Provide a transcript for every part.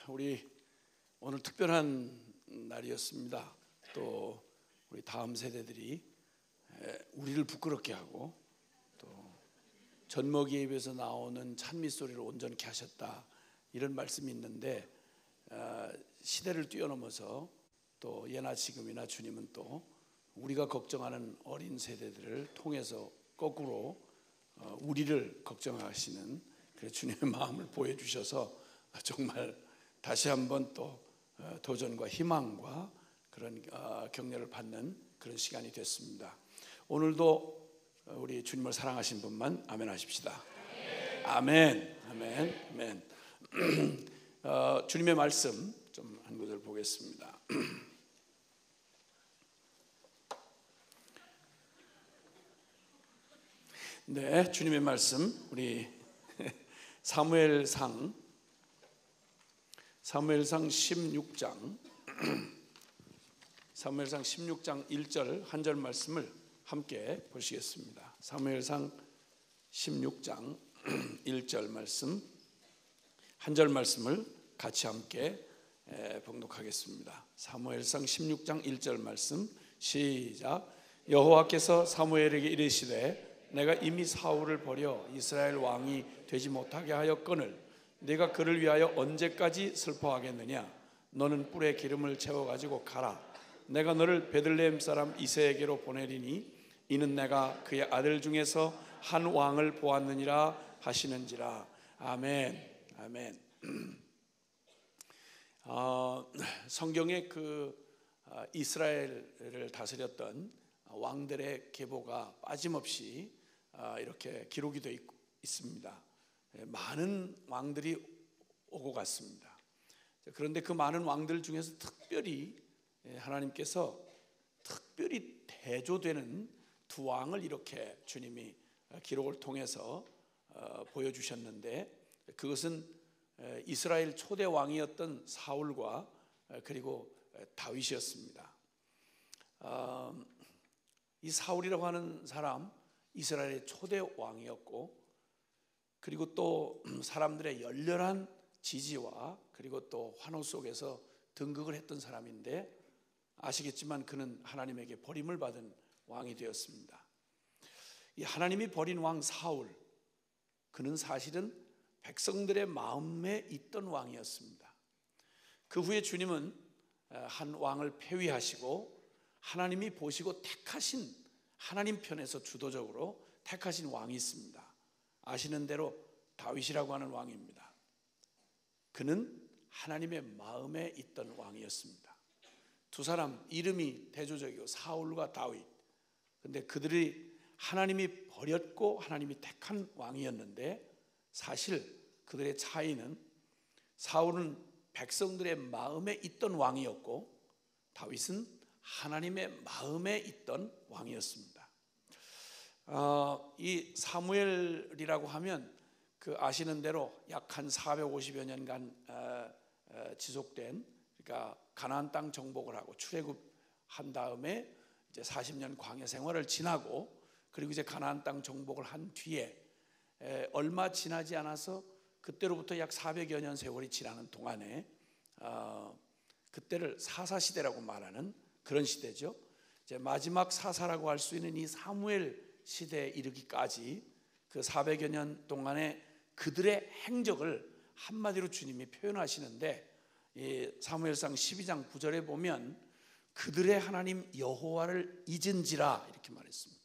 우리 오늘 특별한 날이었습니다. 또 우리 다음 세대들이 우리를 부끄럽게 하고 또 젖먹이에 입에서 나오는 찬미 소리를 온전케 하셨다, 이런 말씀이 있는데, 시대를 뛰어넘어서 또 예나 지금이나 주님은 또 우리가 걱정하는 어린 세대들을 통해서 거꾸로 우리를 걱정하시는 그 주님의 마음을 보여주셔서 정말 다시 한번 또 도전과 희망과 그런 격려를 받는 그런 시간이 됐습니다. 오늘도 우리 주님을 사랑하신 분만 아멘 하십시다. 아멘, 아멘, 아멘. 주님의 말씀 좀 한 구절 보겠습니다. 네, 주님의 말씀 우리 사무엘상 16장 1절 한 절 말씀을 함께 보시겠습니다. 사무엘상 16장 1절 말씀 한 절 말씀을 같이 함께 봉독하겠습니다. 사무엘상 16장 1절 말씀 시작. 여호와께서 사무엘에게 이르시되 내가 이미 사울을 버려 이스라엘 왕이 되지 못하게 하였거늘 네가 그를 위하여 언제까지 슬퍼하겠느냐? 너는 뿔에 기름을 채워가지고 가라. 내가 너를 베들레헴 사람 이새에게로 보내리니 이는 내가 그의 아들 중에서 한 왕을 보았느니라 하시는지라. 아멘, 아멘. 성경에 이스라엘을 다스렸던 왕들의 계보가 빠짐없이 이렇게 기록이 되어 있습니다. 많은 왕들이 오고 갔습니다. 그런데 그 많은 왕들 중에서 특별히 하나님께서 특별히 대조되는 두 왕을 이렇게 주님이 기록을 통해서 보여주셨는데, 그것은 이스라엘 초대 왕이었던 사울과 그리고 다윗이었습니다. 이 사울이라고 하는 사람, 이스라엘의 초대 왕이었고, 그리고 또 사람들의 열렬한 지지와 그리고 또 환호 속에서 등극을 했던 사람인데, 아시겠지만 그는 하나님에게 버림을 받은 왕이 되었습니다. 이 하나님이 버린 왕 사울, 그는 사실은 백성들의 마음에 있던 왕이었습니다. 그 후에 주님은 한 왕을 폐위하시고 하나님이 보시고 택하신, 하나님 편에서 주도적으로 택하신 왕이 있습니다. 아시는 대로 다윗이라고 하는 왕입니다. 그는 하나님의 마음에 있던 왕이었습니다. 두 사람 이름이 대조적이고 사울과 다윗. 그런데 그들이 하나님이 버렸고 하나님이 택한 왕이었는데, 사실 그들의 차이는 사울은 백성들의 마음에 있던 왕이었고 다윗은 하나님의 마음에 있던 왕이었습니다. 이 사무엘이라고 하면 아시는 대로 약 한 450여 년간 지속된, 그러니까 가나안 땅 정복을 하고 출애굽한 다음에 이제 40년 광야 생활을 지나고, 그리고 이제 가나안 땅 정복을 한 뒤에 얼마 지나지 않아서 그때로부터 약 400여 년 세월이 지나는 동안에 그때를 사사시대라고 말하는 그런 시대죠. 이제 마지막 사사라고 할 수 있는 이 사무엘 시대에 이르기까지 그 400여 년 동안에 그들의 행적을 한마디로 주님이 표현하시는데, 이 사무엘상 12장 9절에 보면 그들의 하나님 여호와를 잊은지라 이렇게 말했습니다.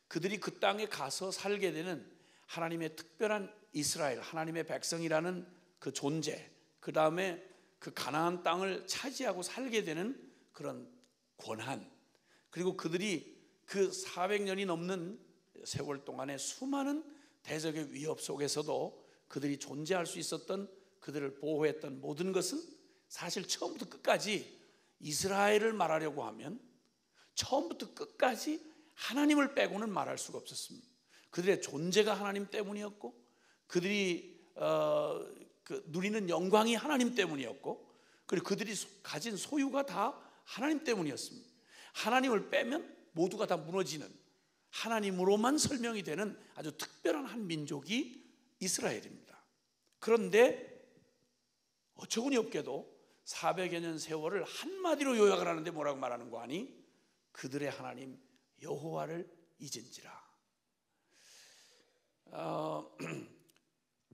그들이 그 땅에 가서 살게 되는 하나님의 특별한 이스라엘, 하나님의 백성이라는 그 존재, 그 다음에 그 가나안 땅을 차지하고 살게 되는 그런 권한, 그리고 그들이 그 400년이 넘는 세월 동안에 수많은 대적의 위협 속에서도 그들이 존재할 수 있었던, 그들을 보호했던 모든 것은 사실 처음부터 끝까지 이스라엘을 말하려고 하면 처음부터 끝까지 하나님을 빼고는 말할 수가 없었습니다. 그들의 존재가 하나님 때문이었고, 그들이 누리는 영광이 하나님 때문이었고, 그리고 그들이 가진 소유가 다 하나님 때문이었습니다. 하나님을 빼면 모두가 다 무너지는, 하나님으로만 설명이 되는 아주 특별한 한 민족이 이스라엘입니다. 그런데 어처구니 없게도 400여 년 세월을 한마디로 요약을 하는데 뭐라고 말하는 거 아니? 그들의 하나님 여호와를 잊은지라.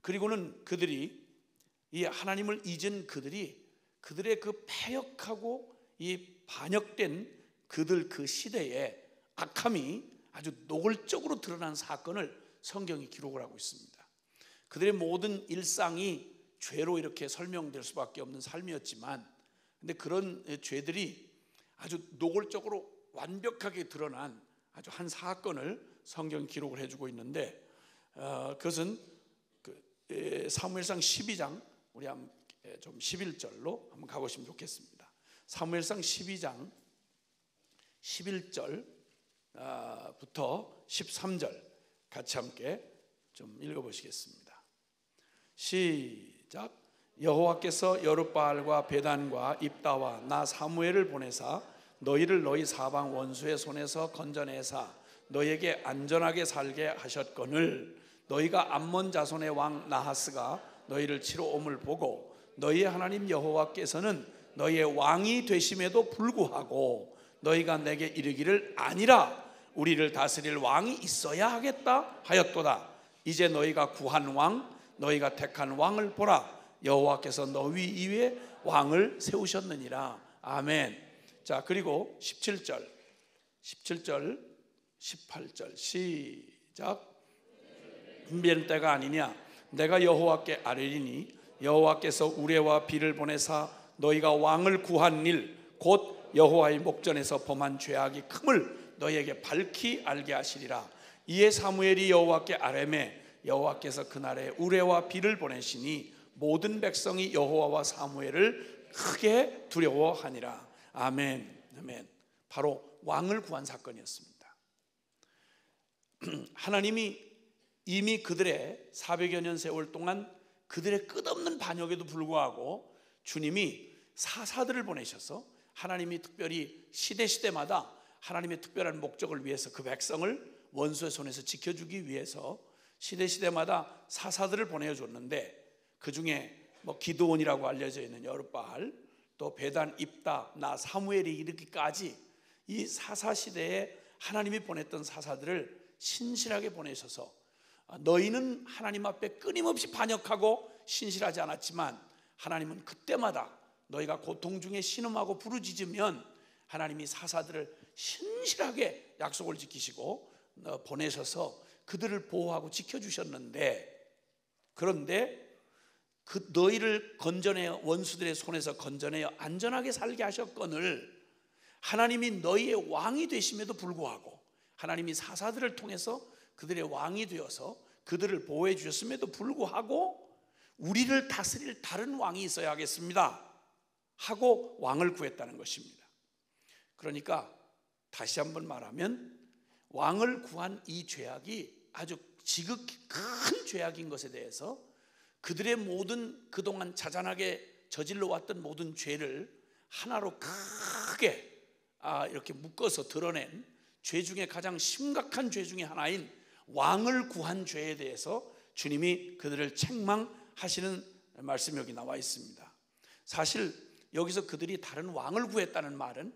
그리고는 그들이, 이 하나님을 잊은 그들이, 그들의 그 패역하고 이 반역된 그들 그 시대에 악함이 아주 노골적으로 드러난 사건을 성경이 기록을 하고 있습니다. 그들의 모든 일상이 죄로 이렇게 설명될 수밖에 없는 삶이었지만, 근데 그런 죄들이 아주 노골적으로 완벽하게 드러난 아주 한 사건을 성경이 기록을 해주고 있는데, 그것은 사무엘상 12장, 우리 좀 11절로 한번 가보시면 좋겠습니다. 사무엘상 12장 11절부터 13절 같이 함께 좀 읽어보시겠습니다. 시작. 여호와께서 여룻바알과 베단과 입다와 나 사무엘을 보내사 너희를 너희 사방 원수의 손에서 건져내사 너희에게 안전하게 살게 하셨거늘 너희가 암몬 자손의 왕 나하스가 너희를 치러 옴을 보고 너희의 하나님 여호와께서는 너희의 왕이 되심에도 불구하고 너희가 내게 이르기를 아니라 우리를 다스릴 왕이 있어야 하겠다 하였도다. 이제 너희가 구한 왕, 너희가 택한 왕을 보라. 여호와께서 너희 위에 왕을 세우셨느니라. 아멘. 자, 그리고 17절 18절 시작. 분별 때가 아니냐? 내가 여호와께 아뢰리니 여호와께서 우레와 비를 보내사 너희가 왕을 구한 일 곧 여호와의 목전에서 범한 죄악이 큼을 너희에게 밝히 알게 하시리라. 이에 사무엘이 여호와께 아뢰매 여호와께서 그날에 우레와 비를 보내시니 모든 백성이 여호와와 사무엘을 크게 두려워하니라. 아멘. 아멘. 바로 왕을 구한 사건이었습니다. 하나님이 이미 그들의 400여 년 세월 동안 그들의 끝없는 반역에도 불구하고 주님이 사사들을 보내셔서 하나님이 특별히 시대마다 하나님의 특별한 목적을 위해서 그 백성을 원수의 손에서 지켜주기 위해서 시대마다 사사들을 보내줬는데, 그 중에 뭐 기드온이라고 알려져 있는 여룻바알, 또 베단, 입다, 나 사무엘이 이르기까지 이 사사 시대에 하나님이 보냈던 사사들을 신실하게 보내셔서 너희는 하나님 앞에 끊임없이 반역하고 신실하지 않았지만 하나님은 그때마다 너희가 고통 중에 신음하고 부르짖으면 하나님이 사사들을 신실하게 약속을 지키시고 보내셔서 그들을 보호하고 지켜주셨는데, 그런데 그 너희를 건져내어 원수들의 손에서 건져내어 안전하게 살게 하셨거늘 하나님이 너희의 왕이 되심에도 불구하고 하나님이 사사들을 통해서 그들의 왕이 되어서 그들을 보호해 주셨음에도 불구하고 우리를 다스릴 다른 왕이 있어야 하겠습니다 하고 왕을 구했다는 것입니다. 그러니까 다시 한번 말하면 왕을 구한 이 죄악이 아주 지극히 큰 죄악인 것에 대해서 그들의 모든 그동안 자잘하게 저질러 왔던 모든 죄를 하나로 크게 이렇게 묶어서 드러낸 죄 중에 가장 심각한 죄 중에 하나인 왕을 구한 죄에 대해서 주님이 그들을 책망하시는 말씀이 여기 나와 있습니다. 사실 여기서 그들이 다른 왕을 구했다는 말은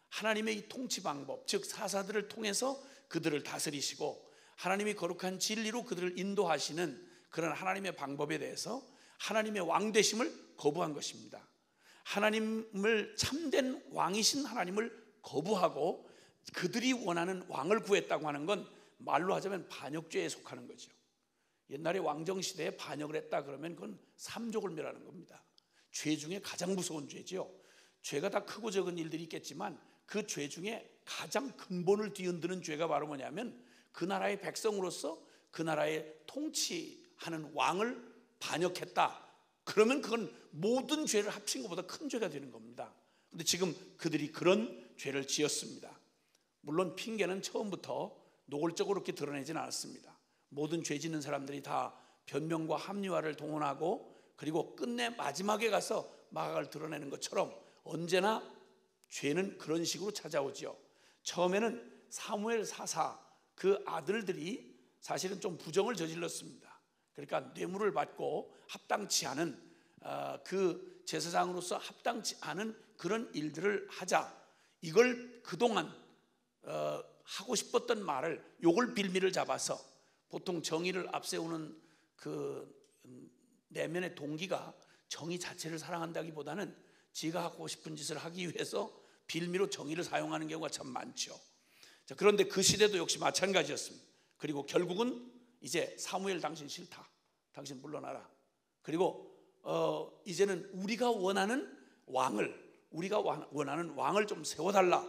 하나님의 이 통치 방법, 즉 사사들을 통해서 그들을 다스리시고 하나님이 거룩한 진리로 그들을 인도하시는 그런 하나님의 방법에 대해서 하나님의 왕 되심을 거부한 것입니다. 하나님을 참된 왕이신 하나님을 거부하고 그들이 원하는 왕을 구했다고 하는 건 말로 하자면 반역죄에 속하는 거죠. 옛날에 왕정시대에 반역을 했다 그러면 그건 삼족을 멸하는 겁니다. 죄 중에 가장 무서운 죄죠. 죄가 다 크고 적은 일들이 있겠지만 그 죄 중에 가장 근본을 뒤흔드는 죄가 바로 뭐냐면 그 나라의 백성으로서 그 나라의 통치하는 왕을 반역했다. 그러면 그건 모든 죄를 합친 것보다 큰 죄가 되는 겁니다. 그런데 지금 그들이 그런 죄를 지었습니다. 물론 핑계는 처음부터 노골적으로 그렇게 드러내지는 않았습니다. 모든 죄 짓는 사람들이 다 변명과 합리화를 동원하고 그리고 끝내 마지막에 가서 마각을 드러내는 것처럼 언제나 죄는 그런 식으로 찾아오죠. 처음에는 사무엘 사사 그 아들들이 사실은 좀 부정을 저질렀습니다. 그러니까 뇌물을 받고 합당치 않은 그 제사장으로서 합당치 않은 그런 일들을 하자. 이걸 그동안 하고 싶었던 말을, 요걸 빌미를 잡아서, 보통 정의를 앞세우는 그 내면의 동기가 정의 자체를 사랑한다기보다는 지가 하고 싶은 짓을 하기 위해서 빌미로 정의를 사용하는 경우가 참 많죠. 자, 그런데 그 시대도 역시 마찬가지였습니다. 그리고 결국은 이제 사무엘 당신 싫다, 당신 물러나라. 그리고 이제는 우리가 원하는 왕을 좀 세워달라.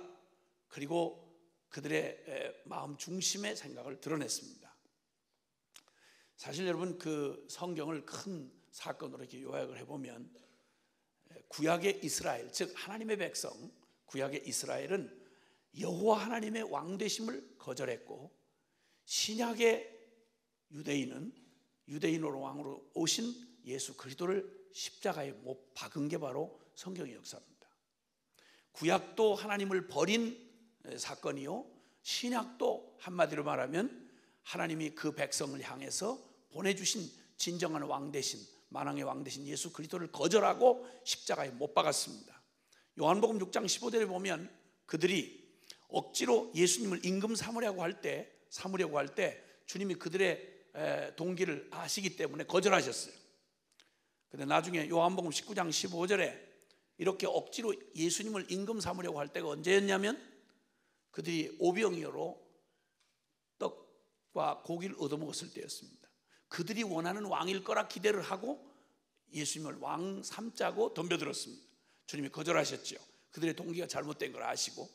그리고 그들의 마음 중심의 생각을 드러냈습니다. 사실 여러분, 그 성경을 큰 사건으로 이렇게 요약을 해보면, 구약의 이스라엘, 즉 하나님의 백성, 구약의 이스라엘은 여호와 하나님의 왕 되심을 거절했고, 신약의 유대인은 유대인으로 왕으로 오신 예수 그리스도를 십자가에 못 박은 게 바로 성경의 역사입니다. 구약도 하나님을 버린 사건이요, 신약도 한마디로 말하면 하나님이 그 백성을 향해서 보내주신 진정한 왕 대신, 만왕의 왕 대신 예수 그리스도를 거절하고 십자가에 못 박았습니다. 요한복음 6장 15절에 보면 그들이 억지로 예수님을 임금 삼으려고 할 때 주님이 그들의 동기를 아시기 때문에 거절하셨어요. 근데 나중에 요한복음 19장 15절에 이렇게 억지로 예수님을 임금 삼으려고 할 때가 언제였냐면, 그들이 오병이어로 떡과 고기를 얻어먹었을 때였습니다. 그들이 원하는 왕일 거라 기대를 하고 예수님을 왕 삼자고 덤벼들었습니다. 주님이 거절하셨죠. 그들의 동기가 잘못된 걸 아시고.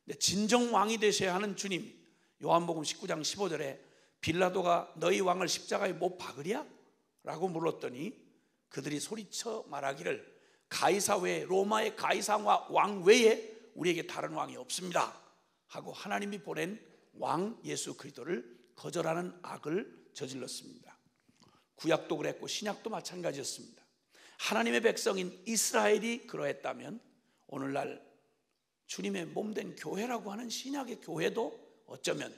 근데 진정 왕이 되셔야 하는 주님, 요한복음 19장 15절에 빌라도가 너희 왕을 십자가에 못 박으랴? 라고 물었더니 그들이 소리쳐 말하기를 가이사 외에, 로마의 가이사 왕 외에 우리에게 다른 왕이 없습니다 하고 하나님이 보낸 왕 예수 그리스도를 거절하는 악을 저질렀습니다. 구약도 그랬고 신약도 마찬가지였습니다. 하나님의 백성인 이스라엘이 그러했다면 오늘날 주님의 몸된 교회라고 하는 신약의 교회도 어쩌면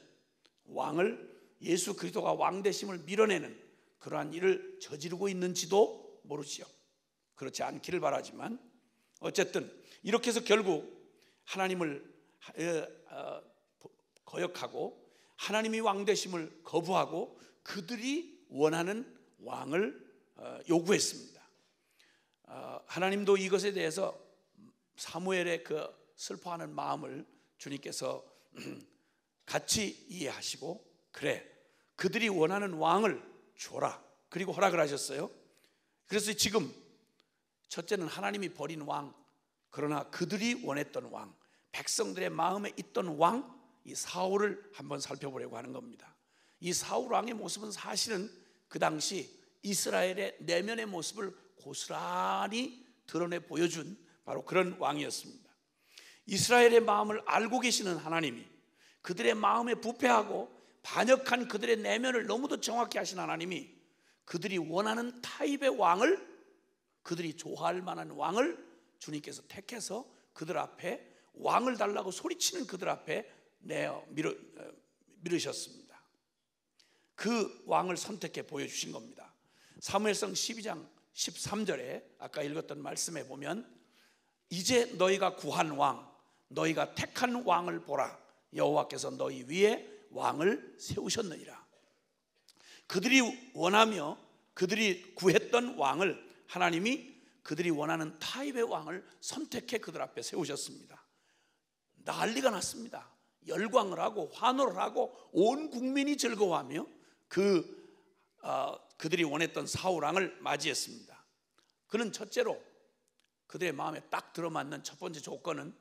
왕을, 예수 그리스도가 왕 되심을 밀어내는 그러한 일을 저지르고 있는지도 모르지요. 그렇지 않기를 바라지만 어쨌든 이렇게 해서 결국 하나님을 거역하고 하나님이 왕 되심을 거부하고 그들이 원하는 왕을 요구했습니다. 하나님도 이것에 대해서 사무엘의 그 슬퍼하는 마음을 주님께서 같이 이해하시고, 그래, 그들이 원하는 왕을 줘라, 그리고 허락을 하셨어요. 그래서 지금 첫째는 하나님이 버린 왕, 그러나 그들이 원했던 왕, 백성들의 마음에 있던 왕, 이 사울을 한번 살펴보려고 하는 겁니다. 이 사울 왕의 모습은 사실은 그 당시 이스라엘의 내면의 모습을 고스란히 드러내 보여준 바로 그런 왕이었습니다. 이스라엘의 마음을 알고 계시는 하나님이 그들의 마음에 부패하고 반역한 그들의 내면을 너무도 정확히 하신 하나님이 그들이 원하는 타입의 왕을, 그들이 좋아할 만한 왕을 주님께서 택해서 그들 앞에 왕을 달라고 소리치는 그들 앞에 미루셨습니다. 그 왕을 선택해 보여주신 겁니다. 사무엘상 12장 13절에 아까 읽었던 말씀에 보면 이제 너희가 구한 왕, 너희가 택한 왕을 보라. 여호와께서 너희 위에 왕을 세우셨느니라. 그들이 원하며 그들이 구했던 왕을 하나님이 그들이 원하는 타입의 왕을 선택해 그들 앞에 세우셨습니다. 난리가 났습니다. 열광을 하고 환호를 하고 온 국민이 즐거워하며 그들이 원했던 사울 왕을 맞이했습니다. 그는 첫째로 그들의 마음에 딱 들어맞는 첫 번째 조건은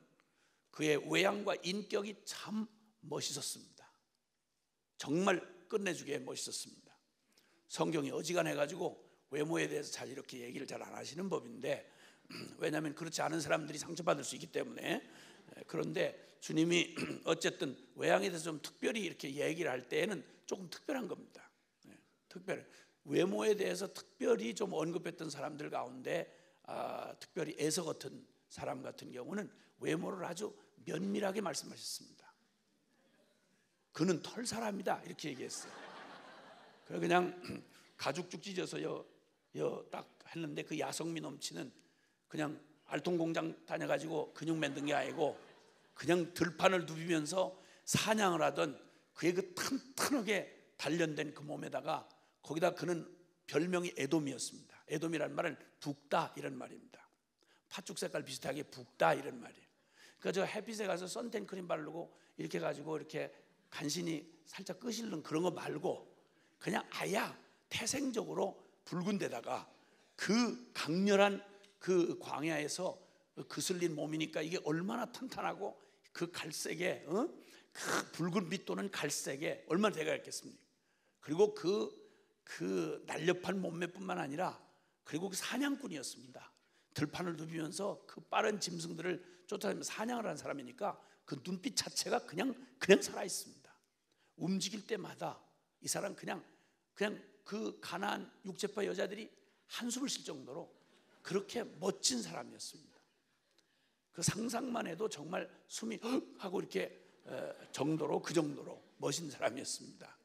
그의 외양과 인격이 참 멋있었습니다. 정말 끝내주게 멋있었습니다. 성경이 어지간해가지고 외모에 대해서 잘 이렇게 얘기를 잘 안 하시는 법인데, 왜냐하면 그렇지 않은 사람들이 상처받을 수 있기 때문에. 그런데 주님이 어쨌든 외양에 대해서 좀 특별히 이렇게 얘기를 할 때에는 조금 특별한 겁니다. 특별해. 외모에 대해서 특별히 좀 언급했던 사람들 가운데 특별히 에서 같은 사람 같은 경우는 외모를 아주 면밀하게 말씀하셨습니다. 그는 털 사람이다 이렇게 얘기했어요. 그냥 가죽 쭉 찢어서 딱 했는데 그 야성미 넘치는 그냥 알통공장 다녀가지고 근육 만든 게 아니고 그냥 들판을 누비면서 사냥을 하던 그의 그 튼튼하게 단련된 그 몸에다가 거기다 그는 별명이 에돔이었습니다. 에돔이라는 말은 붓다 이런 말입니다. 팥죽 색깔 비슷하게 붓다 이런 말이에요. 그러니까 저 햇빛에 가서 선텐크림 바르고 이렇게 가지고 이렇게 간신히 살짝 끄실는 그런 거 말고 그냥 아야 태생적으로 붉은 데다가 그 강렬한 그 광야에서 그슬린 몸이니까 이게 얼마나 탄탄하고 그 갈색에 그 붉은 빛 도는 갈색에 얼마나 대가 있겠습니까? 그리고 그 날렵한 몸매뿐만 아니라 그리고 그 사냥꾼이었습니다. 들판을 누비면서 그 빠른 짐승들을 쫓아다니면서 사냥을 하는 사람이니까 그 눈빛 자체가 그냥 살아 있습니다. 움직일 때마다 이 사람 그냥 그 가난한 육체파 여자들이 한숨을 쉴 정도로 그렇게 멋진 사람이었습니다. 그 상상만 해도 정말 숨이 헉 하고 이렇게 그 정도로 멋진 사람이었습니다.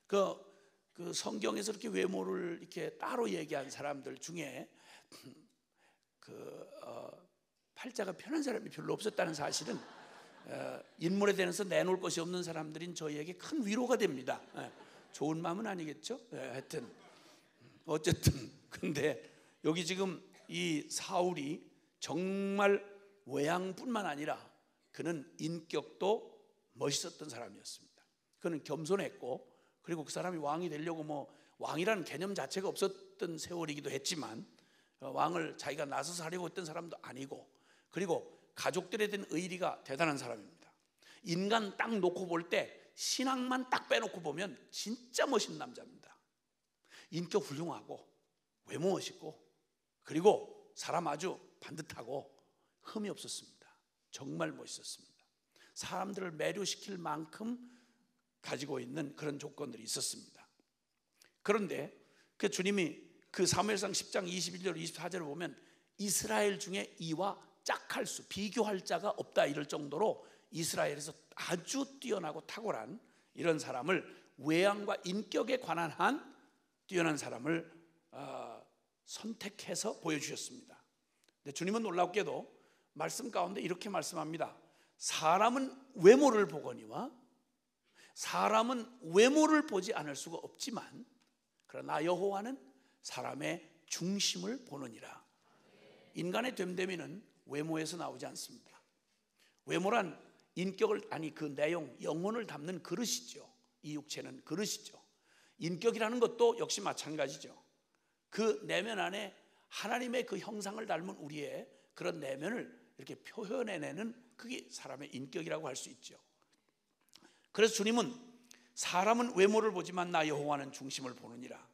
그 성경에서 이렇게 외모를 이렇게 따로 얘기한 사람들 중에 팔자가 편한 사람이 별로 없었다는 사실은 인물에 대해서 내놓을 것이 없는 사람들인 저희에게 큰 위로가 됩니다. 좋은 마음은 아니겠죠? 하여튼 어쨌든 근데 여기 지금 이 사울이 정말 외양뿐만 아니라 그는 인격도 멋있었던 사람이었습니다. 그는 겸손했고 그리고 그 사람이 왕이 되려고 뭐 왕이라는 개념 자체가 없었던 세월이기도 했지만 왕을 자기가 나서서 하려고 했던 사람도 아니고 그리고 가족들에 대한 의리가 대단한 사람입니다. 인간 딱 놓고 볼 때 신앙만 딱 빼놓고 보면 진짜 멋있는 남자입니다. 인격 훌륭하고 외모 멋있고 그리고 사람 아주 반듯하고 흠이 없었습니다. 정말 멋있었습니다. 사람들을 매료시킬 만큼 가지고 있는 그런 조건들이 있었습니다. 그런데 그 주님이 그 사무엘상 10장 21절 24절을 보면 이스라엘 중에 이와 짝할 수 비교할 자가 없다 이럴 정도로 이스라엘에서 아주 뛰어나고 탁월한 이런 사람을 외양과 인격에 관한 한 뛰어난 사람을 선택해서 보여주셨습니다. 근데 주님은 놀랍게도 말씀 가운데 이렇게 말씀합니다. 사람은 외모를 보거니와 사람은 외모를 보지 않을 수가 없지만 그러나 여호와는 사람의 중심을 보느니라. 인간의 됨됨이는 외모에서 나오지 않습니다. 외모란 인격을 그 내용 영혼을 담는 그릇이죠. 이 육체는 그릇이죠. 인격이라는 것도 역시 마찬가지죠. 그 내면 안에 하나님의 그 형상을 닮은 우리의 그런 내면을 이렇게 표현해내는 그게 사람의 인격이라고 할 수 있죠. 그래서 주님은 사람은 외모를 보지만 나 여호와는 중심을 보느니라.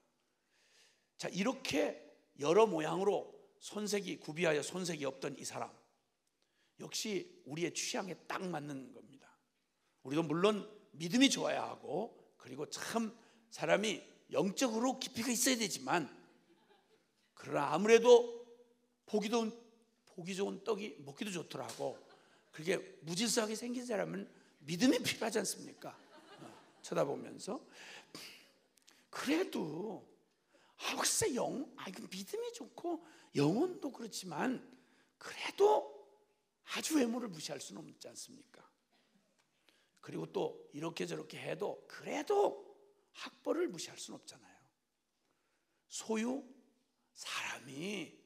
자, 이렇게 여러 모양으로 손색이 구비하여 손색이 없던 이 사람 역시 우리의 취향에 딱 맞는 겁니다. 우리도 물론 믿음이 좋아야 하고 그리고 참 사람이 영적으로 깊이가 있어야 되지만 그러나 아무래도 보기 좋은 떡이 먹기도 좋더라고. 그렇게 무질서하게 생긴 사람은 믿음이 필요하지 않습니까? 쳐다보면서 그래도 글쎄 믿음이 좋고 영혼도 그렇지만 그래도 아주 외모를 무시할 수는 없지 않습니까? 그리고 또 이렇게 저렇게 해도 그래도 학벌을 무시할 수는 없잖아요. 소유 사람이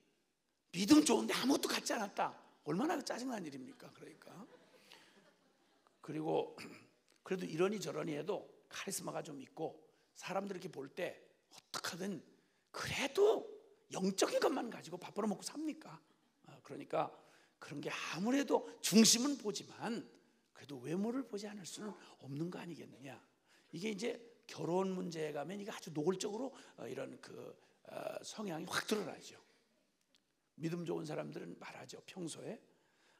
믿음 좋은데 아무것도 갖지 않았다. 얼마나 짜증난 일입니까? 그러니까 그리고 그래도 이러니 저러니 해도 카리스마가 좀 있고 사람들 이렇게 볼 때 어떻게든 그래도 영적인 것만 가지고 밥 벌어먹고 삽니까? 그러니까 그런 게 아무래도 중심은 보지만 그래도 외모를 보지 않을 수는 없는 거 아니겠느냐. 이게 이제 결혼 문제에 가면 이게 아주 노골적으로 이런 성향이 확 드러나죠. 믿음 좋은 사람들은 말하죠. 평소에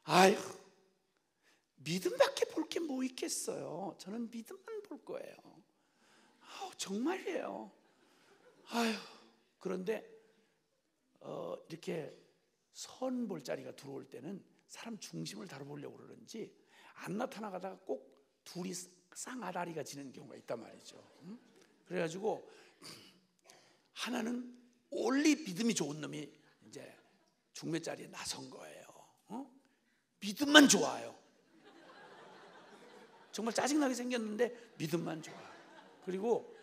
아휴 믿음밖에 볼 게 뭐 있겠어요. 저는 믿음만 볼 거예요. 정말이에요. 아휴 그런데 이렇게 선 볼 자리가 들어올 때는 사람 중심을 다뤄보려고 그러는지 안 나타나가다가 꼭 둘이 쌍아다리가 지는 경우가 있단 말이죠. 그래가지고 하나는 올리 믿음이 좋은 놈이 이제 중매자리에 나선 거예요. 믿음만 좋아요. 정말 짜증나게 생겼는데 믿음만 좋아. 그리고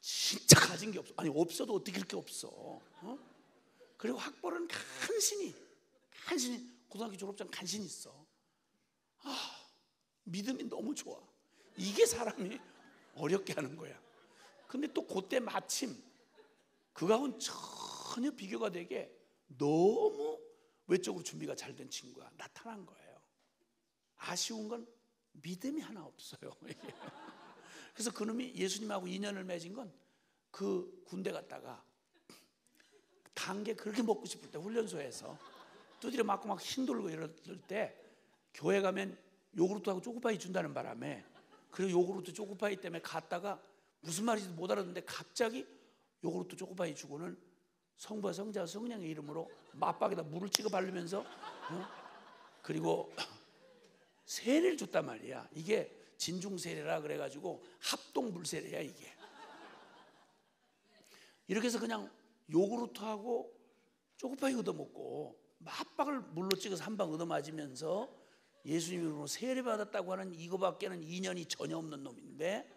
진짜 가진 게 없어. 아니 없어도 어떻게 이렇게 없어. 그리고 학벌은 간신히 고등학교 졸업장 간신히 있어. 믿음이 너무 좋아. 이게 사람이 어렵게 하는 거야. 근데 또 그때 마침 그가운 전혀 비교가 되게 너무 외적으로 준비가 잘 된 친구가 나타난 거예요. 아쉬운 건 믿음이 하나 없어요. 그래서 그놈이 예수님하고 인연을 맺은 건 그 군대 갔다가 단 게 그렇게 먹고 싶을 때 훈련소에서 두드려 맞고 막 힘들고 이럴 때 교회 가면 요구르트하고 초코파이 준다는 바람에, 그리고 요구르트 초코파이 때문에 갔다가 무슨 말인지 못 알아듣는데 갑자기 요구르트 초코파이 주고는 성부와 성자와 성령의 이름으로 맞박에다 물을 찍어 바르면서 그리고 세례를 줬단 말이야. 이게 진중 세례라 그래가지고 합동 물세례야 이게. 이렇게 해서 그냥 요구르트하고 초코파이 얻어먹고 맞박을 물로 찍어서 한 방 얻어맞으면서 예수님으로 세례받았다고 하는 이거밖에는 인연이 전혀 없는 놈인데,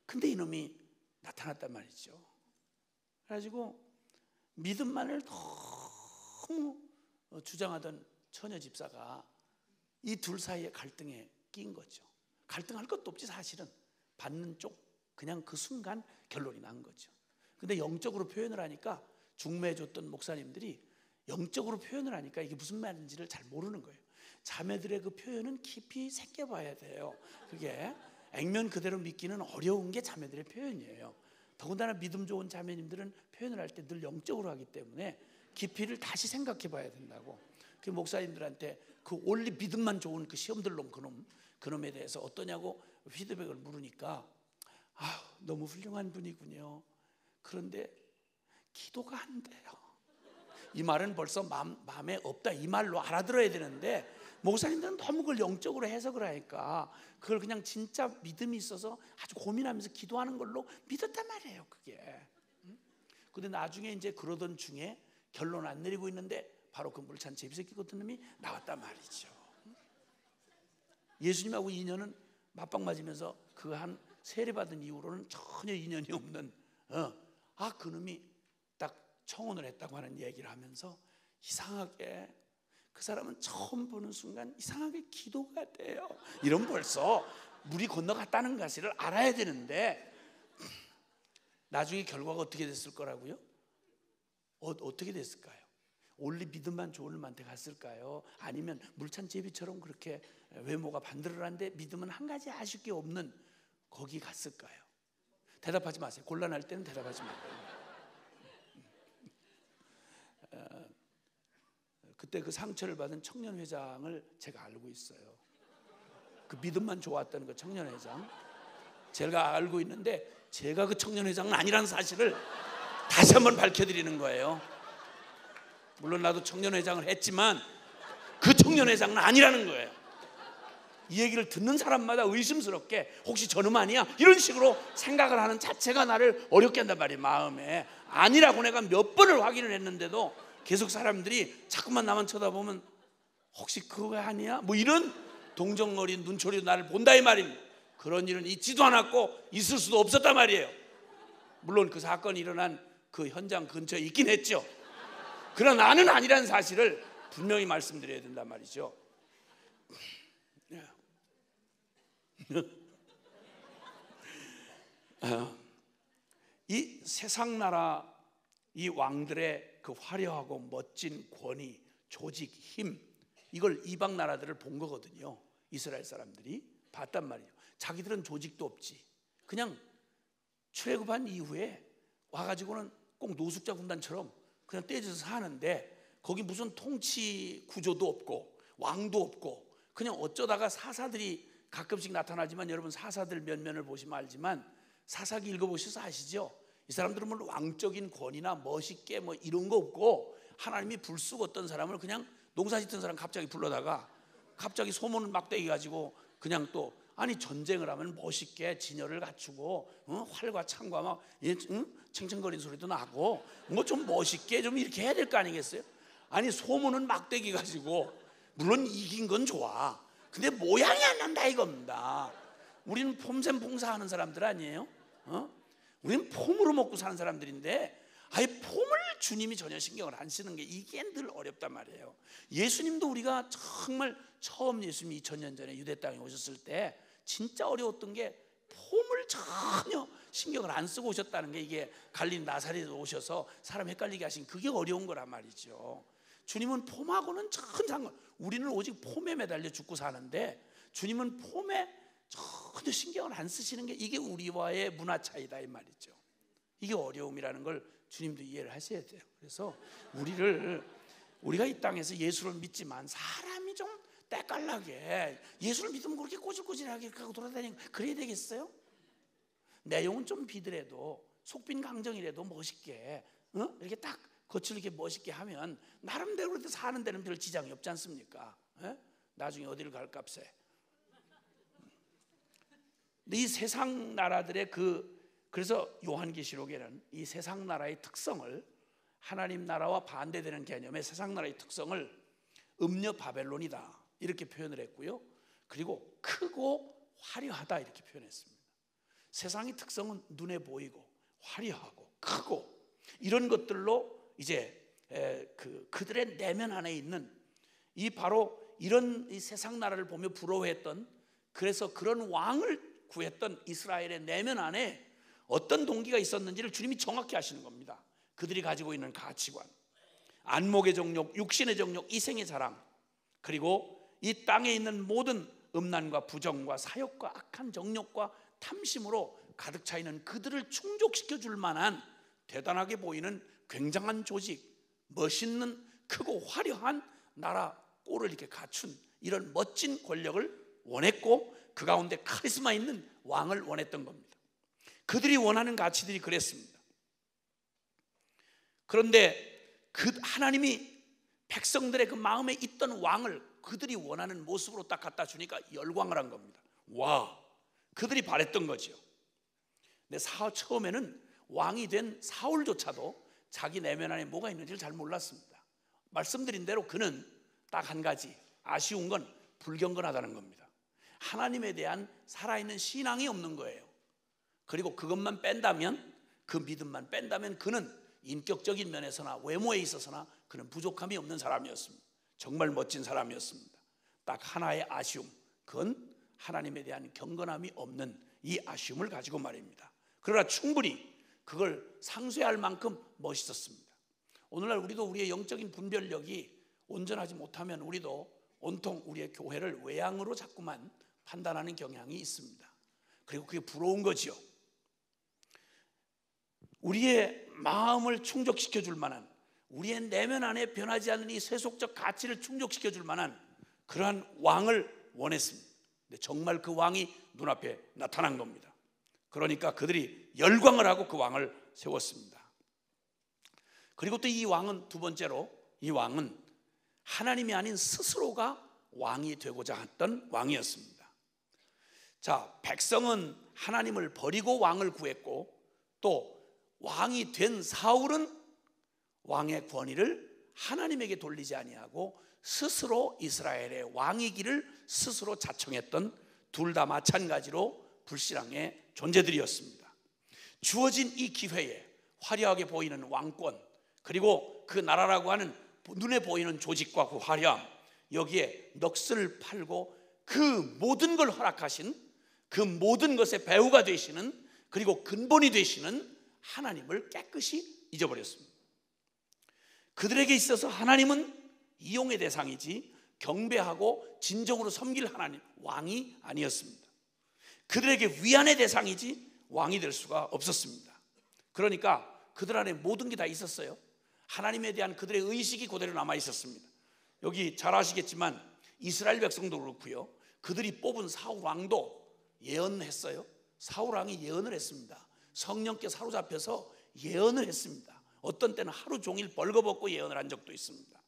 근데 이놈이 나타났단 말이죠. 그래가지고 믿음만을 너무 주장하던 처녀 집사가 이 둘 사이의 갈등에 낀 거죠. 갈등할 것도 없지 사실은. 받는 쪽 그냥 그 순간 결론이 난 거죠. 근데 영적으로 표현을 하니까 중매해줬던 목사님들이 영적으로 표현을 하니까 이게 무슨 말인지를 잘 모르는 거예요. 자매들의 그 표현은 깊이 새겨봐야 돼요. 그게 액면 그대로 믿기는 어려운 게 자매들의 표현이에요. 더군다나 믿음 좋은 자매님들은 표현을 할 때 늘 영적으로 하기 때문에 깊이를 다시 생각해 봐야 된다고. 그 목사님들한테 그 원리 믿음만 좋은 그 시험들 놈 그놈에 대해서 어떠냐고 피드백을 물으니까 너무 훌륭한 분이군요. 그런데 기도가 안 돼요. 이 말은 벌써 마음에 없다 이 말로 알아들어야 되는데 목사님들은 너무 그걸 영적으로 해석을 하니까 그걸 그냥 진짜 믿음이 있어서 아주 고민하면서 기도하는 걸로 믿었단 말이에요 그게. 근데 나중에 이제 그러던 중에 결론 안 내리고 있는데 바로 그 물찬 제비새끼 같은 놈이 나왔단 말이죠. 예수님하고 인연은 맞박 맞으면서 그 한 세례받은 이후로는 전혀 인연이 없는 그놈이 딱 청혼을 했다고 하는 얘기를 하면서 이상하게 그 사람은 처음 보는 순간 이상하게 기도가 돼요. 이러면 벌써 물이 건너갔다는 사실을 알아야 되는데 나중에 결과가 어떻게 됐을 거라고요? 어떻게 됐을까요? 원리 믿음만 좋은 놈한테 갔을까요? 아니면 물찬 제비처럼 그렇게 외모가 반들어란데 믿음은 한 가지 아쉽게 없는 거기 갔을까요? 대답하지 마세요. 곤란할 때는 대답하지 마세요. 그때 그 상처를 받은 청년회장을 제가 알고 있어요. 그 믿음만 좋았던 그 청년회장 제가 알고 있는데 제가 그 청년회장은 아니라는 사실을 다시 한번 밝혀드리는 거예요. 물론 나도 청년회장을 했지만 그 청년회장은 아니라는 거예요. 이 얘기를 듣는 사람마다 의심스럽게 혹시 저놈 아니야? 이런 식으로 생각을 하는 자체가 나를 어렵게 한단 말이에요. 마음에 아니라고 내가 몇 번을 확인을 했는데도 계속 사람들이 자꾸만 나만 쳐다보면 혹시 그거 아니야? 뭐 이런 동정어린 눈초리로 나를 본다 이 말입니다. 그런 일은 있지도 않았고 있을 수도 없었단 말이에요. 물론 그 사건이 일어난 그 현장 근처에 있긴 했죠. 그러나 나는 아니라는 사실을 분명히 말씀드려야 된단 말이죠. 이 세상 나라 이 왕들의 그 화려하고 멋진 권위, 조직, 힘, 이걸 이방 나라들을 본 거거든요. 이스라엘 사람들이 봤단 말이에요. 자기들은 조직도 없지. 그냥 출애굽한 이후에 와가지고는 꼭 노숙자 군단처럼 그냥 떼져서 사는데 거기 무슨 통치 구조도 없고 왕도 없고 그냥 어쩌다가 사사들이 가끔씩 나타나지만 여러분 사사들 면면을 보시면 알지만 사사기 읽어보셔서 아시죠? 이 사람들은 물론 왕적인 권위나 멋있게 뭐 이런 거 없고 하나님이 불쑥 어떤 사람을 그냥 농사 짓던 사람 갑자기 불러다가 갑자기 소문을 막대기 가지고 그냥 또 아니 전쟁을 하면 멋있게 진열을 갖추고 활과 창과 막 챙챙거리는 소리도 나고 뭐 좀 멋있게 좀 이렇게 해야 될 거 아니겠어요? 아니 소문은 막대기 가지고 물론 이긴 건 좋아. 근데 모양이 안 난다 이겁니다. 우리는 폼샘 봉사하는 사람들 아니에요? 우리는 폼으로 먹고 사는 사람들인데 아예 폼을 주님이 전혀 신경을 안 쓰는 게 이게 늘 어렵단 말이에요. 예수님도 우리가 정말 처음 예수님이 2000년 전에 유대 땅에 오셨을 때 진짜 어려웠던 게 폼을 전혀 신경을 안 쓰고 오셨다는 게, 이게 갈릴리 나사렛에 오셔서 사람 헷갈리게 하신 그게 어려운 거란 말이죠. 주님은 폼하고는 전 상관, 우리는 오직 폼에 매달려 죽고 사는데 주님은 폼에 전혀 신경을 안 쓰시는 게 이게 우리와의 문화 차이다 이 말이죠. 이게 어려움이라는 걸 주님도 이해를 하셔야 돼요. 그래서 우리가 이 땅에서 예수를 믿지만 사람이 좀 때깔나게 예수를 믿으면 그렇게 꼬질꼬질하게 하고 돌아다니고 그래야 되겠어요? 내용은 좀 비더라도 속빈 강정이라도 멋있게 이렇게 딱 겉을 이렇게 멋있게 하면 나름대로 사는 데는 별 지장이 없지 않습니까? 나중에 어디를 갈값에. 이 세상 나라들의 그래서 요한계시록에는 이 세상 나라의 특성을, 하나님 나라와 반대되는 개념의 세상 나라의 특성을 음녀 바벨론이다 이렇게 표현을 했고요. 그리고 크고 화려하다 이렇게 표현했습니다. 세상의 특성은 눈에 보이고 화려하고 크고 이런 것들로 이제 그들의 내면 안에 있는 이 바로 이런 이 세상 나라를 보며 부러워했던, 그래서 그런 왕을 구했던 이스라엘의 내면 안에 어떤 동기가 있었는지를 주님이 정확히 아시는 겁니다. 그들이 가지고 있는 가치관, 안목의 정욕, 육신의 정욕, 이생의 자랑, 그리고 이 땅에 있는 모든 음란과 부정과 사욕과 악한 정욕과 탐심으로 가득 차 있는 그들을 충족시켜 줄 만한 대단하게 보이는 굉장한 조직, 멋있는 크고 화려한 나라 꼴을 이렇게 갖춘 이런 멋진 권력을 원했고 그 가운데 카리스마 있는 왕을 원했던 겁니다. 그들이 원하는 가치들이 그랬습니다. 그런데 하나님이 백성들의 그 마음에 있던 왕을 그들이 원하는 모습으로 딱 갖다 주니까 열광을 한 겁니다. 와, 그들이 바랬던 거죠. 근데 처음에는 왕이 된 사울조차도 자기 내면 안에 뭐가 있는지를 잘 몰랐습니다. 말씀드린 대로 그는 딱 한 가지 아쉬운 건 불경건하다는 겁니다. 하나님에 대한 살아있는 신앙이 없는 거예요. 그리고 그것만 뺀다면, 그 믿음만 뺀다면 그는 인격적인 면에서나 외모에 있어서나 그는 부족함이 없는 사람이었습니다. 정말 멋진 사람이었습니다. 딱 하나의 아쉬움, 그건 하나님에 대한 경건함이 없는 이 아쉬움을 가지고 말입니다. 그러나 충분히 그걸 상쇄할 만큼 멋있었습니다. 오늘날 우리도 우리의 영적인 분별력이 온전하지 못하면 우리도 온통 우리의 교회를 외양으로 자꾸만 판단하는 경향이 있습니다. 그리고 그게 부러운 거지요. 우리의 마음을 충족시켜 줄 만한, 우리의 내면 안에 변하지 않는 이 세속적 가치를 충족시켜 줄 만한 그러한 왕을 원했습니다. 근데 정말 그 왕이 눈앞에 나타난 겁니다. 그러니까 그들이 열광을 하고 그 왕을 세웠습니다. 그리고 또 이 왕은 두 번째로, 이 왕은 하나님이 아닌 스스로가 왕이 되고자 했던 왕이었습니다. 자, 백성은 하나님을 버리고 왕을 구했고 또 왕이 된 사울은 왕의 권위를 하나님에게 돌리지 아니하고 스스로 이스라엘의 왕이기를 스스로 자청했던, 둘 다 마찬가지로 불신앙의 존재들이었습니다. 주어진 이 기회에 화려하게 보이는 왕권, 그리고 그 나라라고 하는 눈에 보이는 조직과 그 화려함, 여기에 넋을 팔고 그 모든 걸 허락하신, 그 모든 것의 배후가 되시는, 그리고 근본이 되시는 하나님을 깨끗이 잊어버렸습니다. 그들에게 있어서 하나님은 이용의 대상이지 경배하고 진정으로 섬길 하나님, 왕이 아니었습니다. 그들에게 위안의 대상이지 왕이 될 수가 없었습니다. 그러니까 그들 안에 모든 게 다 있었어요. 하나님에 대한 그들의 의식이 그대로 남아 있었습니다. 여기 잘 아시겠지만 이스라엘 백성도 그렇고요, 그들이 뽑은 사울 왕도 예언했어요. 사울 왕이 예언을 했습니다. 성령께 사로잡혀서 예언을 했습니다. 어떤 때는 하루 종일 벌거벗고 예언을 한 적도 있습니다.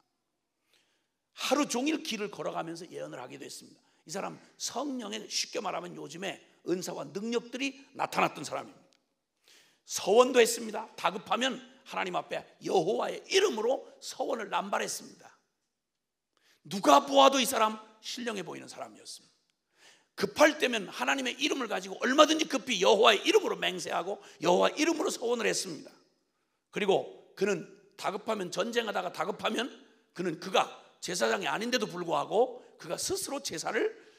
하루 종일 길을 걸어가면서 예언을 하기도 했습니다. 이 사람 성령의, 쉽게 말하면 요즘에 은사와 능력들이 나타났던 사람입니다. 서원도 했습니다. 다급하면 하나님 앞에 여호와의 이름으로 서원을 남발했습니다. 누가 보아도 이 사람 신령해 보이는 사람이었습니다. 급할 때면 하나님의 이름을 가지고 얼마든지 급히 여호와의 이름으로 맹세하고 여호와의 이름으로 서원을 했습니다. 그리고 그는 다급하면, 전쟁하다가 다급하면 그가 제사장이 아닌데도 불구하고 그가 스스로 제사를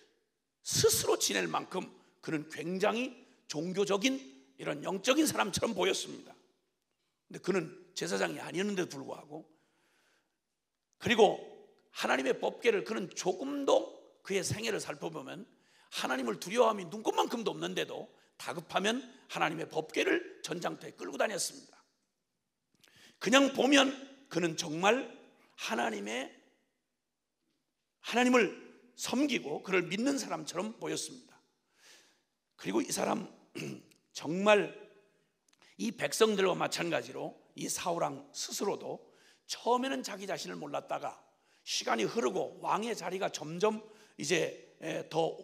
스스로 지낼 만큼 그는 굉장히 종교적인 이런 영적인 사람처럼 보였습니다. 근데 그는 제사장이 아니었는데도 불구하고, 그리고 하나님의 법궤를 그는 조금도 그의 생애를 살펴보면 하나님을 두려워함이 눈꼽만큼도 없는데도 다급하면 하나님의 법궤를 전장터에 끌고 다녔습니다. 그냥 보면 그는 정말 하나님을 섬기고 그를 믿는 사람처럼 보였습니다. 그리고 이 사람 정말 이 백성들과 마찬가지로 이 사울왕 스스로도 처음에는 자기 자신을 몰랐다가 시간이 흐르고 왕의 자리가 점점 이제 더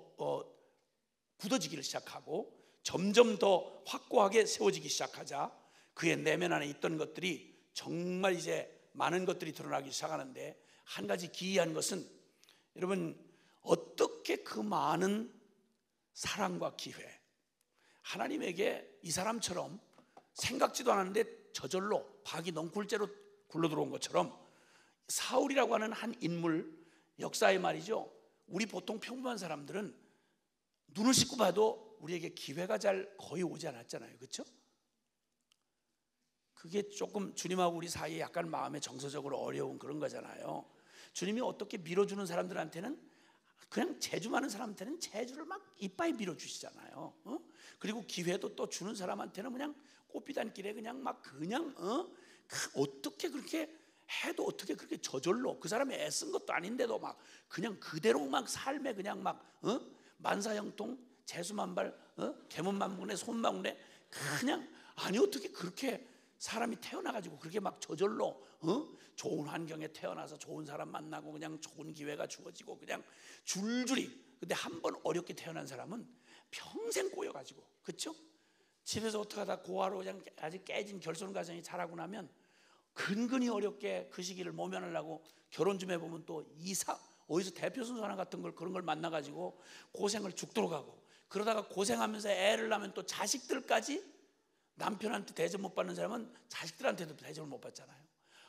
굳어지기를 시작하고 점점 더 확고하게 세워지기 시작하자 그의 내면 안에 있던 것들이 정말 이제 많은 것들이 드러나기 시작하는데, 한 가지 기이한 것은 여러분, 어떻게 그 많은 사랑과 기회, 하나님에게 이 사람처럼 생각지도 않았는데 저절로 박이 넝쿨째로 굴러들어온 것처럼 사울이라고 하는 한 인물, 역사의 말이죠, 우리 보통 평범한 사람들은 눈을 씻고 봐도 우리에게 기회가 잘 거의 오지 않았잖아요. 그렇죠? 그게 조금 주님하고 우리 사이에 약간 마음에 정서적으로 어려운 그런 거잖아요. 주님이 어떻게 밀어주는 사람들한테는, 그냥 재주 많은 사람한테는 재주를 막 이빠이 밀어주시잖아요. 그리고 기회도 또 주는 사람한테는 그냥 꽃비단길에 어떻게 그렇게 해도 어떻게 그렇게 저절로, 그 사람이 애쓴 것도 아닌데도 막 그냥 그대로 막 삶에 그냥 만사형통, 재수만발, 개문만문에 손만문에 그냥, 아니 어떻게 그렇게 사람이 태어나가지고 그렇게 막 저절로 좋은 환경에 태어나서 좋은 사람 만나고 그냥 좋은 기회가 주어지고 그냥 줄줄이. 근데 한 번 어렵게 태어난 사람은 평생 꼬여가지고, 그렇죠? 집에서 어떻게 하다 고아로 그냥 아직 깨진 결손 가정이 자라고 나면 근근히 어렵게 그 시기를 모면하려고 결혼 좀 해보면 또 어디서 대표 선수나 같은 걸, 그런 걸 만나가지고 고생을 죽도록 하고, 그러다가 고생하면서 애를 낳으면 또 자식들까지, 남편한테 대접 못 받는 사람은 자식들한테도 대접을 못 받잖아요.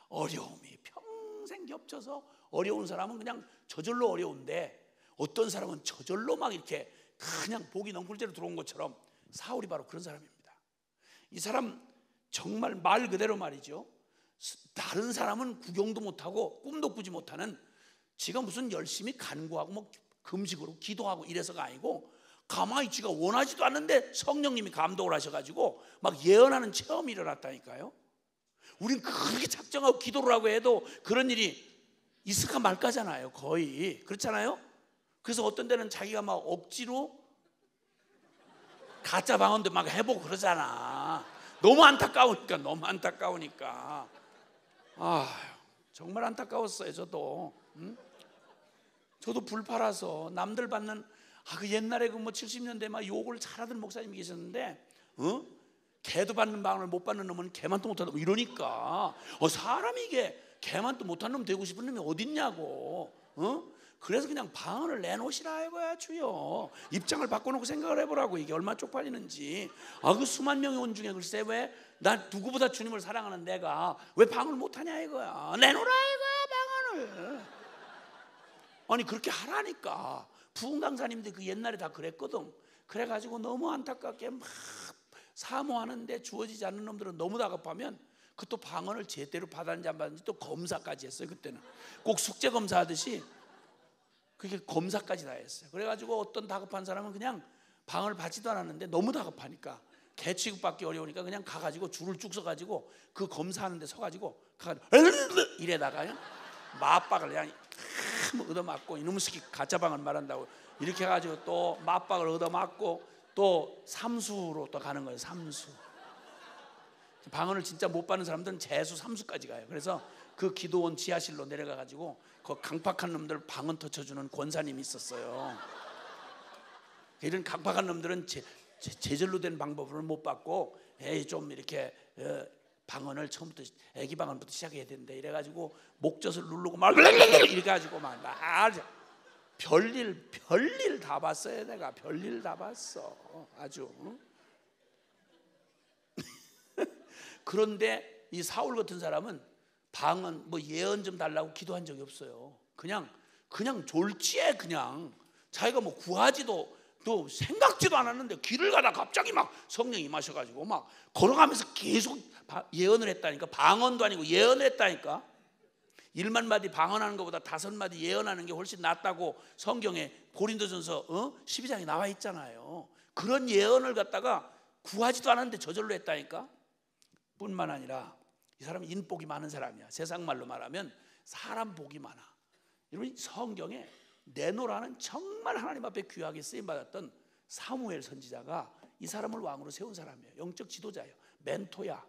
어려움이 평생 겹쳐서 어려운 사람은 그냥 저절로 어려운데, 어떤 사람은 저절로 막 이렇게 그냥 복이 넝쿨째로 들어온 것처럼 사울이 바로 그런 사람입니다. 이 사람 정말 말 그대로 말이죠, 다른 사람은 구경도 못하고 꿈도 꾸지 못하는, 지가 무슨 열심히 간구하고 뭐 금식으로 기도하고 이래서가 아니고 가만히 지가 원하지도 않는데 성령님이 감동을 하셔가지고 막 예언하는 체험이 일어났다니까요. 우린 그렇게 작정하고 기도를 하고 해도 그런 일이 있을까 말까잖아요. 거의 그렇잖아요. 그래서 어떤 데는 자기가 막 억지로 가짜 방언도 막 해보고 그러잖아. 너무 안타까우니까. 정말 안타까웠어요. 저도 불 팔아서 남들 받는, 그 옛날에 그 뭐 70년대 막 욕을 잘하던 목사님이 계셨는데, 개도 받는 방언을 못 받는 놈은 개만도 못하다 뭐 이러니까, 사람이 이게 개만도 못하는 놈 되고 싶은 놈이 어딨냐고. 그래서 그냥 방언을 내놓으시라 해봐야 주요. 입장을 바꿔놓고 생각을 해보라고, 이게 얼마나 쪽팔리는지. 그 수만 명이 온 중에 글쎄 왜 난 누구보다 주님을 사랑하는 내가 왜 방언을 못하냐 이거야. 내놓으라 이거야 방언을. 아니 그렇게 하라니까. 부흥 강사님들 그 옛날에 다 그랬거든. 그래가지고 너무 안타깝게 막 사모하는데 주어지지 않는 놈들은 너무 다급하면 그 또 방언을 제대로 받았는지 안 받았는지 또 검사까지 했어요. 그때는 꼭 숙제 검사하듯이 그게 검사까지 다 했어요. 그래가지고 어떤 다급한 사람은 그냥 방언을 받지도 않았는데 너무 다급하니까 개 취급받기 어려우니까 그냥 가가지고 줄을 쭉 서가지고 그 검사하는데 서가지고 이래다가요 맞박을 그냥 얻어맞고, 이놈의 새끼 가짜방언 말한다고 이렇게 해가지고 또 맞박을 얻어맞고 또 삼수로 또 가는 거예요. 삼수. 방언을 진짜 못 받는 사람들은 재수 삼수까지 가요. 그래서 그 기도원 지하실로 내려가가지고 그 강팍한 놈들 방언 터쳐주는 권사님이 있었어요. 이런 강팍한 놈들은 제절로 된 방법을 못 받고 좀 이렇게 방언을 처음부터 애기 방언부터 시작해야 된대. 이래가지고 목젖을 누르고 막 이래가지고 막 별일 다 봤어요. 내가 별일 다 봤어. 아주. 그런데 이 사울 같은 사람은 방언 뭐 예언 좀 달라고 기도한 적이 없어요. 그냥 졸지에 그냥 자기가 뭐 구하지도 또 생각지도 않았는데 길을 가다 갑자기 막 성령이 임하셔가지고 막 걸어가면서 계속 예언을 했다니까. 방언도 아니고 예언을 했다니까. 1만 마디 방언하는 것보다 5마디 예언하는 게 훨씬 낫다고 성경에 고린도전서 12장에 나와 있잖아요. 그런 예언을 갖다가 구하지도 않았는데 저절로 했다니까. 뿐만 아니라 이 사람은 인복이 많은 사람이야. 세상 말로 말하면 사람 복이 많아. 여러분 성경에 네노라는 정말 하나님 앞에 귀하게 쓰임받았던 사무엘 선지자가 이 사람을 왕으로 세운 사람이에요. 영적 지도자예요. 멘토야.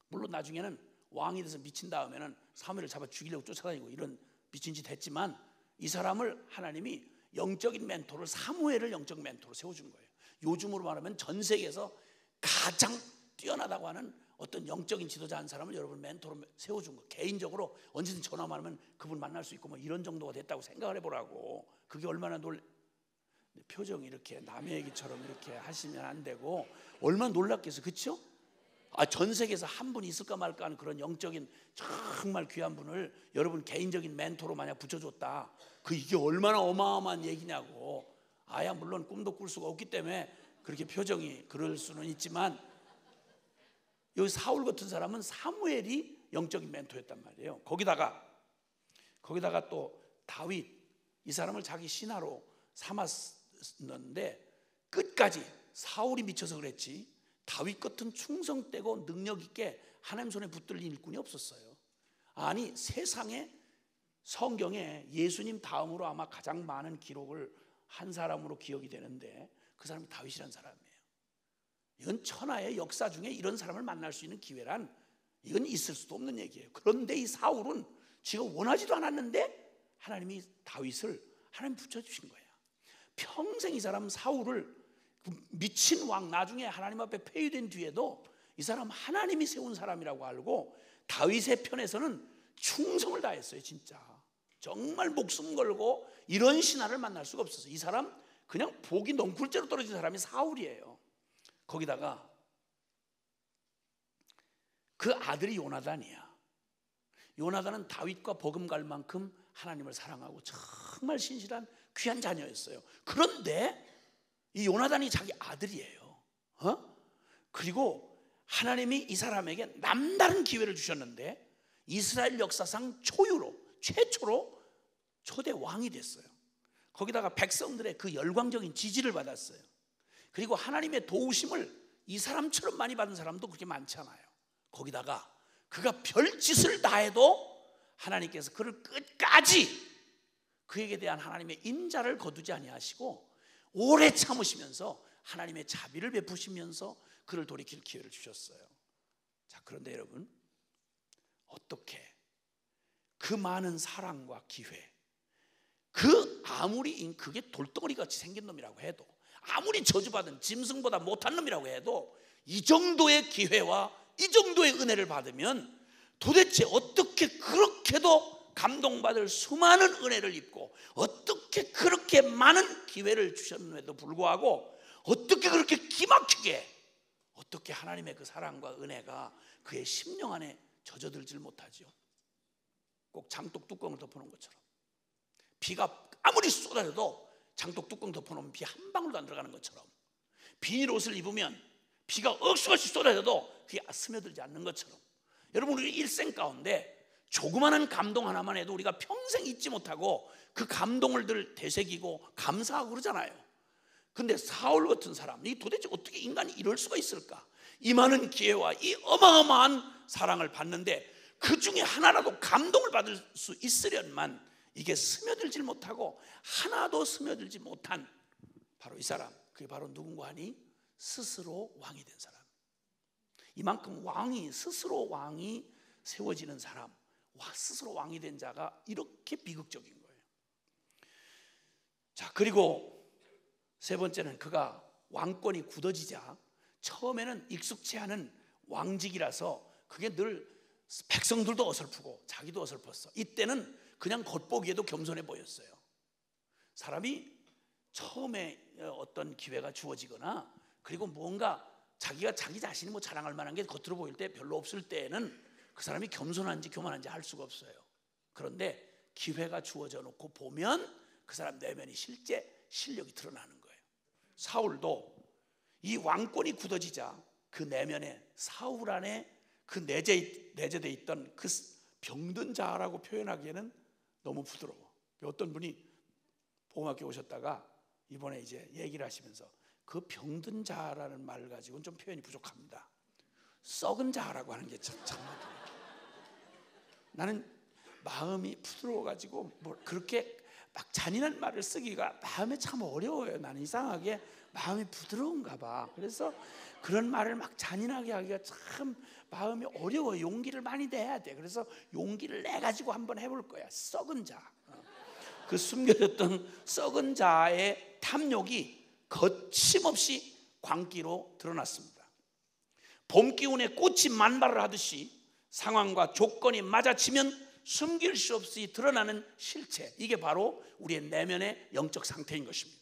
물론 나중에는 왕이 돼서 미친 다음에는 사무엘을 잡아 죽이려고 쫓아다니고 이런 미친 짓 했지만 이 사람을 하나님이 영적인 멘토를 사무엘을 영적 멘토로 세워준 거예요. 요즘으로 말하면 전 세계에서 가장 뛰어나다고 하는 어떤 영적인 지도자 한 사람을 여러분 멘토로 세워준 거. 개인적으로 언제든 전화만 하면 그분 만날 수 있고 뭐 이런 정도가 됐다고 생각을 해보라고. 그게 얼마나 표정이 이렇게 남의 얘기처럼 이렇게 하시면 안 되고 얼마나 놀랍겠어요. 그렇죠? 전 세계에서 한 분이 있을까 말까 하는 그런 영적인 정말 귀한 분을 여러분 개인적인 멘토로 만약 붙여줬다. 이게 얼마나 어마어마한 얘기냐고. 물론 꿈도 꿀 수가 없기 때문에 그렇게 표정이 그럴 수는 있지만 여기 사울 같은 사람은 사무엘이 영적인 멘토였단 말이에요. 거기다가 또 다윗, 이 사람을 자기 신하로 삼았는데 끝까지 사울이 미쳐서 그랬지 다윗 같은 충성되고 능력 있게 하나님 손에 붙들린 일꾼이 없었어요. 세상에 성경에 예수님 다음으로 아마 가장 많은 기록을 한 사람으로 기억이 되는데 그 사람이 다윗이라는 사람이에요. 이건 천하의 역사 중에 이런 사람을 만날 수 있는 기회란 이건 있을 수도 없는 얘기예요. 그런데 이 사울은 지가 원하지도 않았는데 하나님이 다윗을 하나님 붙여주신 거예요. 평생 이 사람 사울을 미친 왕 나중에 하나님 앞에 폐위된 뒤에도 이 사람 하나님이 세운 사람이라고 알고 다윗의 편에서는 충성을 다했어요. 진짜 정말 목숨 걸고 이런 신하를 만날 수가 없었어요. 이 사람 그냥 복이 넝쿨째로 떨어진 사람이 사울이에요. 거기다가 그 아들이 요나단이야. 요나단은 다윗과 버금갈 만큼 하나님을 사랑하고 정말 신실한 귀한 자녀였어요. 그런데 이 요나단이 자기 아들이에요. 그리고 하나님이 이 사람에게 남다른 기회를 주셨는데 이스라엘 역사상 최초로 초대 왕이 됐어요. 거기다가 백성들의 그 열광적인 지지를 받았어요. 그리고 하나님의 도우심을 이 사람처럼 많이 받은 사람도 그렇게 많지 않아요. 거기다가 그가 별짓을 다해도 하나님께서 그를 끝까지 그에게 대한 하나님의 인자를 거두지 아니하시고 오래 참으시면서 하나님의 자비를 베푸시면서 그를 돌이킬 기회를 주셨어요. 자, 그런데 여러분 어떻게 그 많은 사랑과 기회, 아무리 그게 돌덩어리 같이 생긴 놈이라고 해도 아무리 저주받은 짐승보다 못한 놈이라고 해도 이 정도의 기회와 이 정도의 은혜를 받으면 도대체 어떻게 그렇게도 감동받을 수많은 은혜를 입고 어떻게 그렇게 많은 기회를 주셨는데도 불구하고 어떻게 그렇게 기막히게 어떻게 하나님의 그 사랑과 은혜가 그의 심령 안에 젖어들질 못하지요? 꼭 장독 뚜껑을 덮어놓은 것처럼 비가 아무리 쏟아져도 장독 뚜껑 덮어놓으면 비 한 방울도 안 들어가는 것처럼 비닐 옷을 입으면 비가 억수같이 쏟아져도 그게 스며들지 않는 것처럼 여러분 우리 일생 가운데 조그마한 감동 하나만 해도 우리가 평생 잊지 못하고 그 감동을 늘 되새기고 감사하고 그러잖아요. 근데 사울 같은 사람이 도대체 어떻게 인간이 이럴 수가 있을까? 이 많은 기회와 이 어마어마한 사랑을 받는데 그 중에 하나라도 감동을 받을 수 있으련만 이게 스며들질 못하고 하나도 스며들지 못한 바로 이 사람, 그게 바로 누군가 하니 스스로 왕이 된 사람. 이만큼 스스로 왕이 세워지는 사람, 스스로 왕이 된 자가 이렇게 비극적인 거예요. 자, 그리고 세 번째는 그가 왕권이 굳어지자 처음에는 익숙치 않은 왕직이라서 그게 늘 백성들도 어설프고 자기도 어설펐어. 이때는 그냥 겉보기에도 겸손해 보였어요. 사람이 처음에 어떤 기회가 주어지거나 그리고 뭔가 자기가 자기 자신이 뭐 자랑할 만한 게 겉으로 보일 때 별로 없을 때에는 그 사람이 겸손한지 교만한지 알 수가 없어요. 그런데 기회가 주어져 놓고 보면 그 사람 내면이 실제 실력이 드러나는 거예요. 사울도 이 왕권이 굳어지자 그 내면에 사울 안에 그 내재되어 있던 그 병든 자라고 표현하기에는 너무 부드러워. 어떤 분이 복음학교 오셨다가 이번에 이제 얘기를 하시면서 그 병든 자라는 말을 가지고는 좀 표현이 부족합니다. 썩은 자라고 하는 게 참 나는 마음이 부드러워가지고 뭐 그렇게 막 잔인한 말을 쓰기가 마음에 참 어려워요. 나는 이상하게 마음이 부드러운가 봐. 그래서 그런 말을 막 잔인하게 하기가 참 마음이 어려워요. 용기를 많이 내야 돼. 그래서 용기를 내가지고 한번 해볼 거야. 썩은 자, 그 숨겨졌던 썩은 자의 탐욕이 거침없이 광기로 드러났습니다. 봄 기운에 꽃이 만발을 하듯이 상황과 조건이 맞아치면 숨길 수 없이 드러나는 실체, 이게 바로 우리의 내면의 영적 상태인 것입니다.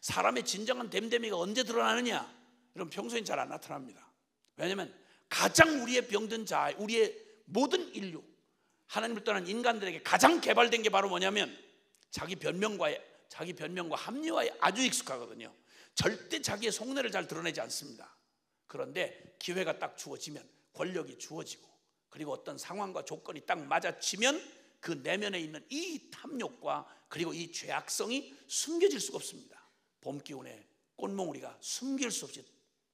사람의 진정한 됨됨이가 언제 드러나느냐? 여러분, 평소엔 잘 안 나타납니다. 왜냐하면 가장 우리의 병든 자, 우리의 모든 인류, 하나님을 떠난 인간들에게 가장 개발된 게 바로 뭐냐면 자기 변명과 합리화에 아주 익숙하거든요. 절대 자기의 속내를 잘 드러내지 않습니다. 그런데 기회가 딱 주어지면, 권력이 주어지고, 그리고 어떤 상황과 조건이 딱 맞아치면 그 내면에 있는 이 탐욕과 그리고 이 죄악성이 숨겨질 수가 없습니다. 봄 기운에 꽃몽우리가 숨길 수 없이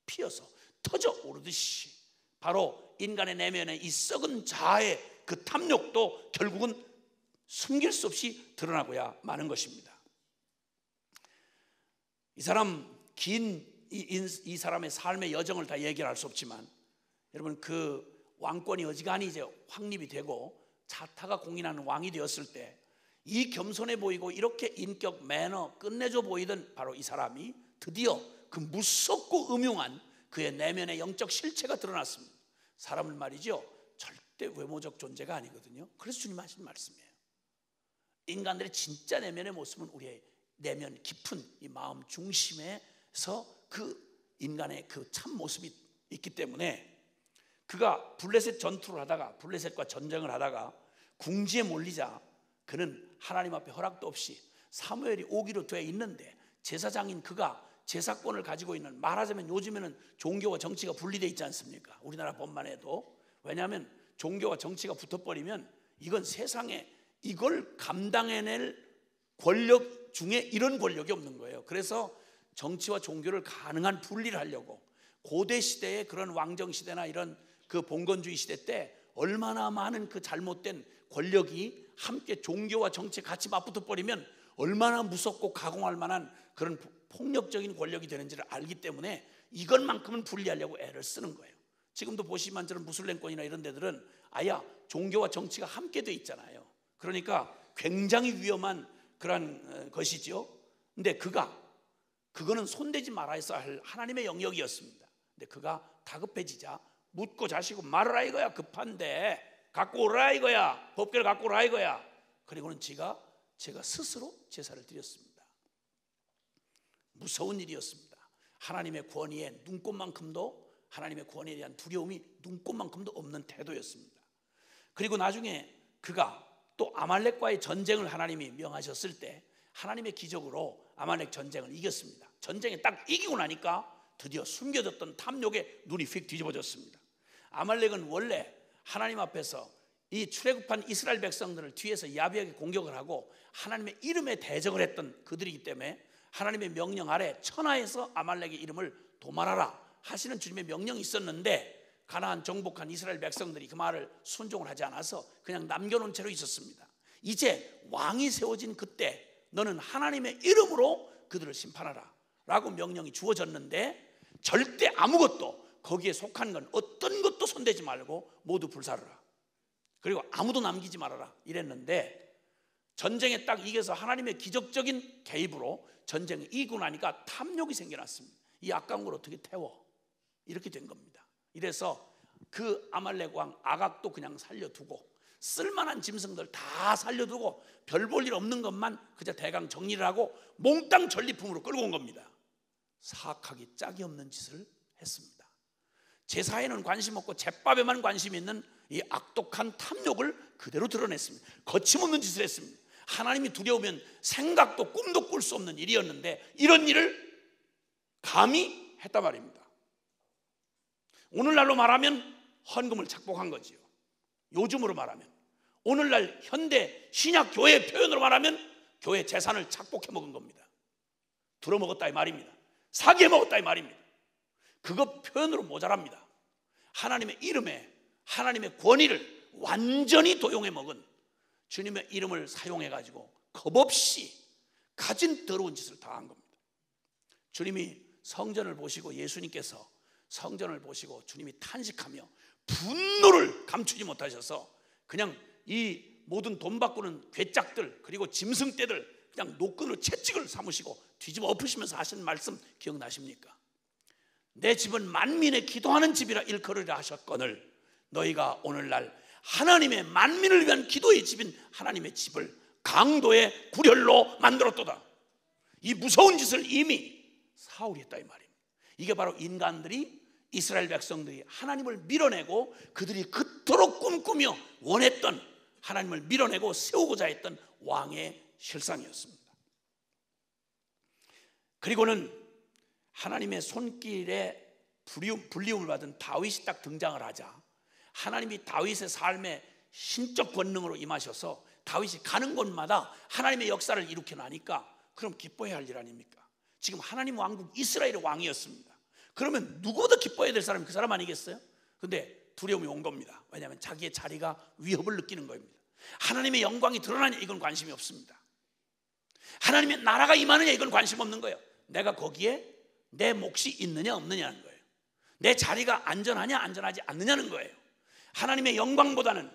피어서 터져 오르듯이 바로 인간의 내면에 이 썩은 자의 그 탐욕도 결국은 숨길 수 없이 드러나고야 마는 것입니다. 이 사람의 삶의 여정을 다 얘기할 수 없지만, 여러분, 그 왕권이 어지간히 이제 확립이 되고 차타가 공인하는 왕이 되었을 때 이 겸손해 보이고 이렇게 인격, 매너 끝내줘 보이던 바로 이 사람이 드디어 그 무섭고 음흉한 그의 내면의 영적 실체가 드러났습니다. 사람은 말이죠, 절대 외모적 존재가 아니거든요. 그래서 주님 하신 말씀이에요. 인간들의 진짜 내면의 모습은 우리의 내면 깊은 이 마음 중심에서 그 인간의 그 참 모습이 있기 때문에, 그가 블레셋 전투를 하다가, 블레셋과 전쟁을 하다가 궁지에 몰리자 그는 하나님 앞에 허락도 없이 사무엘이 오기로 돼 있는데, 제사장인 그가 제사권을 가지고 있는, 말하자면 요즘에는 종교와 정치가 분리되어 있지 않습니까? 우리나라 법만 해도. 왜냐하면 종교와 정치가 붙어버리면 이건 세상에 이걸 감당해낼 권력 중에 이런 권력이 없는 거예요. 그래서 정치와 종교를 가능한 분리를 하려고, 고대 시대의 그런 왕정 시대나 이런 그 봉건주의 시대 때 얼마나 많은 그 잘못된 권력이 함께 종교와 정치에 같이 맞붙어 버리면 얼마나 무섭고 가공할 만한 그런 폭력적인 권력이 되는지를 알기 때문에 이것만큼은 분리하려고 애를 쓰는 거예요. 지금도 보시면 저런 무슬림권이나 이런 데들은 아예 종교와 정치가 함께 돼 있잖아요. 그러니까 굉장히 위험한 그런 것이죠. 근데 그거는 손대지 말아야 할 하나님의 영역이었습니다. 근데 그가 다급해지자 묻고 자시고 말으라 이거야. 급한데 갖고 오라 이거야. 법궤를 갖고 오라 이거야. 그리고는 제가 스스로 제사를 드렸습니다. 무서운 일이었습니다. 하나님의 권위에 눈꼽만큼도, 하나님의 권위에 대한 두려움이 눈꼽만큼도 없는 태도였습니다. 그리고 나중에 그가 또 아말렉과의 전쟁을 하나님이 명하셨을 때 하나님의 기적으로 아말렉 전쟁을 이겼습니다. 전쟁에 딱 이기고 나니까 드디어 숨겨졌던 탐욕에 눈이 휙 뒤집어졌습니다. 아말렉은 원래 하나님 앞에서 이 출애굽한 이스라엘 백성들을 뒤에서 야비하게 공격을 하고 하나님의 이름에 대적을 했던 그들이기 때문에 하나님의 명령 아래 천하에서 아말렉의 이름을 도말하라 하시는 주님의 명령이 있었는데, 가나안 정복한 이스라엘 백성들이 그 말을 순종을 하지 않아서 그냥 남겨놓은 채로 있었습니다. 이제 왕이 세워진 그때 너는 하나님의 이름으로 그들을 심판하라 라고 명령이 주어졌는데, 절대 아무것도 거기에 속한 건 어떤 것도 손대지 말고 모두 불사르라, 그리고 아무도 남기지 말아라 이랬는데, 전쟁에 딱 이겨서 하나님의 기적적인 개입으로 전쟁이 이기고 나니까 탐욕이 생겨났습니다. 이 아까운 걸 어떻게 태워? 이렇게 된 겁니다. 이래서 그 아말렉 왕 아각도 그냥 살려두고 쓸만한 짐승들 다 살려두고 별 볼 일 없는 것만 그저 대강 정리를 하고 몽땅 전리품으로 끌고 온 겁니다. 사악하기 짝이 없는 짓을 했습니다. 제사에는 관심 없고 제밥에만 관심 있는 이 악독한 탐욕을 그대로 드러냈습니다. 거침없는 짓을 했습니다. 하나님이 두려우면 생각도 꿈도 꿀 수 없는 일이었는데 이런 일을 감히 했단 말입니다. 오늘날로 말하면 헌금을 착복한 거지요. 요즘으로 말하면, 오늘날 현대 신약 교회 표현으로 말하면 교회 재산을 착복해 먹은 겁니다. 들어먹었다 이 말입니다. 사기해 먹었다 이 말입니다. 그거 표현으로 모자랍니다. 하나님의 이름에 하나님의 권위를 완전히 도용해 먹은, 주님의 이름을 사용해 가지고 겁없이 가진 더러운 짓을 다 한 겁니다. 주님이 성전을 보시고, 예수님께서 성전을 보시고 주님이 탄식하며 분노를 감추지 못하셔서 그냥 이 모든 돈 바꾸는 괴짝들 그리고 짐승떼들 그냥 노끈으로 채찍을 삼으시고 뒤집어 엎으시면서 하신 말씀 기억나십니까? 내 집은 만민의 기도하는 집이라 일컬으리라 하셨거늘 너희가 오늘날 하나님의 만민을 위한 기도의 집인 하나님의 집을 강도의 구렬로 만들었도다. 이 무서운 짓을 이미 사울이 했다 이 말입니다. 이게 바로 인간들이, 이스라엘 백성들이 하나님을 밀어내고 그들이 그토록 꿈꾸며 원했던 하나님을 밀어내고 세우고자 했던 왕의 실상이었습니다. 그리고는 하나님의 손길에 불리움을 받은 다윗이 딱 등장을 하자 하나님이 다윗의 삶에 신적 권능으로 임하셔서 다윗이 가는 곳마다 하나님의 역사를 일으켜 나니까 그럼 기뻐해야 할 일 아닙니까? 지금 하나님 왕국 이스라엘의 왕이었습니다. 그러면 누구보다 기뻐해야 될 사람이 그 사람 아니겠어요? 근데 두려움이 온 겁니다. 왜냐하면 자기의 자리가 위협을 느끼는 겁니다. 하나님의 영광이 드러나냐 이건 관심이 없습니다. 하나님의 나라가 임하느냐 이건 관심 없는 거예요. 내가 거기에 내 몫이 있느냐 없느냐는 거예요. 내 자리가 안전하냐 안전하지 않느냐는 거예요. 하나님의 영광보다는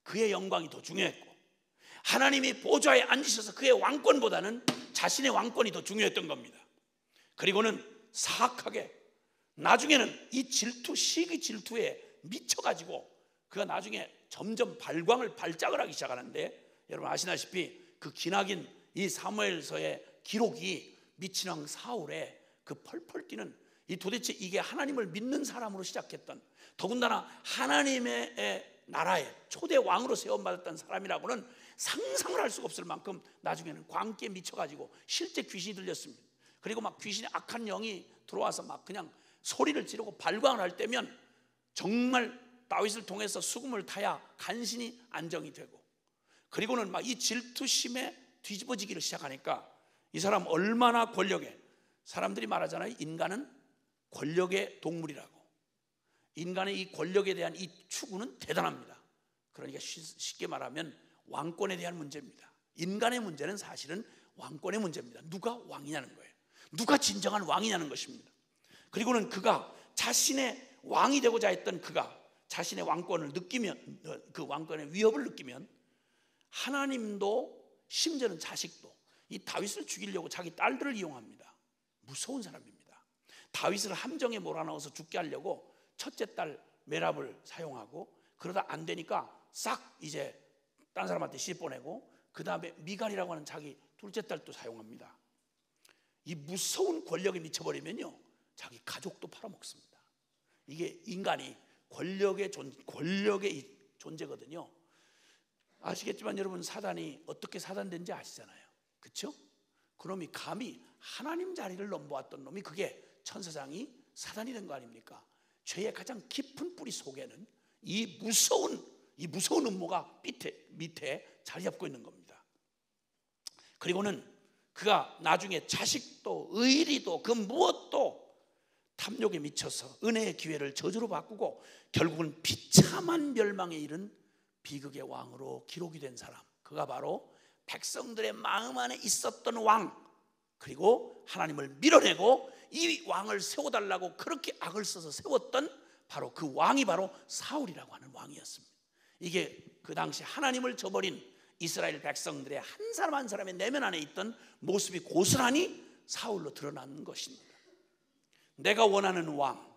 그의 영광이 더 중요했고, 하나님이 보좌에 앉으셔서 그의 왕권보다는 자신의 왕권이 더 중요했던 겁니다. 그리고는 사악하게 나중에는 이 질투, 시기 질투에 미쳐가지고 그가 나중에 점점 발작을 하기 시작하는데, 여러분 아시다시피 그 기나긴 이 사무엘서의 기록이 미친왕 사울의 그 펄펄 뛰는 이 도대체 이게 하나님을 믿는 사람으로 시작했던, 더군다나 하나님의 나라의 초대 왕으로 세움받았던 사람이라고는 상상을 할 수가 없을 만큼 나중에는 광기에 미쳐가지고 실제 귀신이 들렸습니다. 그리고 막 귀신의 악한 영이 들어와서 막 그냥 소리를 지르고 발광을 할 때면 정말 다윗을 통해서 수금을 타야 간신히 안정이 되고, 그리고는 막 이 질투심에 뒤집어지기를 시작하니까 이 사람 얼마나 권력에, 사람들이 말하잖아요. 인간은 권력의 동물이라고. 인간의 이 권력에 대한 이 추구는 대단합니다. 그러니까 쉽게 말하면 왕권에 대한 문제입니다. 인간의 문제는 사실은 왕권의 문제입니다. 누가 왕이냐는 거예요. 누가 진정한 왕이냐는 것입니다. 그리고는 그가 자신의 왕이 되고자 했던 그가 자신의 왕권을 느끼면, 그 왕권의 위협을 느끼면 하나님도 심지어는 자식도 이 다윗을 죽이려고 자기 딸들을 이용합니다. 무서운 사람입니다. 다윗을 함정에 몰아넣어서 죽게 하려고 첫째 딸 메랍을 사용하고, 그러다 안 되니까 싹 이제 딴 사람한테 시집보내고, 그 다음에 미갈이라고 하는 자기 둘째 딸도 사용합니다. 이 무서운 권력에 미쳐버리면요 자기 가족도 팔아먹습니다. 이게 인간이 권력의 이 존재거든요. 아시겠지만 여러분, 사단이 어떻게 사단된지 아시잖아요. 그렇죠? 그놈이 감히 하나님 자리를 넘보았던 놈이, 그게 천사장이 사단이 된 거 아닙니까? 죄의 가장 깊은 뿌리 속에는 이 무서운 음모가 밑에 자리 잡고 있는 겁니다. 그리고는 그가 나중에 자식도 의리도 그 무엇도 탐욕에 미쳐서 은혜의 기회를 저주로 바꾸고 결국은 비참한 멸망에 이른 비극의 왕으로 기록이 된 사람, 그가 바로 백성들의 마음 안에 있었던 왕, 그리고 하나님을 밀어내고 이 왕을 세워달라고 그렇게 악을 써서 세웠던 바로 그 왕이 바로 사울이라고 하는 왕이었습니다. 이게 그 당시 하나님을 저버린 이스라엘 백성들의 한 사람 한 사람의 내면 안에 있던 모습이 고스란히 사울로 드러나는 것입니다. 내가 원하는 왕,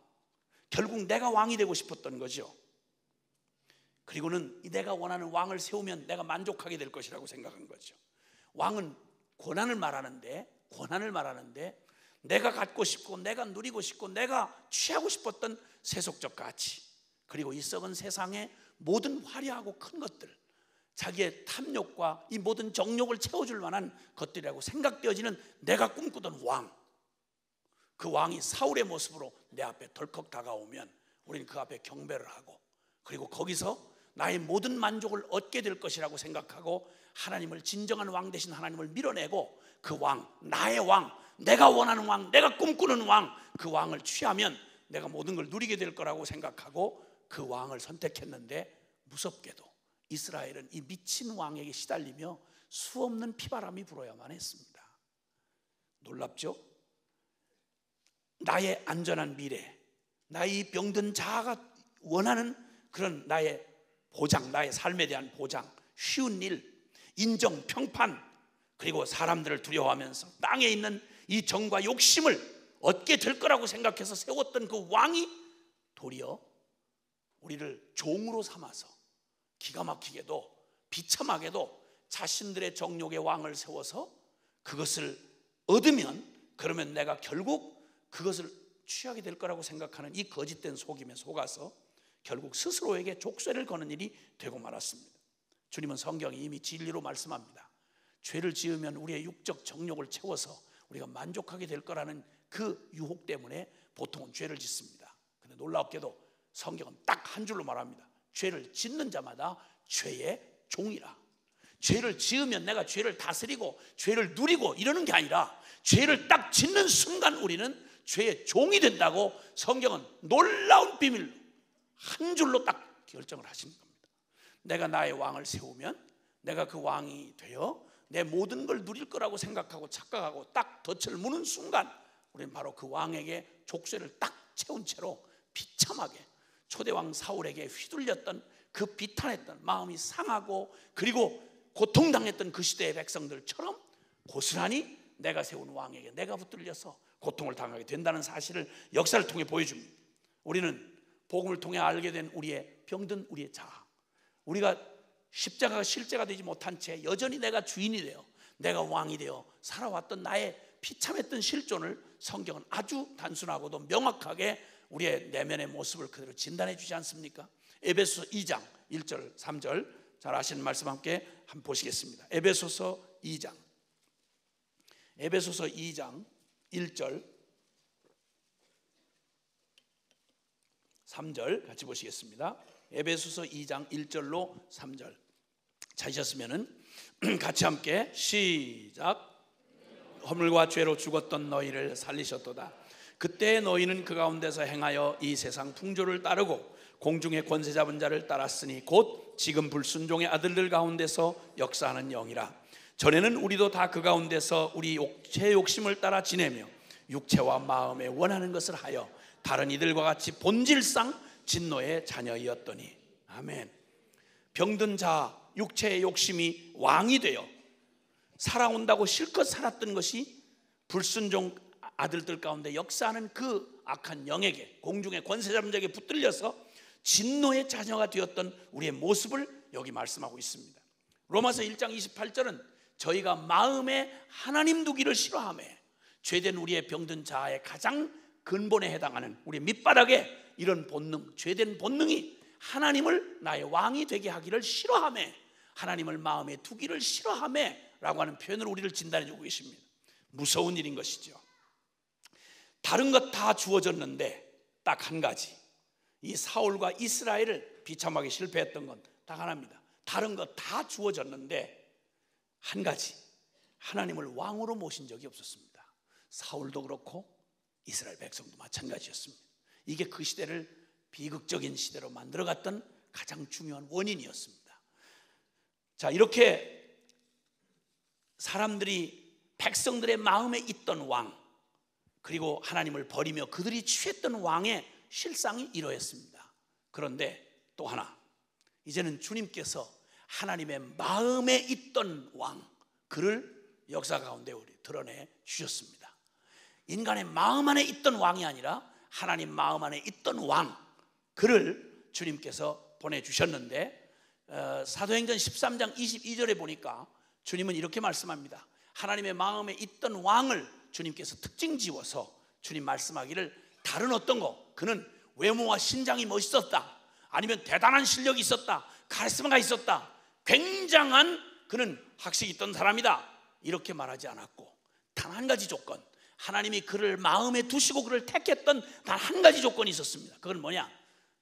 결국 내가 왕이 되고 싶었던 거죠. 그리고는 내가 원하는 왕을 세우면 내가 만족하게 될 것이라고 생각한 거죠. 왕은 권한을 말하는데 내가 갖고 싶고 내가 누리고 싶고 내가 취하고 싶었던 세속적 가치, 그리고 이 썩은 세상의 모든 화려하고 큰 것들, 자기의 탐욕과 이 모든 정욕을 채워줄 만한 것들이라고 생각되어지는 내가 꿈꾸던 왕, 그 왕이 사울의 모습으로 내 앞에 덜컥 다가오면 우리는 그 앞에 경배를 하고, 그리고 거기서 나의 모든 만족을 얻게 될 것이라고 생각하고 하나님을, 진정한 왕 되신 하나님을 밀어내고 그 왕, 나의 왕, 내가 원하는 왕, 내가 꿈꾸는 왕, 그 왕을 취하면 내가 모든 걸 누리게 될 거라고 생각하고 그 왕을 선택했는데, 무섭게도 이스라엘은 이 미친 왕에게 시달리며 수없는 피바람이 불어야만 했습니다. 놀랍죠? 나의 안전한 미래, 나의 병든 자아가 원하는 그런 나의 보장, 나의 삶에 대한 보장, 쉬운 일, 인정, 평판, 그리고 사람들을 두려워하면서 땅에 있는 이 정과 욕심을 얻게 될 거라고 생각해서 세웠던 그 왕이 도리어 우리를 종으로 삼아서 기가 막히게도 비참하게도 자신들의 정욕의 왕을 세워서 그것을 얻으면, 그러면 내가 결국 그것을 취하게 될 거라고 생각하는 이 거짓된 속임에 속아서 결국 스스로에게 족쇄를 거는 일이 되고 말았습니다. 주님은 성경에 이미 진리로 말씀합니다. 죄를 지으면 우리의 육적 정욕을 채워서 우리가 만족하게 될 거라는 그 유혹 때문에 보통은 죄를 짓습니다. 근데 놀랍게도 성경은 딱 한 줄로 말합니다. 죄를 짓는 자마다 죄의 종이라. 죄를 지으면 내가 죄를 다스리고 죄를 누리고 이러는 게 아니라 죄를 딱 짓는 순간 우리는 죄의 종이 된다고 성경은 놀라운 비밀로 한 줄로 딱 결정을 하시는 겁니다. 내가 나의 왕을 세우면 내가 그 왕이 되어 내 모든 걸 누릴 거라고 생각하고 착각하고 딱 덫을 무는 순간 우리는 바로 그 왕에게 족쇄를 딱 채운 채로 비참하게 초대왕 사울에게 휘둘렸던 그 비탄했던 마음이 상하고 그리고 고통당했던 그 시대의 백성들처럼 고스란히 내가 세운 왕에게 내가 붙들려서 고통을 당하게 된다는 사실을 역사를 통해 보여줍니다. 우리는 복음을 통해 알게 된 우리의 병든 우리의 자아, 우리가 십자가가 실제가 되지 못한 채 여전히 내가 주인이 되어 내가 왕이 되어 살아왔던 나의 비참했던 실존을 성경은 아주 단순하고도 명확하게 우리의 내면의 모습을 그대로 진단해 주지 않습니까? 에베소서 2장 1절 3절 잘 아시는 말씀 함께 한번 보시겠습니다. 에베소서 2장 1절 3절 같이 보시겠습니다. 에베소서 2장 1절로 3절 찾으셨으면 같이 함께 시작. 허물과 죄로 죽었던 너희를 살리셨도다. 그때 너희는 그 가운데서 행하여 이 세상 풍조를 따르고 공중의 권세 잡은 자를 따랐으니 곧 지금 불순종의 아들들 가운데서 역사하는 영이라. 전에는 우리도 다 그 가운데서 우리 육체의 욕심을 따라 지내며 육체와 마음에 원하는 것을 하여 다른 이들과 같이 본질상 진노의 자녀이었더니. 아멘. 병든 자 육체의 욕심이 왕이 되어 살아온다고 실컷 살았던 것이 불순종 아들들 가운데 역사하는 그 악한 영에게, 공중의 권세 잡은 자에게 붙들려서 진노의 자녀가 되었던 우리의 모습을 여기 말씀하고 있습니다. 로마서 1장 28절은 저희가 마음에 하나님 두기를 싫어하며 죄된 우리의 병든 자아의 가장 근본에 해당하는 우리 밑바닥에 이런 본능, 죄된 본능이 하나님을 나의 왕이 되게 하기를 싫어하며 하나님을 마음에 두기를 싫어하며 라고 하는 표현으로 우리를 진단해 주고 계십니다. 무서운 일인 것이죠. 다른 것 다 주어졌는데 딱 한 가지, 이 사울과 이스라엘을 비참하게 실패했던 건 딱 하나입니다. 다른 것 다 주어졌는데 한 가지, 하나님을 왕으로 모신 적이 없었습니다. 사울도 그렇고 이스라엘 백성도 마찬가지였습니다. 이게 그 시대를 비극적인 시대로 만들어갔던 가장 중요한 원인이었습니다. 자, 이렇게 사람들이 백성들의 마음에 있던 왕, 그리고 하나님을 버리며 그들이 취했던 왕의 실상이 이러했습니다. 그런데 또 하나, 이제는 주님께서 하나님의 마음에 있던 왕, 그를 역사 가운데 우리 드러내 주셨습니다. 인간의 마음 안에 있던 왕이 아니라 하나님 마음 안에 있던 왕, 그를 주님께서 보내주셨는데 사도행전 13장 22절에 보니까 주님은 이렇게 말씀합니다. 하나님의 마음에 있던 왕을 주님께서 특징 지어서 주님 말씀하기를, 다른 어떤 거, 그는 외모와 신장이 멋있었다, 아니면 대단한 실력이 있었다, 카리스마가 있었다, 굉장한 그는 학식이 있던 사람이다, 이렇게 말하지 않았고, 단 한 가지 조건, 하나님이 그를 마음에 두시고 그를 택했던 단 한 가지 조건이 있었습니다. 그건 뭐냐?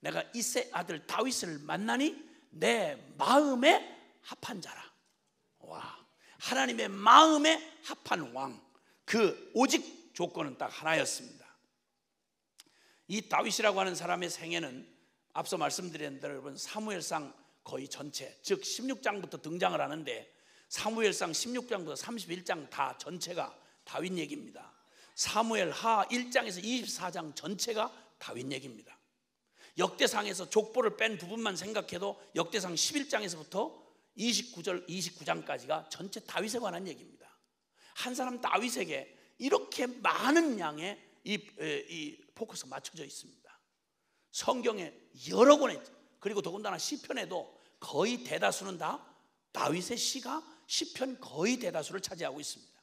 내가 이새의 아들 다윗을 만나니 내 마음에 합한 자라. 와, 하나님의 마음에 합한 왕, 그 오직 조건은 딱 하나였습니다. 이 다윗이라고 하는 사람의 생애는 앞서 말씀드린 대로 여러분 사무엘상 거의 전체, 즉 16장부터 등장을 하는데 사무엘상 16장부터 31장 다 전체가 다윗 얘기입니다. 사무엘 하 1장에서 24장 전체가 다윗 얘기입니다. 역대상에서 족보를 뺀 부분만 생각해도 역대상 11장에서부터 29장까지가 전체 다윗에 관한 얘기입니다. 한 사람 다윗에게 이렇게 많은 양의 이 포커스가 맞춰져 있습니다. 성경에 여러 권에, 그리고 더군다나 시편에도 거의 대다수는 다 다윗의 시가 시편 거의 대다수를 차지하고 있습니다.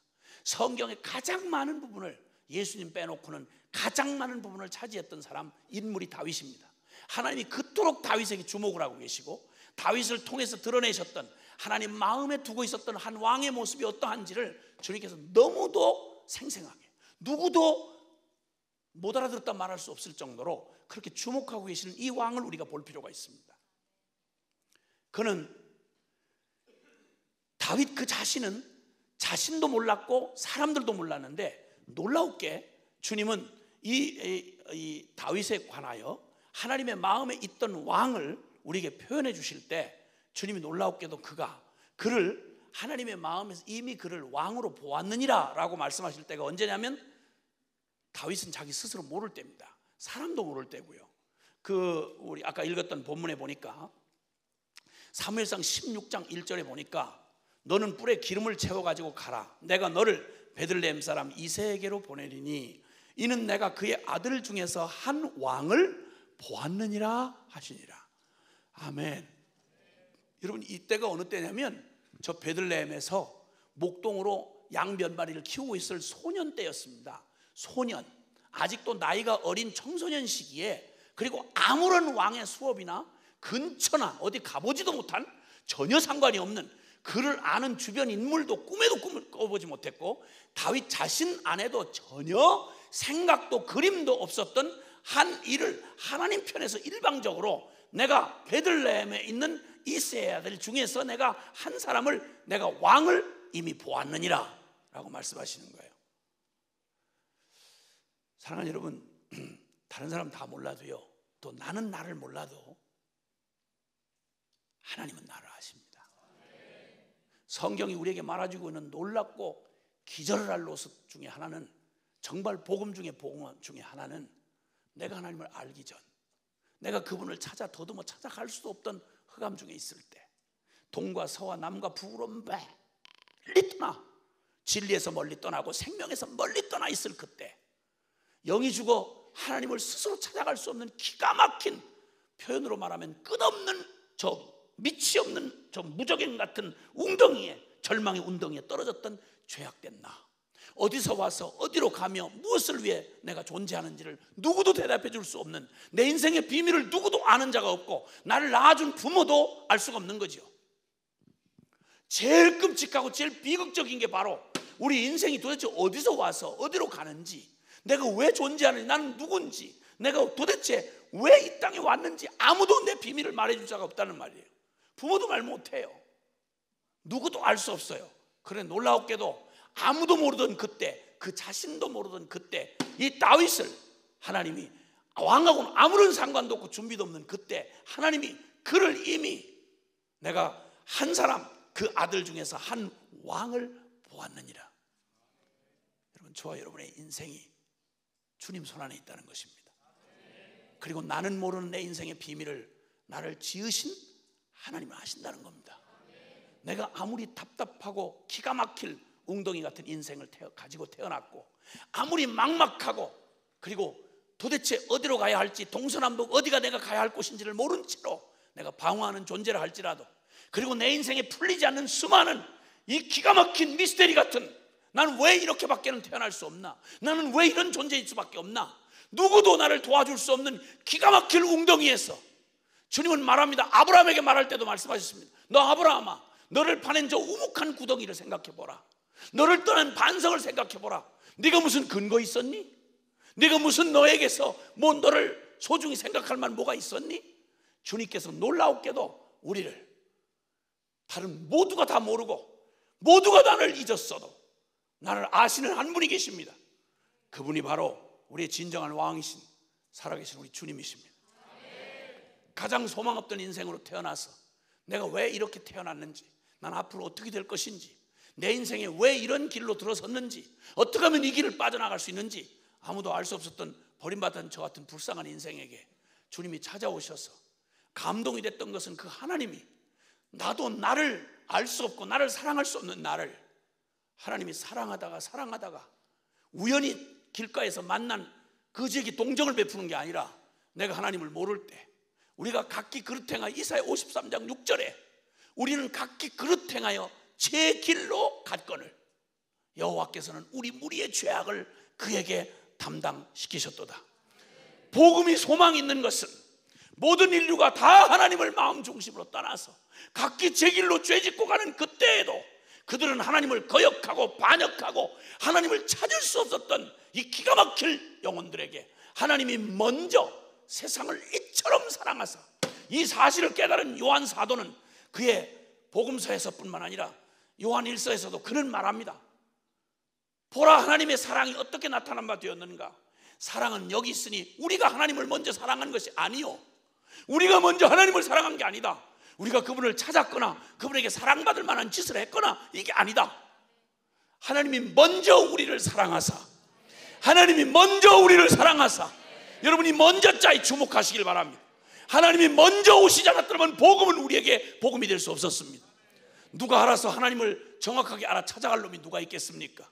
성경의 가장 많은 부분을, 예수님 빼놓고는 가장 많은 부분을 차지했던 사람, 인물이 다윗입니다. 하나님이 그토록 다윗에게 주목을 하고 계시고 다윗을 통해서 드러내셨던 하나님 마음에 두고 있었던 한 왕의 모습이 어떠한지를 주님께서 너무도 생생하게, 누구도 못 알아들었다 말할 수 없을 정도로 그렇게 주목하고 계시는 이 왕을 우리가 볼 필요가 있습니다. 그는, 다윗 그 자신은 자신도 몰랐고 사람들도 몰랐는데, 놀라웠게 주님은 이 다윗에 관하여 하나님의 마음에 있던 왕을 우리에게 표현해 주실 때 주님이 놀라웠게도 그를 하나님의 마음에서 이미 그를 왕으로 보았느니라 라고 말씀하실 때가 언제냐면 다윗은 자기 스스로 모를 때입니다. 사람도 모를 때고요. 우리 아까 읽었던 본문에 보니까 사무엘상 16장 1절에 보니까 너는 뿔에 기름을 채워가지고 가라. 내가 너를 베들레헴 사람 이새에게로 보내리니 이는 내가 그의 아들 중에서 한 왕을 보았느니라 하시니라. 아멘. 여러분, 이때가 어느 때냐면 저 베들레헴에서 목동으로 양 몇 마리를 키우고 있을 소년 때였습니다. 소년, 아직도 나이가 어린 청소년 시기에, 그리고 아무런 왕의 수업이나 근처나 어디 가보지도 못한, 전혀 상관이 없는, 그를 아는 주변 인물도 꿈에도 꿈을 꿔보지 못했고 다윗 자신 안에도 전혀 생각도 그림도 없었던 한 일을 하나님 편에서 일방적으로 내가 베들레헴에 있는 이새의 아들 중에서 내가 한 사람을, 내가 왕을 이미 보았느니라 라고 말씀하시는 거예요. 사랑하는 여러분, 다른 사람 다 몰라도요, 또 나는 나를 몰라도 하나님은 나를 아십니다. 성경이 우리에게 말해주고 있는 놀랍고 기절을 할 모습 중에 하나는, 정말 복음 중에 복음 중에 하나는, 내가 하나님을 알기 전, 내가 그분을 더듬어 찾아갈 수도 없던 흑암 중에 있을 때, 동과 서와 남과 북으로 멀리 떠나, 진리에서 멀리 떠나고 생명에서 멀리 떠나 있을 그때, 영이 죽어 하나님을 스스로 찾아갈 수 없는 기가 막힌, 표현으로 말하면 끝없는 저 밑이 없는 저 무적행 같은 웅덩이에, 절망의 웅덩이에 떨어졌던 죄악된 나, 어디서 와서 어디로 가며 무엇을 위해 내가 존재하는지를 누구도 대답해 줄 수 없는, 내 인생의 비밀을 누구도 아는 자가 없고 나를 낳아준 부모도 알 수가 없는 거죠. 제일 끔찍하고 제일 비극적인 게 바로 우리 인생이 도대체 어디서 와서 어디로 가는지, 내가 왜 존재하는지, 나는 누군지, 내가 도대체 왜 이 땅에 왔는지 아무도 내 비밀을 말해줄 자가 없다는 말이에요. 부모도 말 못해요. 누구도 알 수 없어요. 그래, 놀라웠게도 아무도 모르던 그때, 그 자신도 모르던 그때, 이 다윗을 하나님이, 왕하고는 아무런 상관도 없고 준비도 없는 그때 하나님이 그를 이미 내가 한 사람, 그 아들 중에서 한 왕을 보았느니라. 여러분, 저와 여러분의 인생이 주님 손안에 있다는 것입니다. 그리고 나는 모르는 내 인생의 비밀을 나를 지으신 하나님을 아신다는 겁니다. 내가 아무리 답답하고 기가 막힐 웅덩이 같은 인생을 가지고 태어났고, 아무리 막막하고 그리고 도대체 어디로 가야 할지, 동서남북 어디가 내가 가야 할 곳인지를 모른 채로 내가 방황하는 존재라 할지라도, 그리고 내 인생에 풀리지 않는 수많은 이 기가 막힌 미스테리 같은, 나는 왜 이렇게밖에는 태어날 수 없나, 나는 왜 이런 존재일 수밖에 없나, 누구도 나를 도와줄 수 없는 기가 막힐 웅덩이에서 주님은 말합니다. 아브라함에게 말할 때도 말씀하셨습니다. 너 아브라함아, 너를 파낸 저 우묵한 구덩이를 생각해보라. 너를 떠난 반석을 생각해보라. 네가 무슨 근거 있었니? 네가 무슨 너에게서 뭐 너를 소중히 생각할 만한 뭐가 있었니? 주님께서 놀라웠게도 우리를, 다른 모두가 다 모르고 모두가 나를 잊었어도 나를 아시는 한 분이 계십니다. 그분이 바로 우리의 진정한 왕이신 살아계신 우리 주님이십니다. 가장 소망 없던 인생으로 태어나서 내가 왜 이렇게 태어났는지, 난 앞으로 어떻게 될 것인지, 내 인생에 왜 이런 길로 들어섰는지, 어떻게 하면 이 길을 빠져나갈 수 있는지 아무도 알 수 없었던 버림받은 저 같은 불쌍한 인생에게 주님이 찾아오셔서 감동이 됐던 것은 그 하나님이, 나도 나를 알 수 없고 나를 사랑할 수 없는 나를 하나님이 사랑하다가 우연히 길가에서 만난 그지에게 동정을 베푸는 게 아니라, 내가 하나님을 모를 때 우리가 각기 그릇 행하여, 이사야 53장 6절에 우리는 각기 그릇 행하여 제 길로 갔거늘 여호와께서는 우리 무리의 죄악을 그에게 담당시키셨도다. 복음이 소망이 있는 것은 모든 인류가 다 하나님을 마음 중심으로 떠나서 각기 제 길로 죄짓고 가는 그때에도 그들은 하나님을 거역하고 반역하고 하나님을 찾을 수 없었던 이 기가 막힐 영혼들에게 하나님이 먼저 세상을 이처럼 사랑하사, 이 사실을 깨달은 요한 사도는 그의 복음서에서뿐만 아니라 요한 1서에서도 그는 말합니다. 보라, 하나님의 사랑이 어떻게 나타난 바 되었는가. 사랑은 여기 있으니 우리가 하나님을 먼저 사랑한 것이 아니요, 우리가 먼저 하나님을 사랑한 게 아니다. 우리가 그분을 찾았거나 그분에게 사랑받을 만한 짓을 했거나 이게 아니다. 하나님이 먼저 우리를 사랑하사, 하나님이 먼저 우리를 사랑하사, 여러분이 먼저 자에 주목하시길 바랍니다. 하나님이 먼저 오시지 않았더라면 복음은 우리에게 복음이 될 수 없었습니다. 누가 알아서 하나님을 정확하게 알아 찾아갈 놈이 누가 있겠습니까?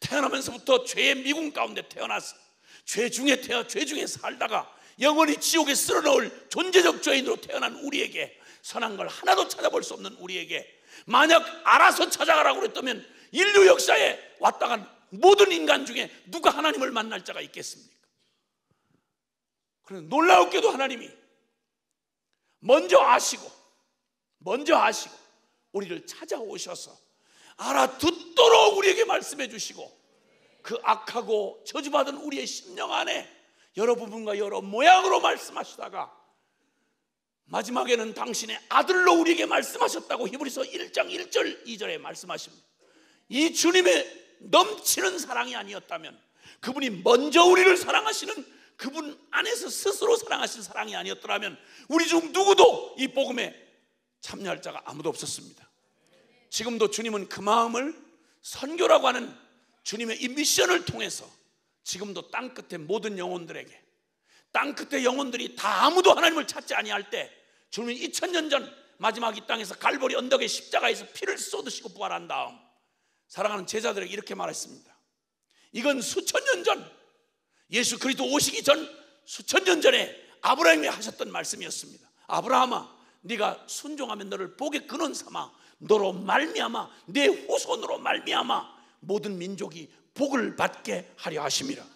태어나면서부터 죄의 미궁 가운데 태어나서 죄 중에 살다가 영원히 지옥에 쓸어넣을 존재적 죄인으로 태어난 우리에게, 선한 걸 하나도 찾아볼 수 없는 우리에게 만약 알아서 찾아가라고 그랬다면 인류 역사에 왔다 간 모든 인간 중에 누가 하나님을 만날 자가 있겠습니까? 그런데 놀라웠게도 하나님이 먼저 아시고 우리를 찾아오셔서 알아듣도록 우리에게 말씀해 주시고, 그 악하고 저주받은 우리의 심령 안에 여러 부분과 여러 모양으로 말씀하시다가 마지막에는 당신의 아들로 우리에게 말씀하셨다고 히브리서 1장 1절 2절에 말씀하십니다. 이 주님의 넘치는 사랑이 아니었다면, 그분이 먼저 우리를 사랑하시는 그분 안에서 스스로 사랑하신 사랑이 아니었더라면 우리 중 누구도 이 복음에 참여할 자가 아무도 없었습니다. 지금도 주님은 그 마음을 선교라고 하는 주님의 이 미션을 통해서 지금도 땅끝의 모든 영혼들에게, 땅끝의 영혼들이 다 아무도 하나님을 찾지 아니할 때 주님은 2000년 전 마지막 이 땅에서 갈보리 언덕의 십자가에서 피를 쏟으시고 부활한 다음 사랑하는 제자들에게 이렇게 말했습니다. 이건 수천 년 전, 예수 그리스도 오시기 전 수천 년 전에 아브라함이 하셨던 말씀이었습니다. 아브라함아, 네가 순종하면 너를 복의 근원 삼아 너로 말미암아 내 후손으로 말미암아 모든 민족이 복을 받게 하려 하심이라.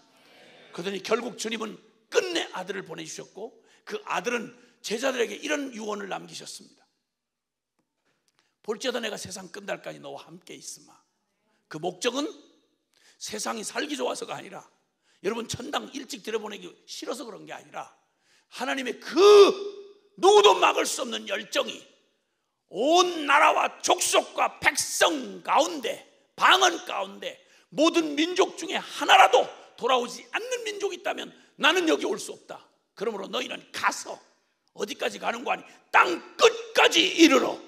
그러더니 결국 주님은 끝내 아들을 보내주셨고, 그 아들은 제자들에게 이런 유언을 남기셨습니다. 볼지어다 내가 세상 끝날까지 너와 함께 있으마. 그 목적은 세상이 살기 좋아서가 아니라, 여러분 천당 일찍 들여보내기 싫어서 그런 게 아니라, 하나님의 그 누구도 막을 수 없는 열정이 온 나라와 족속과 백성 가운데, 방언 가운데 모든 민족 중에 하나라도 돌아오지 않는 민족이 있다면 나는 여기 올 수 없다. 그러므로 너희는 가서, 어디까지 가는 거 아니, 땅 끝까지 이르러,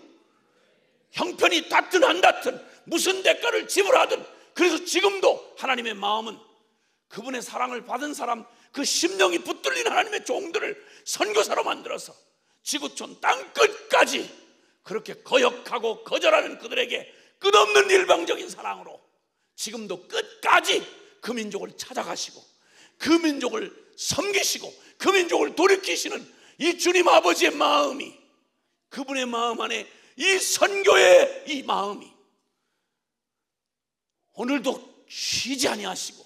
형편이 닿든 안 닿든 무슨 대가를 지불하든. 그래서 지금도 하나님의 마음은 그분의 사랑을 받은 사람, 그 심령이 붙들린 하나님의 종들을 선교사로 만들어서 지구촌 땅 끝까지 그렇게 거역하고 거절하는 그들에게 끝없는 일방적인 사랑으로 지금도 끝까지 그 민족을 찾아가시고 그 민족을 섬기시고 그 민족을 돌이키시는 이 주님 아버지의 마음이, 그분의 마음 안에 이 선교의 이 마음이 오늘도 쉬지 아니하시고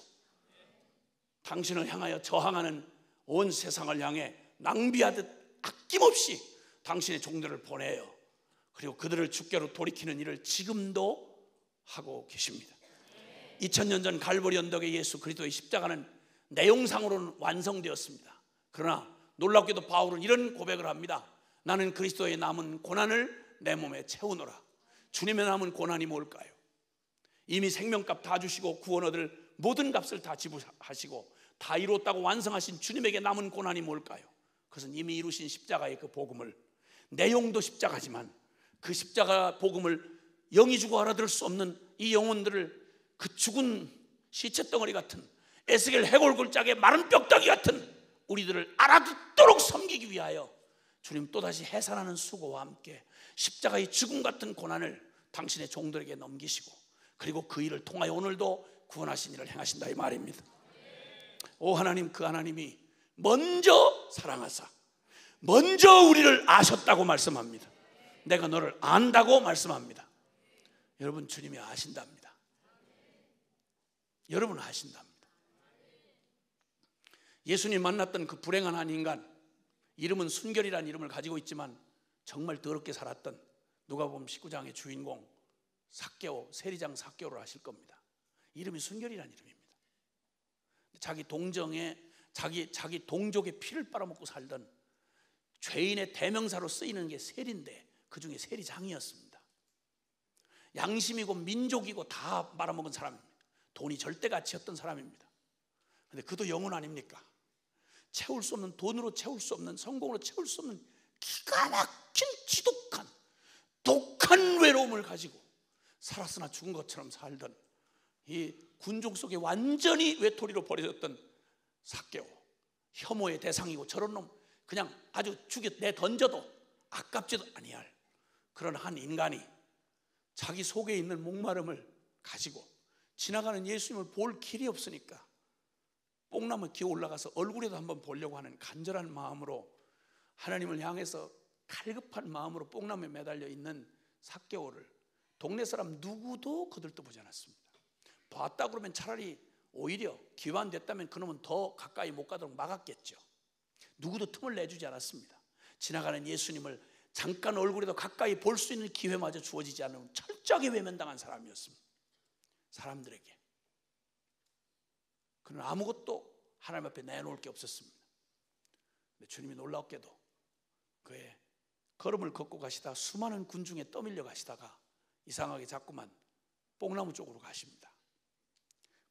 당신을 향하여 저항하는 온 세상을 향해 낭비하듯 아낌없이 당신의 종들을 보내요. 그리고 그들을 주께로 돌이키는 일을 지금도 하고 계십니다. 2000년 전 갈보리 언덕의 예수 그리스도의 십자가는 내용상으로는 완성되었습니다. 그러나 놀랍게도 바울은 이런 고백을 합니다. 나는 그리스도의 남은 고난을 내 몸에 채우노라. 주님의 남은 고난이 뭘까요? 이미 생명값 다 주시고 구원 얻을 모든 값을 다 지불하시고 다 이뤘다고 완성하신 주님에게 남은 고난이 뭘까요? 그것은 이미 이루신 십자가의 그 복음을, 내용도 십자가지만 그 십자가 복음을 영이 주고 알아들을 수 없는 이 영혼들을 그 죽은 시체덩어리 같은 에스겔 해골굴짝의 마른 뼈다귀 같은 우리들을 알아듣도록 섬기기 위하여 주님 또다시 해산하는 수고와 함께 십자가의 죽음 같은 고난을 당신의 종들에게 넘기시고 그리고 그 일을 통하여 오늘도 구원하신 일을 행하신다 이 말입니다. 오 하나님, 그 하나님이 먼저 사랑하사 먼저 우리를 아셨다고 말씀합니다. 내가 너를 안다고 말씀합니다. 여러분, 주님이 아신답니다. 여러분 아신답니다. 예수님 만났던 그 불행한 한 인간, 이름은 순결이라는 이름을 가지고 있지만 정말 더럽게 살았던 누가복음 19장의 주인공 삭개오, 세리장 삭개오를 아실 겁니다. 이름이 순결이라는 이름입니다. 자기 동정에 자기 동족의 피를 빨아먹고 살던 죄인의 대명사로 쓰이는 게 세리인데 그 중에 세리장이었습니다. 양심이고 민족이고 다 말아먹은 사람입니다. 돈이 절대 가치였던 사람입니다. 그런데 그도 영혼 아닙니까? 채울 수 없는, 돈으로 채울 수 없는, 성공으로 채울 수 없는 기가 막힌 지독한 독한 외로움을 가지고 살았으나 죽은 것처럼 살던 이 군종 속에 완전히 외톨이로 버려졌던 삭개오, 혐오의 대상이고 저런 놈 그냥 아주 죽여 내던져도 아깝지도 아니할 그런 한 인간이 자기 속에 있는 목마름을 가지고 지나가는 예수님을 볼 길이 없으니까 뽕나무 기어 올라가서 얼굴에도 한번 보려고 하는 간절한 마음으로 하나님을 향해서 갈급한 마음으로 뽕나무에 매달려 있는 삭개오를 동네 사람 누구도 거들떠보지 않았습니다. 봤다 그러면 차라리 오히려 기환됐다면 그놈은 더 가까이 못 가도록 막았겠죠. 누구도 틈을 내주지 않았습니다. 지나가는 예수님을 잠깐 얼굴에도 가까이 볼 수 있는 기회마저 주어지지 않은 철저하게 외면당한 사람이었습니다. 사람들에게 그는 아무것도 하나님 앞에 내놓을 게 없었습니다. 근데 주님이 놀랍게도 그의 걸음을 걷고 가시다가 수많은 군중에 떠밀려 가시다가 이상하게 자꾸만 뽕나무 쪽으로 가십니다.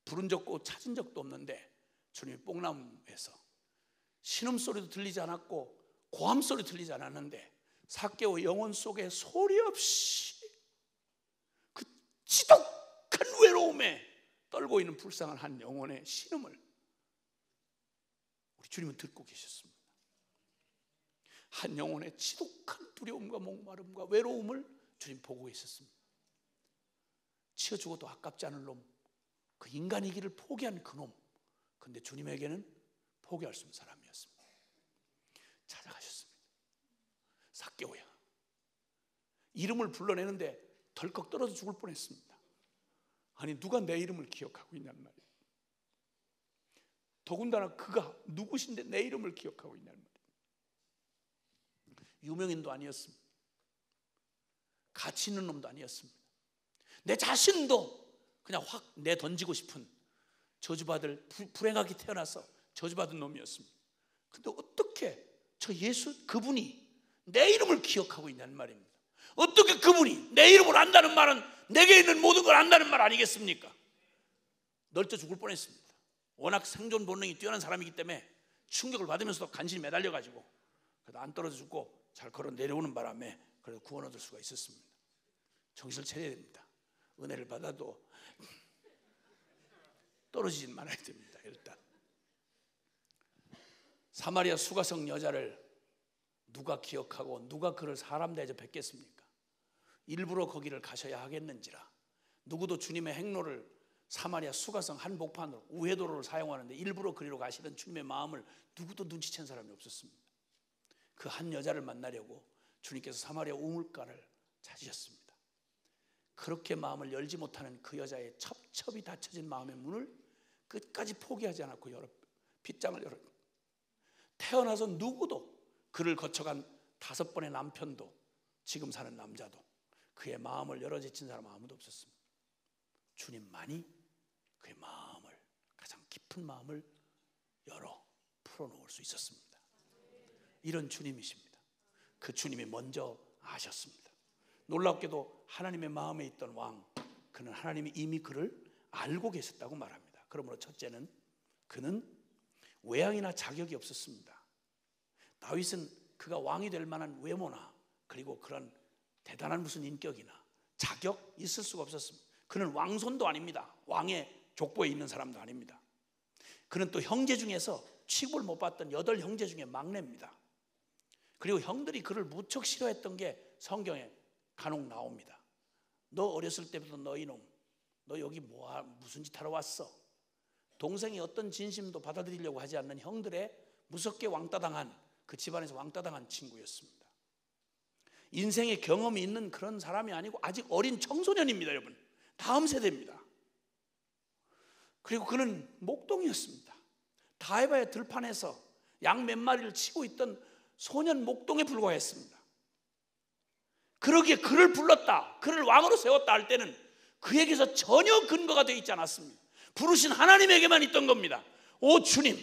부른 적도 찾은 적도 없는데 주님이 뽕나무에서 신음소리도 들리지 않았고 고함소리도 들리지 않았는데 삭개오 영혼 속에 소리 없이 그 지독한 외로움에 떨고 있는 불쌍한 한 영혼의 신음을 우리 주님은 듣고 계셨습니다. 한 영혼의 지독한 두려움과 목마름과 외로움을 주님 보고 계셨습니다. 치어 죽어도 아깝지 않을 놈, 그 인간이기를 포기한 그놈, 근데 주님에게는 포기할 수 없는 사람이었습니다. 찾아가셨습니다. 삭개오야, 이름을 불러내는데 덜컥 떨어져 죽을 뻔했습니다. 아니 누가 내 이름을 기억하고 있냔 말이에요. 더군다나 그가 누구신데 내 이름을 기억하고 있냔 말이에요. 유명인도 아니었습니다. 가치 있는 놈도 아니었습니다. 내 자신도 그냥 확 내던지고 싶은 저주받을, 불행하게 태어나서 저주받은 놈이었습니다. 근데 어떻게 저 예수 그분이 내 이름을 기억하고 있냐는 말입니다. 어떻게 그분이 내 이름을 안다는 말은 내게 있는 모든 걸 안다는 말 아니겠습니까? 널쩍 죽을 뻔했습니다. 워낙 생존 본능이 뛰어난 사람이기 때문에 충격을 받으면서도 간신히 매달려가지고 그래도 안 떨어져 죽고 잘 걸어 내려오는 바람에 그래도 구원 얻을 수가 있었습니다. 정신을 차려야 됩니다. 은혜를 받아도 떨어지진 말아야 됩니다. 일단 사마리아 수가성 여자를 누가 기억하고 누가 그를 사람 대접 뵙겠습니까? 일부러 거기를 가셔야 하겠는지라 누구도 주님의 행로를 사마리아 수가성 한복판으로 우회도로를 사용하는데 일부러 그리로 가시던 주님의 마음을 누구도 눈치챈 사람이 없었습니다. 그 한 여자를 만나려고 주님께서 사마리아 우물가를 찾으셨습니다. 그렇게 마음을 열지 못하는 그 여자의 첩첩이 닫혀진 마음의 문을 끝까지 포기하지 않았고 빗장을 열어 태어나서 누구도 그를 거쳐간 5번의 남편도 지금 사는 남자도 그의 마음을 열어제친 사람 아무도 없었습니다. 주님만이 그의 마음을, 가장 깊은 마음을 열어 풀어놓을 수 있었습니다. 이런 주님이십니다. 그 주님이 먼저 아셨습니다. 놀랍게도 하나님의 마음에 있던 왕, 그는 하나님이 이미 그를 알고 계셨다고 말합니다. 그러므로 첫째는 그는 외양이나 자격이 없었습니다. 다윗은 그가 왕이 될 만한 외모나 그리고 그런 대단한 무슨 인격이나 자격 있을 수가 없었습니다. 그는 왕손도 아닙니다. 왕의 족보에 있는 사람도 아닙니다. 그는 또 형제 중에서 취급을 못 받던 8형제 중에 막내입니다. 그리고 형들이 그를 무척 싫어했던 게 성경에 간혹 나옵니다. 너 어렸을 때부터 너 이놈, 너 여기 무슨 짓 하러 왔어? 동생이 어떤 진심도 받아들이려고 하지 않는 형들의 무섭게 왕따당한, 그 집안에서 왕따당한 친구였습니다. 인생의 경험이 있는 그런 사람이 아니고 아직 어린 청소년입니다. 여러분, 다음 세대입니다. 그리고 그는 목동이었습니다. 다 해봐야 들판에서 양 몇 마리를 치고 있던 소년 목동에 불과했습니다. 그러기에 그를 불렀다, 그를 왕으로 세웠다 할 때는 그에게서 전혀 근거가 되어 있지 않았습니다. 부르신 하나님에게만 있던 겁니다. 오 주님,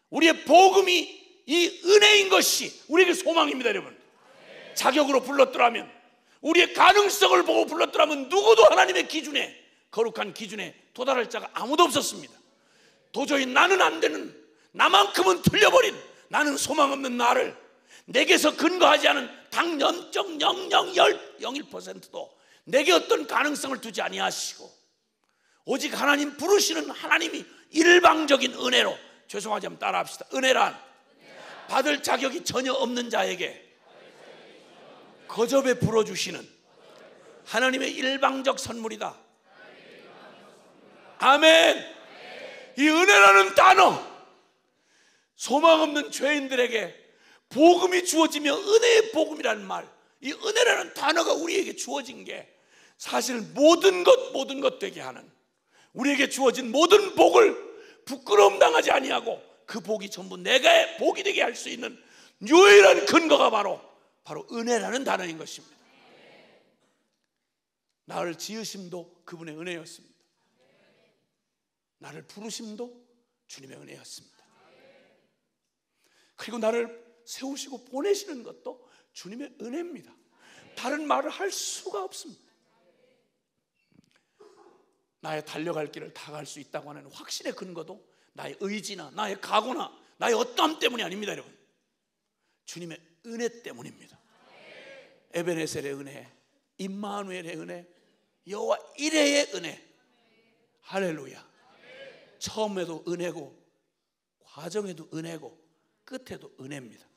우리의 복음이 이 은혜인 것이 우리에게 소망입니다. 여러분, 자격으로 불렀더라면, 우리의 가능성을 보고 불렀더라면 누구도 하나님의 기준에, 거룩한 기준에 도달할 자가 아무도 없었습니다. 도저히 나는 안 되는, 나만큼은 틀려버린, 나는 소망 없는 나를 내게서 근거하지 않은 당 0.0001%도 내게 어떤 가능성을 두지 아니하시고 오직 하나님 부르시는 하나님이 일방적인 은혜로, 죄송하지만 따라합시다. 은혜란 받을 자격이 전혀 없는 자에게 거저 베풀어주시는 하나님의 일방적 선물이다. 아멘. 이 은혜라는 단어, 소망 없는 죄인들에게 복음이 주어지며 은혜의 복음이라는 말, 이 은혜라는 단어가 우리에게 주어진 게 사실 모든 것 되게 하는, 우리에게 주어진 모든 복을 부끄러움 당하지 아니하고 그 복이 전부 내가 복이 되게 할 수 있는 유일한 근거가 바로 은혜라는 단어인 것입니다. 나를 지으심도 그분의 은혜였습니다. 나를 부르심도 주님의 은혜였습니다. 그리고 나를 세우시고 보내시는 것도 주님의 은혜입니다. 다른 말을 할 수가 없습니다. 나의 달려갈 길을 다 갈 수 있다고 하는 확신의 근거도 나의 의지나 나의 각오나 나의 어떠함 때문이 아닙니다. 여러분, 주님의 은혜 때문입니다. 에베네셀의 은혜, 임마누엘의 은혜, 여호와 이레의 은혜. 할렐루야. 처음에도 은혜고 과정에도 은혜고 끝에도 은혜입니다.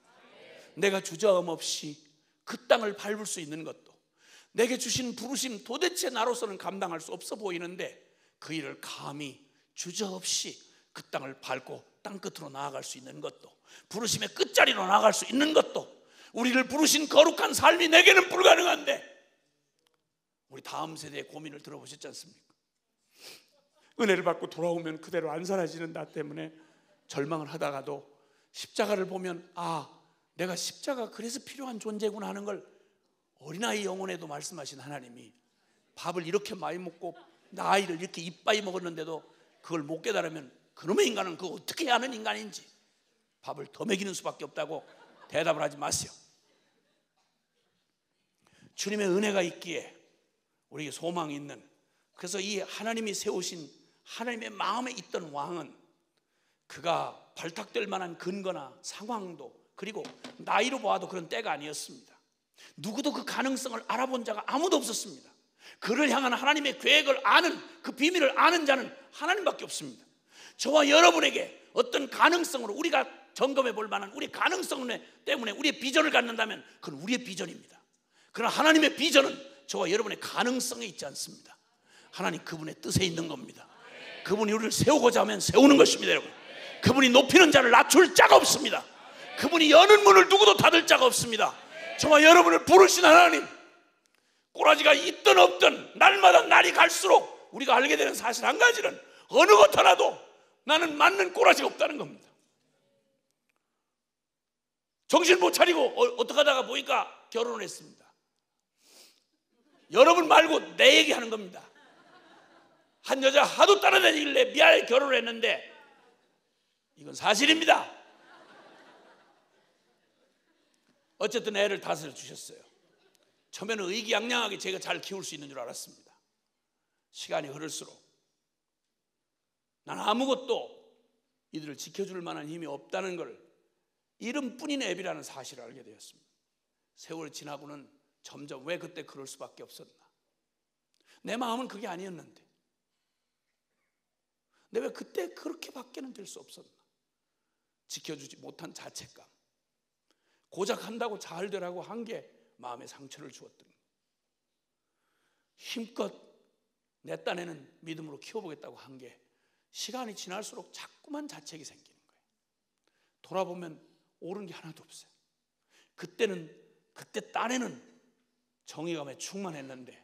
내가 주저함 없이 그 땅을 밟을 수 있는 것도, 내게 주신 부르심 도대체 나로서는 감당할 수 없어 보이는데 그 일을 감히 주저없이 그 땅을 밟고 땅끝으로 나아갈 수 있는 것도, 부르심의 끝자리로 나아갈 수 있는 것도, 우리를 부르신 거룩한 삶이 내게는 불가능한데, 우리 다음 세대의 고민을 들어보셨지 않습니까? 은혜를 받고 돌아오면 그대로 안 사라지는 나 때문에 절망을 하다가도 십자가를 보면 내가 십자가 그래서 필요한 존재구나 하는 걸 어린아이 영혼에도 말씀하신 하나님이 밥을 이렇게 많이 먹고 나 아이를 이렇게 이빠이 먹었는데도 그걸 못 깨달으면 그놈의 인간은 그거 어떻게 하는 인간인지, 밥을 더 먹이는 수밖에 없다고 대답을 하지 마세요. 주님의 은혜가 있기에 우리에게 소망이 있는, 그래서 이 하나님이 세우신 하나님의 마음에 있던 왕은 그가 발탁될 만한 근거나 상황도, 그리고 나이로 보아도 그런 때가 아니었습니다. 누구도 그 가능성을 알아본 자가 아무도 없었습니다. 그를 향한 하나님의 계획을 아는, 그 비밀을 아는 자는 하나님밖에 없습니다. 저와 여러분에게 어떤 가능성으로 우리가 점검해 볼 만한 우리 가능성 때문에 우리의 비전을 갖는다면 그건 우리의 비전입니다. 그러나 하나님의 비전은 저와 여러분의 가능성에 있지 않습니다. 하나님 그분의 뜻에 있는 겁니다. 그분이 우리를 세우고자 하면 세우는 것입니다, 여러분. 그분이 높이는 자를 낮출 자가 없습니다. 그분이 여는 문을 누구도 닫을 자가 없습니다. 정말 여러분을 부르신 하나님, 꼬라지가 있든 없든 날마다 날이 갈수록 우리가 알게 되는 사실 한 가지는 어느 것 하나도 나는 맞는 꼬라지가 없다는 겁니다. 정신 못 차리고 어떻게 하다가 보니까 결혼을 했습니다. 여러분 말고 내 얘기하는 겁니다. 한 여자 하도 따라다니길래 미안해 결혼을 했는데 이건 사실입니다. 어쨌든 애를 5을 주셨어요. 처음에는 의기양양하게 제가 잘 키울 수 있는 줄 알았습니다. 시간이 흐를수록 난 아무것도 이들을 지켜줄 만한 힘이 없다는 걸 이름뿐인 애비라는 사실을 알게 되었습니다. 세월이 지나고는 점점 왜 그때 그럴 수밖에 없었나, 내 마음은 그게 아니었는데 근데 왜 그때 그렇게밖에는 될 수 없었나, 지켜주지 못한 자책감, 고작 한다고 잘 되라고 한 게 마음에 상처를 주었던 거예요. 힘껏 내 딴에는 믿음으로 키워보겠다고 한 게 시간이 지날수록 자꾸만 자책이 생기는 거예요. 돌아보면 옳은 게 하나도 없어요. 그때 딴에는 정의감에 충만했는데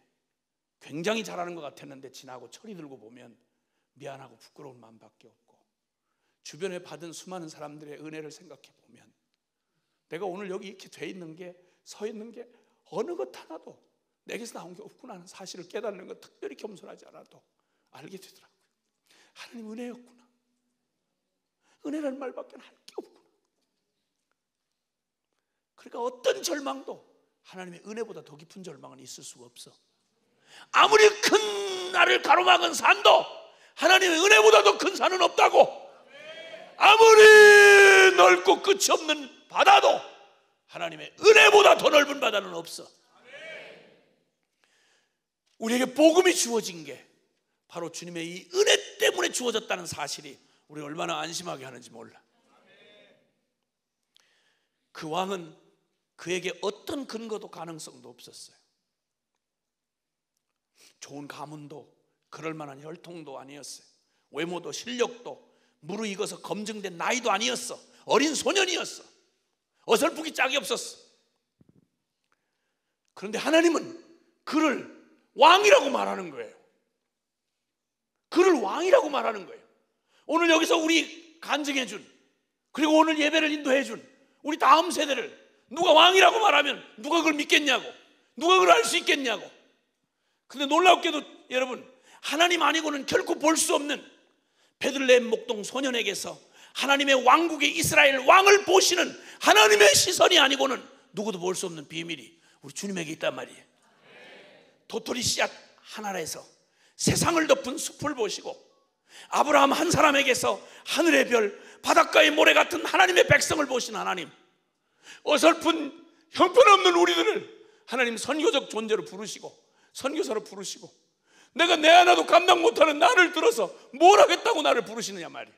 굉장히 잘하는 것 같았는데 지나고 철이 들고 보면 미안하고 부끄러운 마음밖에 없고, 주변에 받은 수많은 사람들의 은혜를 생각해 보면 내가 오늘 여기 이렇게 돼 있는 게, 서 있는 게 어느 것 하나도 내게서 나온 게 없구나 하는 사실을 깨닫는 것, 특별히 겸손하지 않아도 알게 되더라고요. 하나님 은혜였구나, 은혜라는 말밖에 할 게 없구나. 그러니까 어떤 절망도 하나님의 은혜보다 더 깊은 절망은 있을 수가 없어. 아무리 큰 나를 가로막은 산도 하나님의 은혜보다 더 큰 산은 없다고. 아무리 넓고 끝이 없는 바다도 하나님의 은혜보다 더 넓은 바다는 없어. 우리에게 복음이 주어진 게 바로 주님의 이 은혜 때문에 주어졌다는 사실이 우리 얼마나 안심하게 하는지 몰라. 그 왕은 그에게 어떤 근거도 가능성도 없었어요. 좋은 가문도 그럴 만한 혈통도 아니었어요. 외모도 실력도 무르익어서 검증된 나이도 아니었어. 어린 소년이었어. 어설프기 짝이 없었어. 그런데 하나님은 그를 왕이라고 말하는 거예요. 그를 왕이라고 말하는 거예요. 오늘 여기서 우리 간증해 준, 그리고 오늘 예배를 인도해 준 우리 다음 세대를 누가 왕이라고 말하면 누가 그걸 믿겠냐고, 누가 그걸 알 수 있겠냐고. 근데 놀랍게도 여러분, 하나님 아니고는 결코 볼 수 없는 베들레헴 목동 소년에게서 하나님의 왕국의 이스라엘 왕을 보시는 하나님의 시선이 아니고는 누구도 볼 수 없는 비밀이 우리 주님에게 있단 말이에요. 도토리 씨앗 하나에서 세상을 덮은 숲을 보시고, 아브라함 한 사람에게서 하늘의 별, 바닷가의 모래 같은 하나님의 백성을 보신 하나님, 어설픈 형편없는 우리들을 하나님 선교적 존재로 부르시고 선교사로 부르시고, 내가 내 하나도 감당 못하는 나를 들어서 뭘 하겠다고 나를 부르시느냐 말이에요.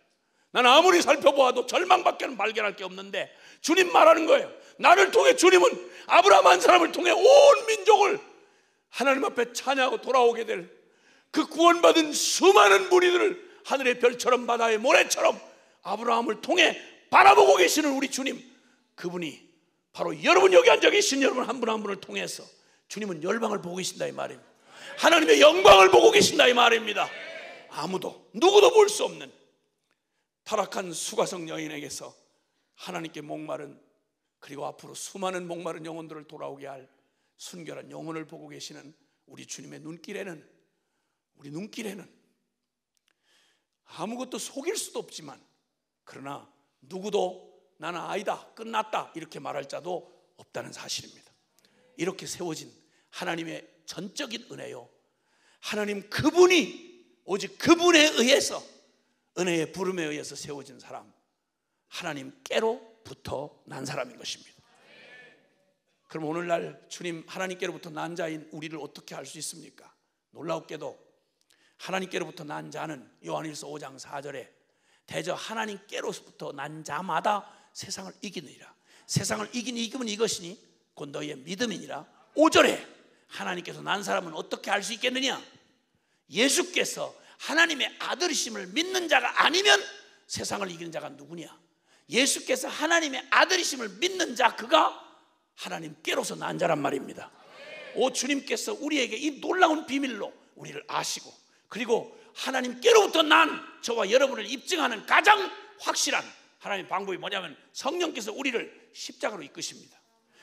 난 아무리 살펴보아도 절망밖에는 발견할 게 없는데 주님 말하는 거예요. 나를 통해 주님은 아브라함 한 사람을 통해 온 민족을 하나님 앞에 찬양하고 돌아오게 될 그 구원받은 수많은 무리들을 하늘의 별처럼 바다의 모래처럼 아브라함을 통해 바라보고 계시는 우리 주님, 그분이 바로 여러분 여기 앉아 계신 여러분 한 분 한 분을 통해서 주님은 열방을 보고 계신다 이 말입니다. 하나님의 영광을 보고 계신다 이 말입니다. 아무도 누구도 볼 수 없는 타락한 수가성 여인에게서 하나님께 목마른, 그리고 앞으로 수많은 목마른 영혼들을 돌아오게 할 순결한 영혼을 보고 계시는 우리 주님의 눈길에는, 우리 눈길에는 아무것도 속일 수도 없지만, 그러나 누구도 나는 아니다, 끝났다 이렇게 말할 자도 없다는 사실입니다. 이렇게 세워진 하나님의 전적인 은혜요, 하나님 그분이 오직 그분에 의해서, 은혜의 부름에 의해서 세워진 사람, 하나님께로부터 난 사람인 것입니다. 그럼 오늘날 주님 하나님께로부터 난 자인 우리를 어떻게 알 수 있습니까? 놀랍게도 하나님께로부터 난 자는 요한일서 5장 4절에 대저 하나님께로부터 난 자마다 세상을 이기느니라. 세상을 이기면 이것이니 곧 너희의 믿음이니라. 5절에 하나님께서 난 사람은 어떻게 알 수 있겠느냐? 예수께서 하나님의 아들이심을 믿는 자가 아니면 세상을 이기는 자가 누구냐? 예수께서 하나님의 아들이심을 믿는 자, 그가 하나님께로서 난 자란 말입니다. 오, 주님께서 우리에게 이 놀라운 비밀로 우리를 아시고, 그리고 하나님께로부터 난 저와 여러분을 입증하는 가장 확실한 하나님의 방법이 뭐냐면 성령께서 우리를 십자가로 이끄십니다.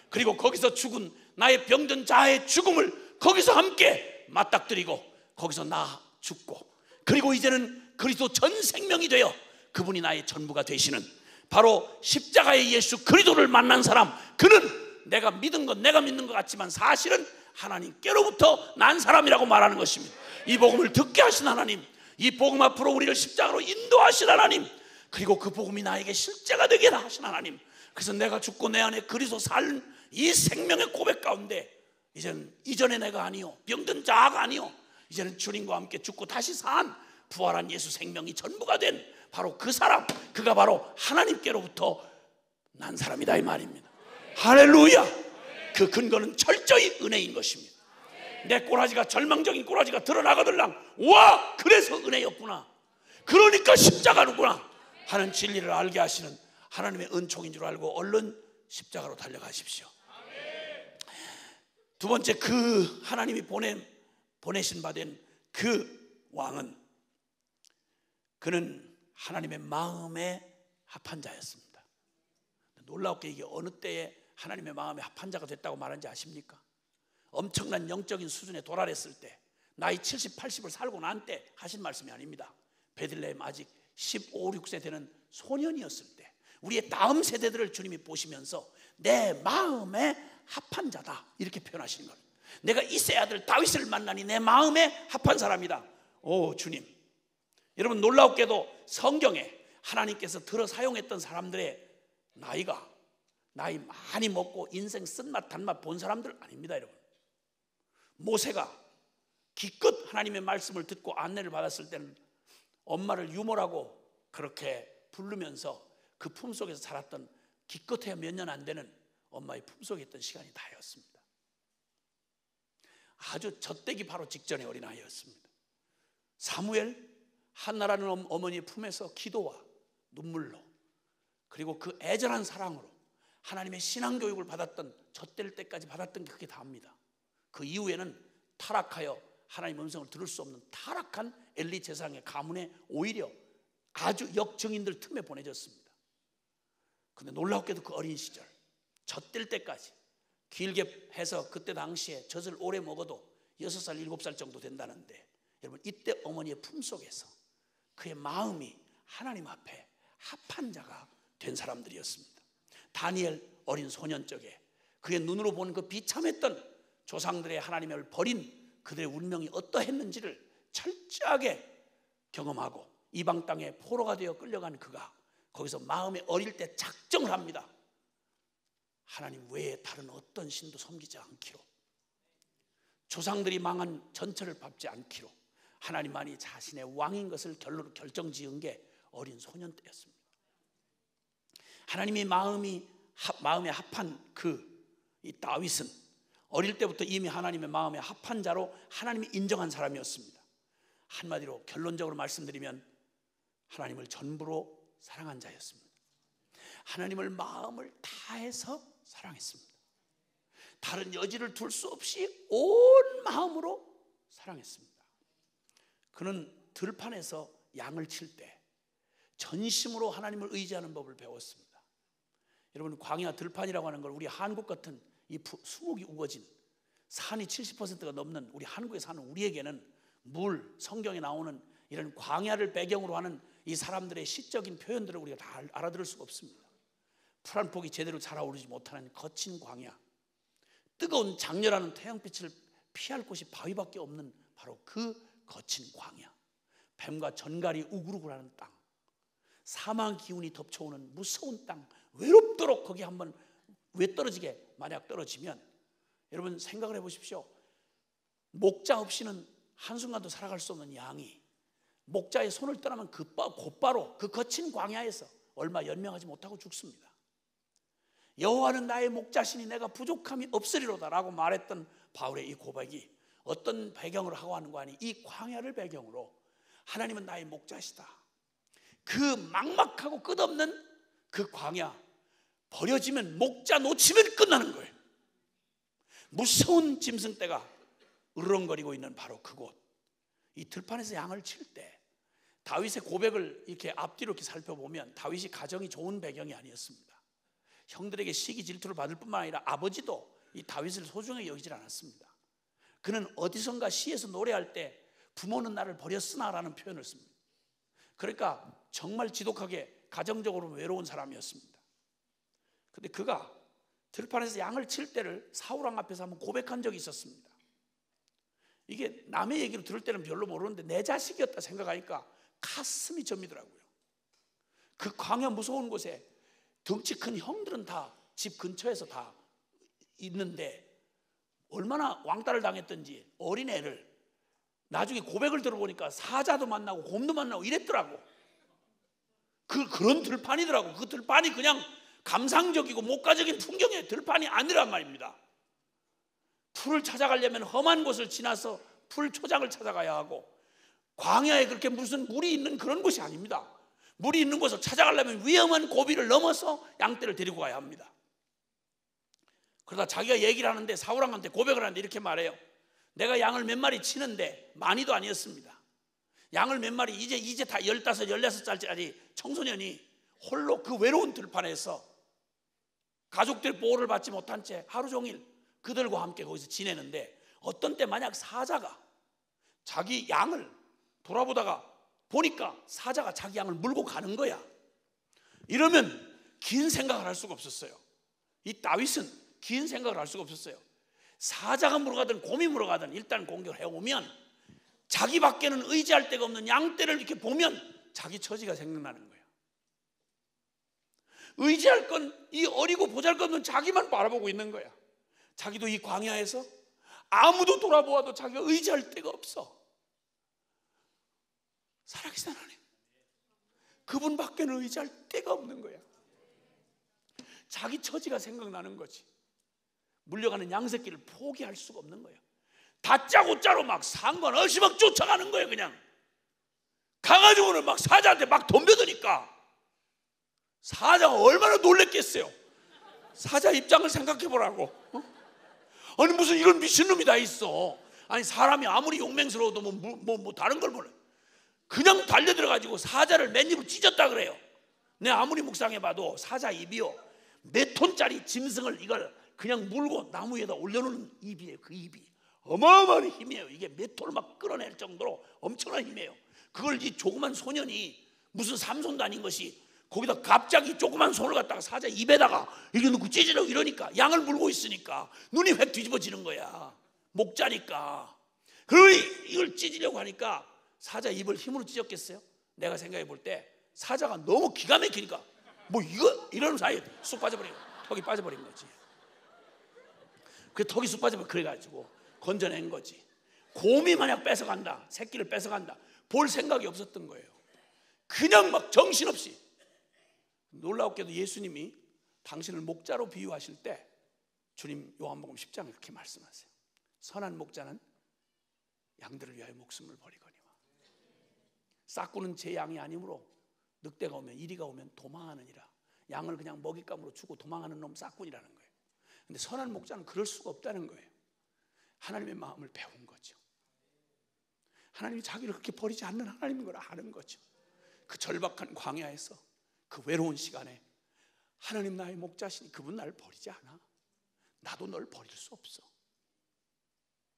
그리고 거기서 죽은 나의 병든 자의 죽음을 거기서 함께 맞닥뜨리고 거기서 나 죽고, 그리고 이제는 그리스도 전 생명이 되어 그분이 나의 전부가 되시는 바로 십자가의 예수 그리스도를 만난 사람, 그는 내가 믿은 것, 내가 믿는 것 같지만 사실은 하나님께로부터 난 사람이라고 말하는 것입니다. 이 복음을 듣게 하신 하나님, 이 복음 앞으로 우리를 십자가로 인도하신 하나님, 그리고 그 복음이 나에게 실제가 되게 하신 하나님, 그래서 내가 죽고 내 안에 그리스도 살 이 생명의 고백 가운데 이제는 이전의 내가 아니요, 병든 자아가 아니요, 이제는 주님과 함께 죽고 다시 산 부활한 예수 생명이 전부가 된 바로 그 사람, 그가 바로 하나님께로부터 난 사람이다 이 말입니다. 할렐루야. 그 근거는 철저히 은혜인 것입니다. 내 꼬라지가 절망적인 꼬라지가 드러나거들랑, 와, 그래서 은혜였구나, 그러니까 십자가는구나 하는 진리를 알게 하시는 하나님의 은총인 줄 알고 얼른 십자가로 달려가십시오. 두 번째, 그 하나님이 보내신 바 된 그 왕은, 그는 하나님의 마음에 합한 자였습니다. 놀랍게 이게 어느 때에 하나님의 마음에 합한 자가 됐다고 말하는지 아십니까? 엄청난 영적인 수준에 도달했을 때, 나이 70, 80을 살고 난 때 하신 말씀이 아닙니다. 베들레헴 아직 15, 16세 되는 소년이었을 때, 우리의 다음 세대들을 주님이 보시면서 내 마음에 합한 자다 이렇게 표현하시는 거예요. 내가 이세 아들 다윗을 만나니 내 마음에 합한 사람이다. 오, 주님. 여러분, 놀랍게도 성경에 하나님께서 들어 사용했던 사람들의 나이 많이 먹고 인생 쓴맛 단맛 본 사람들 아닙니다. 여러분, 모세가 기껏 하나님의 말씀을 듣고 안내를 받았을 때는 엄마를 유모라고 그렇게 부르면서 그 품속에서 살았던, 기껏해야 몇 년 안 되는 엄마의 품속에 있던 시간이 다였습니다. 아주 젖되기 바로 직전의 어린아이였습니다. 사무엘, 한나라는 어머니의 품에서 기도와 눈물로, 그리고 그 애절한 사랑으로 하나님의 신앙교육을 받았던, 젖될 때까지 받았던 게 그게 다입니다. 그 이후에는 타락하여 하나님 음성을 들을 수 없는 타락한 엘리 제사장의 가문에 오히려 아주 역증인들 틈에 보내졌습니다. 그런데 놀랍게도 그 어린 시절 젖될 때까지, 길게 해서 그때 당시에 젖을 오래 먹어도 6살, 7살 정도 된다는데, 여러분, 이때 어머니의 품속에서 그의 마음이 하나님 앞에 합한 자가 된 사람들이었습니다. 다니엘 어린 소년 적에 그의 눈으로 보는 그 비참했던 조상들의 하나님을 버린 그들의 운명이 어떠했는지를 철저하게 경험하고 이방 땅에 포로가 되어 끌려간 그가 거기서 마음에 어릴 때 작정을 합니다. 하나님 외에 다른 어떤 신도 섬기지 않기로, 조상들이 망한 전철을 밟지 않기로 하나님만이 자신의 왕인 것을 결정지은 게 어린 소년 때였습니다. 하나님의 마음에 합한 이 다윗은 어릴 때부터 이미 하나님의 마음에 합한 자로 하나님이 인정한 사람이었습니다. 한마디로 결론적으로 말씀드리면 하나님을 전부로 사랑한 자였습니다. 하나님을 마음을 다해서 사랑했습니다. 다른 여지를 둘 수 없이 온 마음으로 사랑했습니다. 그는 들판에서 양을 칠 때 전심으로 하나님을 의지하는 법을 배웠습니다. 여러분, 광야 들판이라고 하는 걸 우리 한국 같은 이 수목이 우거진 산이 70%가 넘는 우리 한국에 사는 우리에게는 성경에 나오는 이런 광야를 배경으로 하는 이 사람들의 시적인 표현들을 우리가 다 알아들을 수가 없습니다. 풀 한 폭이 제대로 자라오르지 못하는 거친 광야, 뜨거운 장렬하는 태양빛을 피할 곳이 바위밖에 없는 바로 그 거친 광야, 뱀과 전갈이 우글우글하는 땅, 사망 기운이 덮쳐오는 무서운 땅, 외롭도록 거기 한번 왜 떨어지게 만약 떨어지면, 여러분 생각을 해보십시오. 목자 없이는 한순간도 살아갈 수 없는 양이 목자의 손을 떠나면 곧바로 그 거친 광야에서 얼마 연명하지 못하고 죽습니다. 여호와는 나의 목자시니 내가 부족함이 없으리로다 라고 말했던 바울의 이 고백이 어떤 배경을 하고 하는 거 아니, 이 광야를 배경으로 하나님은 나의 목자시다. 그 막막하고 끝없는 그 광야, 버려지면, 목자 놓치면 끝나는 거예요. 무서운 짐승떼가 으르렁거리고 있는 바로 그곳, 이 들판에서 양을 칠 때 다윗의 고백을 이렇게 앞뒤로 이렇게 살펴보면 다윗이 가정이 좋은 배경이 아니었습니다. 형들에게 시기 질투를 받을 뿐만 아니라 아버지도 이 다윗을 소중하게 여기질 않았습니다. 그는 어디선가 시에서 노래할 때 부모는 나를 버렸으나 라는 표현을 씁니다. 그러니까 정말 지독하게 가정적으로 외로운 사람이었습니다. 근데 그가 들판에서 양을 칠 때를 사울왕 앞에서 한번 고백한 적이 있었습니다. 이게 남의 얘기로 들을 때는 별로 모르는데 내 자식이었다 생각하니까 가슴이 저미더라고요. 그 광야 무서운 곳에 덩치 큰 형들은 다 집 근처에서 다 있는데 얼마나 왕따를 당했던지 어린애를 나중에 고백을 들어보니까 사자도 만나고 곰도 만나고 이랬더라고. 그런 들판이더라고. 그 들판이 그냥 감상적이고 목가적인 풍경의 들판이 아니란 말입니다. 풀을 찾아가려면 험한 곳을 지나서 풀 초장을 찾아가야 하고, 광야에 그렇게 무슨 물이 있는 그런 곳이 아닙니다. 물이 있는 곳을 찾아가려면 위험한 고비를 넘어서 양떼를 데리고 가야 합니다. 그러다 자기가 얘기를 하는데, 사울왕한테 고백을 하는데 이렇게 말해요. 내가 양을 몇 마리 치는데 많이도 아니었습니다. 양을 몇 마리, 이제 다 15, 16살짜리 청소년이 홀로 그 외로운 들판에서 가족들 보호를 받지 못한 채 하루 종일 그들과 함께 거기서 지내는데, 어떤 때 만약 사자가 자기 양을 돌아보다가 보니까 사자가 자기 양을 물고 가는 거야. 이러면 긴 생각을 할 수가 없었어요. 이 다윗은 긴 생각을 할 수가 없었어요. 사자가 물어가든 곰이 물어가든 일단 공격을 해오면 자기밖에는 의지할 데가 없는 양떼를 이렇게 보면 자기 처지가 생각나는 거예요. 의지할 건 이 어리고 보잘것없는 자기만 바라보고 있는 거야. 자기도 이 광야에서 아무도 돌아보아도 자기가 의지할 데가 없어. 살아계신 하나님, 그분밖에는 의지할 데가 없는 거야. 자기 처지가 생각나는 거지. 물려가는 양새끼를 포기할 수가 없는 거예요. 다짜고짜로 막 상관없이 막 쫓아가는 거예요. 그냥 가가지고는 막 사자한테 막 덤벼드니까 사자가 얼마나 놀랬겠어요. 사자 입장을 생각해 보라고. 아니 무슨 이런 미친놈이 다 있어. 아니 사람이 아무리 용맹스러워도 뭐 다른 걸 몰라. 그냥 달려들어가지고 사자를 맨입으로 찢었다 그래요. 내 아무리 묵상해봐도 사자 입이요, 몇 톤짜리 짐승을 이걸 그냥 물고 나무 위에다 올려놓는 입이에요. 그 입이 어마어마한 힘이에요. 이게 몇 톤을 막 끌어낼 정도로 엄청난 힘이에요. 그걸 이 조그만 소년이 무슨 삼손도 아닌 것이 거기다 갑자기 조그만 손을 갖다가 사자 입에다가 이렇게 넣고 찢으려고 이러니까, 양을 물고 있으니까 눈이 획 뒤집어지는 거야. 목자니까. 그러니 이걸 찢으려고 하니까 사자 입을 힘으로 찢었겠어요? 내가 생각해 볼 때 사자가 너무 기가 막히니까 뭐 이거 이러는 사이에 쑥 빠져버리고 턱이 빠져버린 거지. 그 턱이 쑥 빠져버려. 그래가지고 건져낸 거지. 곰이 만약 뺏어간다, 새끼를 뺏어간다, 볼 생각이 없었던 거예요. 그냥 막 정신없이. 놀라웠게도 예수님이 당신을 목자로 비유하실 때 주님 요한복음 10장에 그렇게 말씀하세요. 선한 목자는 양들을 위하여 목숨을 버리거니와 싹구는 제 양이 아니므로 늑대가 오면 이리가 오면 도망하느니라. 양을 그냥 먹잇감으로 주고 도망하는 놈 싹군이라는 거예요. 근데 선한 목자는 그럴 수가 없다는 거예요. 하나님의 마음을 배운 거죠. 하나님이 자기를 그렇게 버리지 않는 하나님인 걸 아는 거죠. 그 절박한 광야에서 그 외로운 시간에 하나님 나의 목자시니 그분 나를 버리지 않아. 나도 널 버릴 수 없어.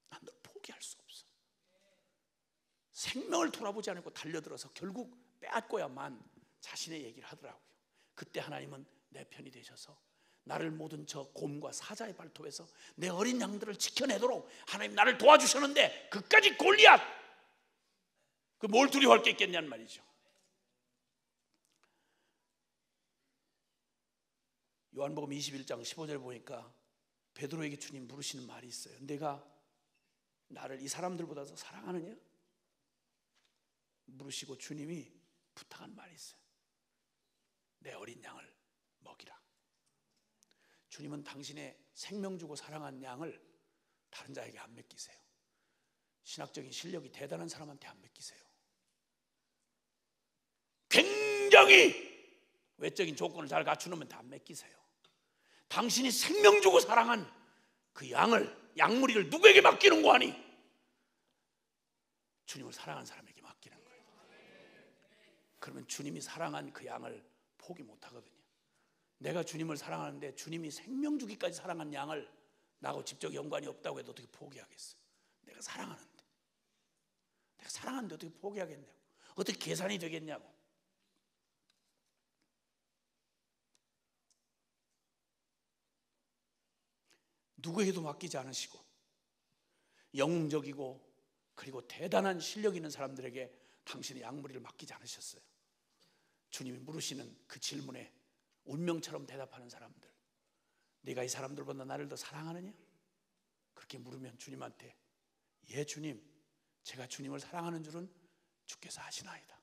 난 널 포기할 수 없어. 생명을 돌아보지 않고 달려들어서 결국 빼앗고야만 자신의 얘기를 하더라고요. 그때 하나님은 내 편이 되셔서 나를 모든 저 곰과 사자의 발톱에서 내 어린 양들을 지켜내도록 하나님 나를 도와주셨는데, 그까지 골리앗 그 뭘 두려워할 게 있겠냐는 말이죠. 요한복음 21장 15절 보니까 베드로에게 주님 물으시는 말이 있어요. 내가 나를 이 사람들보다 더 사랑하느냐? 물으시고 주님이 부탁한 말이 있어요. 내 어린 양을 먹이라. 주님은 당신의 생명 주고 사랑한 양을 다른 자에게 안 맡기세요. 신학적인 실력이 대단한 사람한테 안 맡기세요. 굉장히 외적인 조건을 잘 갖추면 다 맡기세요. 당신이 생명 주고 사랑한 그 양무리를 누구에게 맡기는 거 아니? 주님을 사랑한 사람에게 맡기는 거예요. 그러면 주님이 사랑한 그 양을 포기 못 하거든요. 내가 주님을 사랑하는데 주님이 생명 주기까지 사랑한 양을 나하고 직접 연관이 없다고 해도 어떻게 포기하겠어? 내가 사랑하는데 어떻게 포기하겠냐고, 어떻게 계산이 되겠냐고. 누구에게도 맡기지 않으시고 영웅적이고 그리고 대단한 실력 있는 사람들에게 당신의 양무리를 맡기지 않으셨어요. 주님이 물으시는 그 질문에 운명처럼 대답하는 사람들, 네가 이 사람들보다 나를 더 사랑하느냐? 그렇게 물으면 주님한테 예 주님, 제가 주님을 사랑하는 줄은 주께서 아시나이다.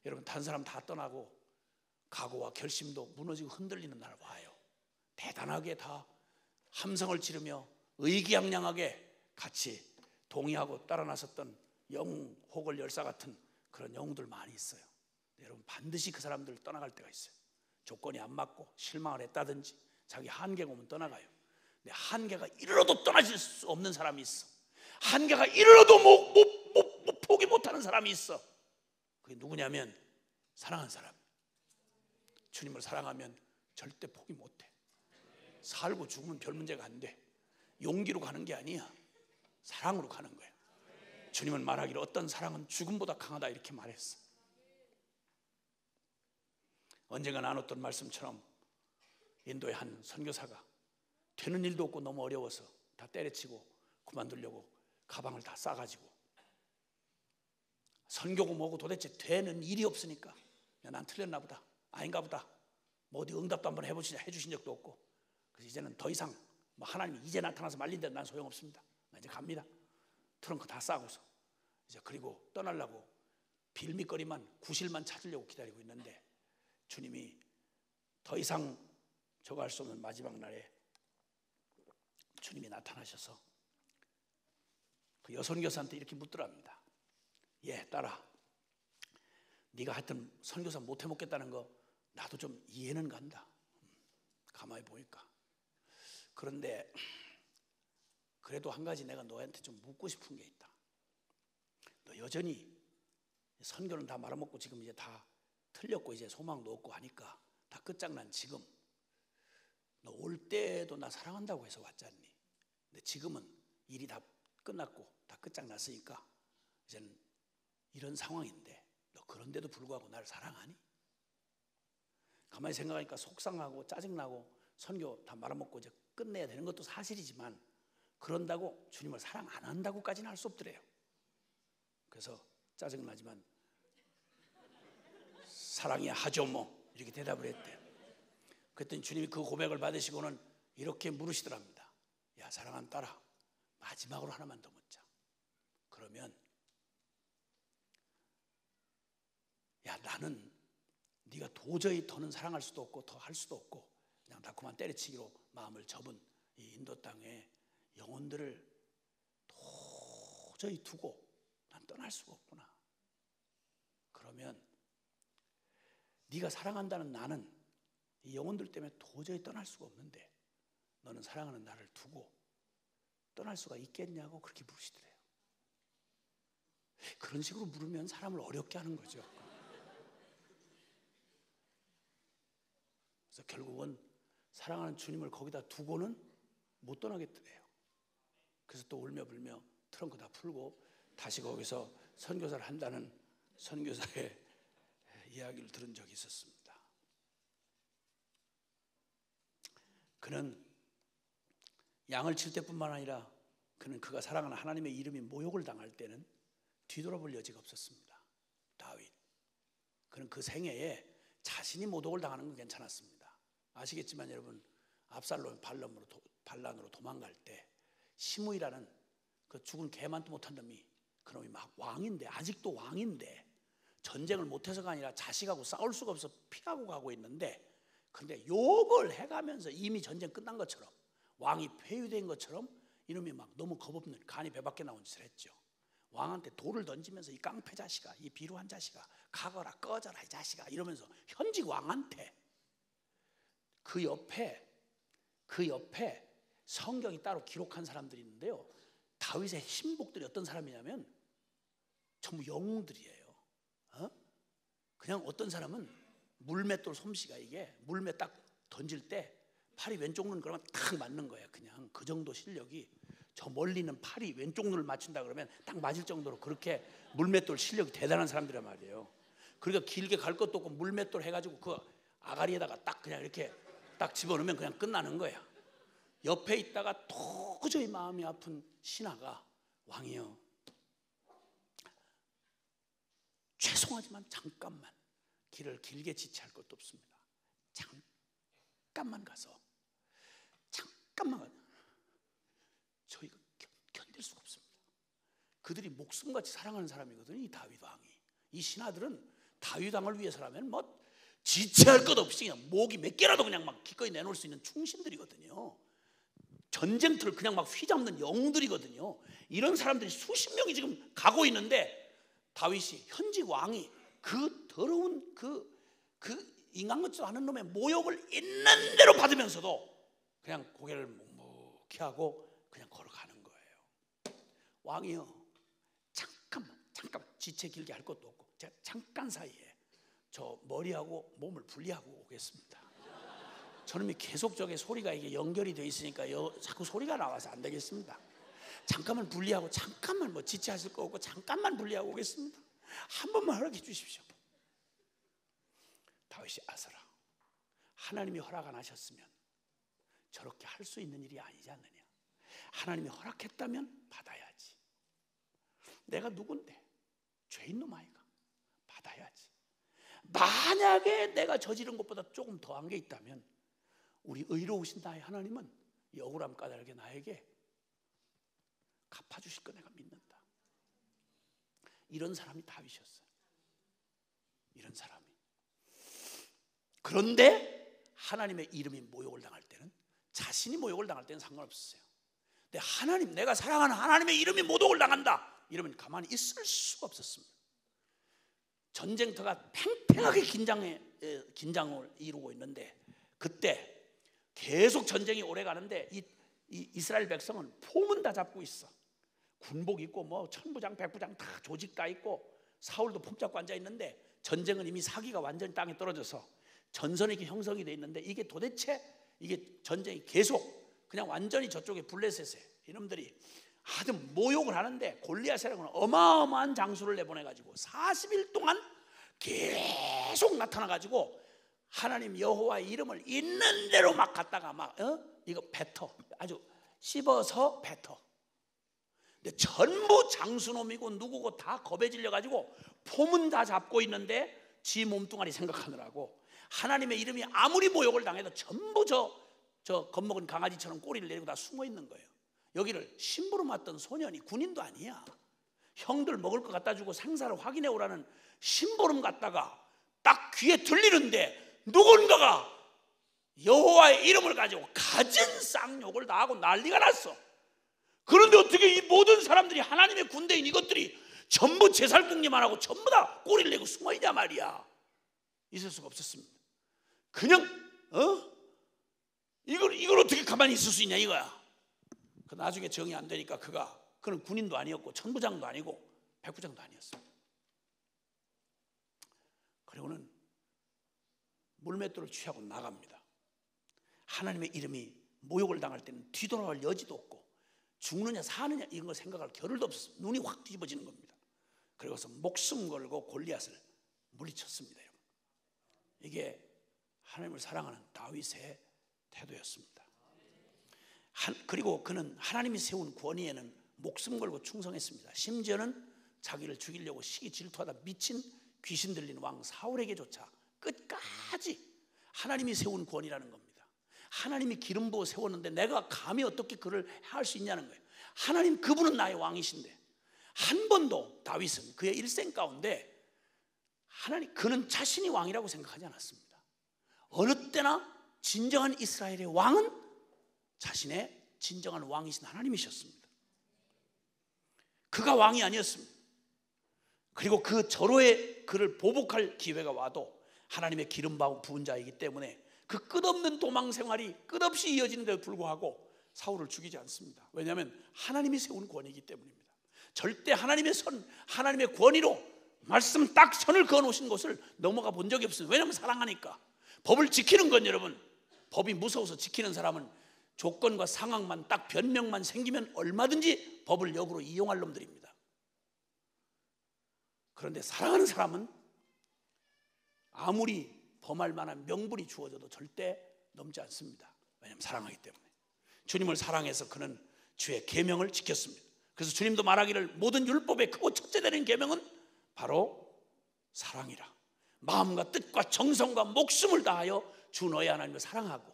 여러분, 다른 사람 다 떠나고 각오와 결심도 무너지고 흔들리는 날 와요. 대단하게 다 함성을 지르며 의기양양하게 같이 동의하고 따라 나섰던 영웅 호걸 열사 같은 그런 영웅들 많이 있어요. 여러분, 반드시 그 사람들 떠나갈 때가 있어요. 조건이 안 맞고 실망을 했다든지 자기 한계가 오면 떠나가요. 근데 한계가 이르러도 떠나질 수 없는 사람이 있어. 한계가 이르러도 포기 못하는 사람이 있어. 그게 누구냐면 사랑한 사람. 주님을 사랑하면 절대 포기 못해. 살고 죽으면 별 문제가 안 돼. 용기로 가는 게 아니야. 사랑으로 가는 거야. 주님은 말하기를 어떤 사랑은 죽음보다 강하다 이렇게 말했어. 언젠가 나눴던 말씀처럼 인도의 한 선교사가 되는 일도 없고 너무 어려워서 다 때려치고 그만두려고 가방을 다 싸가지고 선교고 뭐고 도대체 되는 일이 없으니까 야, 난 틀렸나 보다, 아닌가 보다, 뭐 어디 응답도 한번 해주신 적도 없고, 그래서 이제는 더 이상 뭐 하나님이 이제 나타나서 말린데 난 소용없습니다. 나 이제 갑니다. 트렁크 다 싸고서 이제 그리고 떠나려고 빌미거리만 구실만 찾으려고 기다리고 있는데 주님이 더 이상 저거 할 수 없는 마지막 날에 주님이 나타나셔서 그 여선교사한테 이렇게 묻더랍니다. 예, 딸아, 네가 하여튼 선교사 못 해먹겠다는 거 나도 좀 이해는 간다. 가만히 보니까. 그런데 그래도 한 가지 내가 너한테 좀 묻고 싶은 게 있다. 너 여전히 선교는 다 말아먹고 지금 이제 다 틀렸고 이제 소망도 없고 하니까 다 끝장난 지금 너 올 때도 나 사랑한다고 해서 왔잖니. 근데 지금은 일이 다 끝났고 다 끝장났으니까 이제는 이런 상황인데 너 그런데도 불구하고 나를 사랑하니? 가만히 생각하니까 속상하고 짜증나고 선교 다 말아먹고 이제 끝내야 되는 것도 사실이지만 그런다고 주님을 사랑 안 한다고까지는 할 수 없더래요. 그래서 짜증나지만 사랑이 하죠 뭐 이렇게 대답을 했대요. 그랬더니 주님이 그 고백을 받으시고는 이렇게 물으시더랍니다. 야, 사랑하는 딸아, 마지막으로 하나만 더 묻자. 그러면 야, 나는 네가 도저히 더는 사랑할 수도 없고 더 할 수도 없고 그냥 다 그만 때려치기로 마음을 접은 이 인도 땅에 영혼들을 도저히 두고 난 떠날 수가 없구나. 그러면 네가 사랑한다는 나는 이 영혼들 때문에 도저히 떠날 수가 없는데 너는 사랑하는 나를 두고 떠날 수가 있겠냐고 그렇게 물으시더래요. 그런 식으로 물으면 사람을 어렵게 하는 거죠. 그래서 결국은 사랑하는 주님을 거기다 두고는 못 떠나겠더래요. 그래서 또 울며 불며 트렁크 다 풀고 다시 거기서 선교사를 한다는 선교사의 이야기를 들은 적이 있었습니다. 그는 양을 칠 때뿐만 아니라 그는 그가 사랑하는 하나님의 이름이 모욕을 당할 때는 뒤돌아볼 여지가 없었습니다. 다윗, 그는 그 생애에 자신이 모독을 당하는 건 괜찮았습니다. 아시겠지만 여러분, 압살롬이 반란으로 도망갈 때 시므이라는 그 죽은 개만도 못한 놈이, 그놈이 막 왕인데, 아직도 왕인데 전쟁을 못해서가 아니라 자식하고 싸울 수가 없어 피하고 가고 있는데, 근데 욕을 해가면서 이미 전쟁 끝난 것처럼 왕이 폐위된 것처럼 이놈이 막 너무 겁없는 간이 배 밖에 나온 짓을 했죠. 왕한테 돌을 던지면서 이 깡패 자식아, 이 비루한 자식아, 가거라 꺼져라 이 자식아 이러면서 현직 왕한테. 그 옆에 성경이 따로 기록한 사람들이 있는데요, 다윗의 신복들이 어떤 사람이냐면 전부 영웅들이에요. 그냥 어떤 사람은 물맷돌 솜씨가, 이게 물맷 딱 던질 때 팔이 왼쪽 눈 그러면 딱 맞는 거예요. 그냥 그 정도 실력이, 저 멀리는 팔이 왼쪽 눈을 맞춘다 그러면 딱 맞을 정도로 그렇게 물맷돌 실력이 대단한 사람들이란 말이에요. 그러니까 길게 갈 것도 없고 물맷돌 해가지고 그 아가리에다가 딱 그냥 이렇게 딱 집어넣으면 그냥 끝나는 거야. 옆에 있다가 도저히 마음이 아픈 신하가, 왕이요, 죄송하지만 잠깐만, 길을 길게 지체할 것도 없습니다. 잠깐만 가서, 저희가 견딜 수가 없습니다. 그들이 목숨같이 사랑하는 사람이거든요, 이 다윗 왕이. 이 신하들은 다윗 왕을 위해서라면 뭐 지체할 것 없이 그냥 목이 몇 개라도 그냥 막 기꺼이 내놓을 수 있는 충신들이거든요. 전쟁터를 그냥 막 휘잡는 영웅들이거든요. 이런 사람들이 수십 명이 지금 가고 있는데, 다윗이, 현직 왕이 그 더러운 그 인간 같지도 않은 놈의 모욕을 있는 대로 받으면서도 그냥 고개를 묵묵히 하고 그냥 걸어가는 거예요. 왕이요, 잠깐만 지체 길게 할 것도 없고 제가 잠깐 사이에 저 머리하고 몸을 분리하고 오겠습니다. 저놈이 계속 저게 소리가 이게 연결이 돼 있으니까 자꾸 소리가 나와서 안 되겠습니다. 잠깐만 분리하고, 잠깐만 뭐 지체하실 거 없고 잠깐만 분리하고 오겠습니다. 한 번만 허락해 주십시오. 다윗이, 아서라, 하나님이 허락 안 하셨으면 저렇게 할 수 있는 일이 아니지 않느냐. 하나님이 허락했다면 받아야지. 내가 누군데, 죄인 놈 아이가, 받아야지. 만약에 내가 저지른 것보다 조금 더한 게 있다면 우리 의로우신 나의 하나님은 이 억울함 까닭에 나에게 갚아주실 거 내가 믿는다. 이런 사람이 다윗이었어요. 이런 사람이. 그런데 하나님의 이름이 모욕을 당할 때는, 자신이 모욕을 당할 때는 상관없었어요. 근데 하나님, 내가 사랑하는 하나님의 이름이 모독을 당한다 이러면 가만히 있을 수가 없었습니다. 전쟁터가 팽팽하게 긴장을 이루고 있는데, 그때 계속 전쟁이 오래 가는데 이 이스라엘 백성은 폼은 다 잡고 있어. 군복 입고 뭐 천부장 백부장 다 조직 다 있고, 사울도 폼 잡고 앉아 있는데 전쟁은 이미 사기가 완전히 땅에 떨어져서 전선이 이렇게 형성이 돼 있는데, 이게 도대체 이게 전쟁이 계속 그냥 완전히 저쪽에 블레셋에 이놈들이 아주 모욕을 하는데, 골리앗이라고는 어마어마한 장수를 내보내가지고 40일 동안 계속 나타나가지고 하나님 여호와의 이름을 있는 대로 막 갖다가 막 이거 뱉어, 아주 씹어서 뱉어. 근데 전부 장수놈이고 누구고 다 겁에 질려가지고 폼은 다 잡고 있는데 지 몸뚱아리 생각하느라고 하나님의 이름이 아무리 모욕을 당해도 전부 저 겁먹은 강아지처럼 꼬리를 내리고 다 숨어 있는 거예요. 여기를 심부름 왔던 소년이, 군인도 아니야, 형들 먹을 거 갖다 주고 생사를 확인해 오라는 심부름 갔다가 딱 귀에 들리는데 누군가가 여호와의 이름을 가지고 가진 쌍욕을 다 하고 난리가 났어. 그런데 어떻게 이 모든 사람들이, 하나님의 군대인 이것들이 전부 제살궁리만 하고 전부 다 꼬리를 내고 숨어있냐 말이야. 있을 수가 없었습니다. 그냥 이걸 어떻게 가만히 있을 수 있냐 이거야. 그 나중에 정이 안 되니까 그는 군인도 아니었고 천부장도 아니고 백부장도 아니었어. 그리고는 물맷돌을 취하고 나갑니다. 하나님의 이름이 모욕을 당할 때는 뒤돌아갈 여지도 없고 죽느냐 사느냐 이런 걸 생각할 겨를도 없었어요. 눈이 확 뒤집어지는 겁니다. 그리고서 목숨 걸고 골리앗을 물리쳤습니다. 여러분. 이게 하나님을 사랑하는 다윗의 태도였습니다. 그리고 그는 하나님이 세운 권위에는 목숨 걸고 충성했습니다. 심지어는 자기를 죽이려고 시기 질투하다 미친 귀신 들린 왕 사울에게조차 끝까지 하나님이 세운 권위라는 겁니다. 하나님이 기름 부어 세웠는데 내가 감히 어떻게 그를 할 수 있냐는 거예요. 하나님, 그분은 나의 왕이신데 한 번도 다윗은 그의 일생 가운데 그는 자신이 왕이라고 생각하지 않았습니다. 어느 때나 진정한 이스라엘의 왕은 자신의 진정한 왕이신 하나님이셨습니다. 그가 왕이 아니었습니다. 그리고 그 절호의 그를 보복할 기회가 와도 하나님의 기름 부은 자이기 때문에 그 끝없는 도망 생활이 끝없이 이어지는데도 불구하고 사울을 죽이지 않습니다. 왜냐하면 하나님이 세운 권위이기 때문입니다. 절대 하나님의 선, 하나님의 권위로 말씀 딱 선을 그어놓으신 것을 넘어가 본 적이 없어요. 왜냐하면 사랑하니까. 법을 지키는 건 여러분, 법이 무서워서 지키는 사람은 조건과 상황만 딱 변명만 생기면 얼마든지 법을 역으로 이용할 놈들입니다. 그런데 사랑하는 사람은 아무리 범할 만한 명분이 주어져도 절대 넘지 않습니다. 왜냐하면 사랑하기 때문에. 주님을 사랑해서 그는 주의 계명을 지켰습니다. 그래서 주님도 말하기를 모든 율법의 크고 첫째 되는 계명은 바로 사랑이라. 마음과 뜻과 정성과 목숨을 다하여 주 너의 하나님을 사랑하고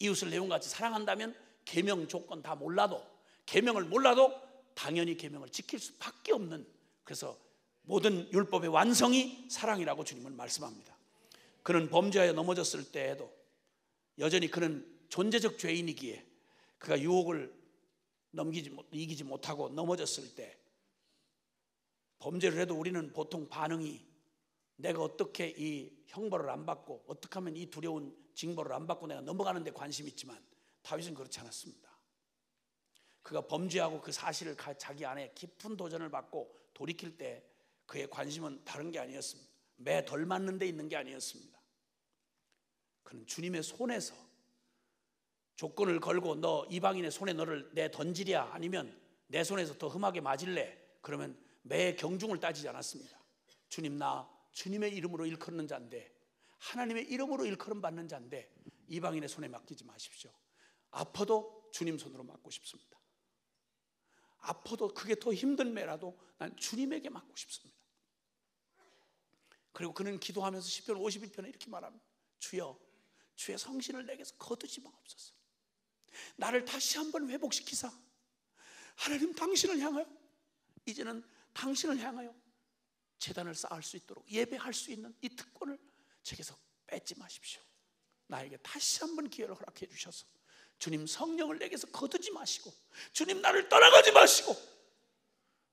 이웃을 내용같이 사랑한다면 계명 조건 다 몰라도, 계명을 몰라도 당연히 계명을 지킬 수밖에 없는, 그래서 모든 율법의 완성이 사랑이라고 주님은 말씀합니다. 그는 범죄하여 넘어졌을 때에도 여전히 그는 존재적 죄인이기에 그가 유혹을 이기지 못하고 넘어졌을 때 범죄를 해도 우리는 보통 반응이 내가 어떻게 이 형벌을 안 받고 어떻게 하면 이 두려운 징벌을 안 받고 내가 넘어가는 데 관심이 있지만 다윗은 그렇지 않았습니다. 그가 범죄하고 그 사실을 자기 안에 깊은 도전을 받고 돌이킬 때 그의 관심은 다른 게 아니었습니다. 매 덜 맞는 데 있는 게 아니었습니다. 그는 주님의 손에서 조건을 걸고 너 이방인의 손에 너를 내 던지랴 아니면 내 손에서 더 흠하게 맞을래, 그러면 매 경중을 따지지 않았습니다. 주님, 나 주님의 이름으로 일컫는 자인데, 하나님의 이름으로 일컬음 받는 자인데 이방인의 손에 맡기지 마십시오. 아파도 주님 손으로 맡고 싶습니다. 아파도 그게 더 힘든 매라도 난 주님에게 맡고 싶습니다. 그리고 그는 기도하면서 시편 51편에 이렇게 말합니다. 주여, 주의 성신을 내게서 거두지 마옵소서. 나를 다시 한번 회복시키사 하나님 당신을 향하여, 이제는 당신을 향하여 제단을 쌓을 수 있도록 예배할 수 있는 이 특권을 제게서 뺏지 마십시오. 나에게 다시 한번 기회를 허락해 주셔서 주님 성령을 내게서 거두지 마시고, 주님 나를 떠나가지 마시고,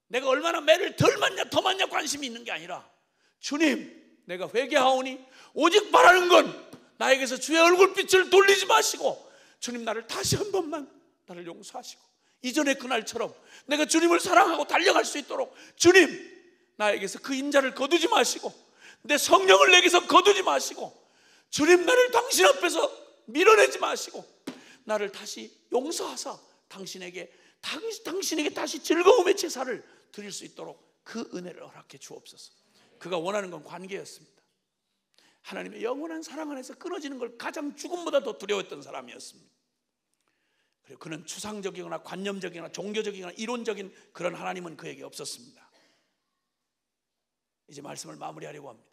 내가 얼마나 매를 덜 맞냐 더 맞냐 관심이 있는 게 아니라 주님 내가 회개하오니 오직 바라는 건 나에게서 주의 얼굴빛을 돌리지 마시고 주님 나를 다시 한 번만 나를 용서하시고 이전의 그날처럼 내가 주님을 사랑하고 달려갈 수 있도록 주님 나에게서 그 인자를 거두지 마시고 내 성령을 내게서 거두지 마시고 주님 나를 당신 앞에서 밀어내지 마시고 나를 다시 용서하사 당신에게 다시 즐거움의 제사를 드릴 수 있도록 그 은혜를 허락해 주옵소서. 그가 원하는 건 관계였습니다. 하나님의 영원한 사랑 안에서 끊어지는 걸 가장 죽음보다 더 두려워했던 사람이었습니다. 그리고 그는 추상적이거나 관념적이거나 종교적이거나 이론적인 그런 하나님은 그에게 없었습니다. 이제 말씀을 마무리하려고 합니다.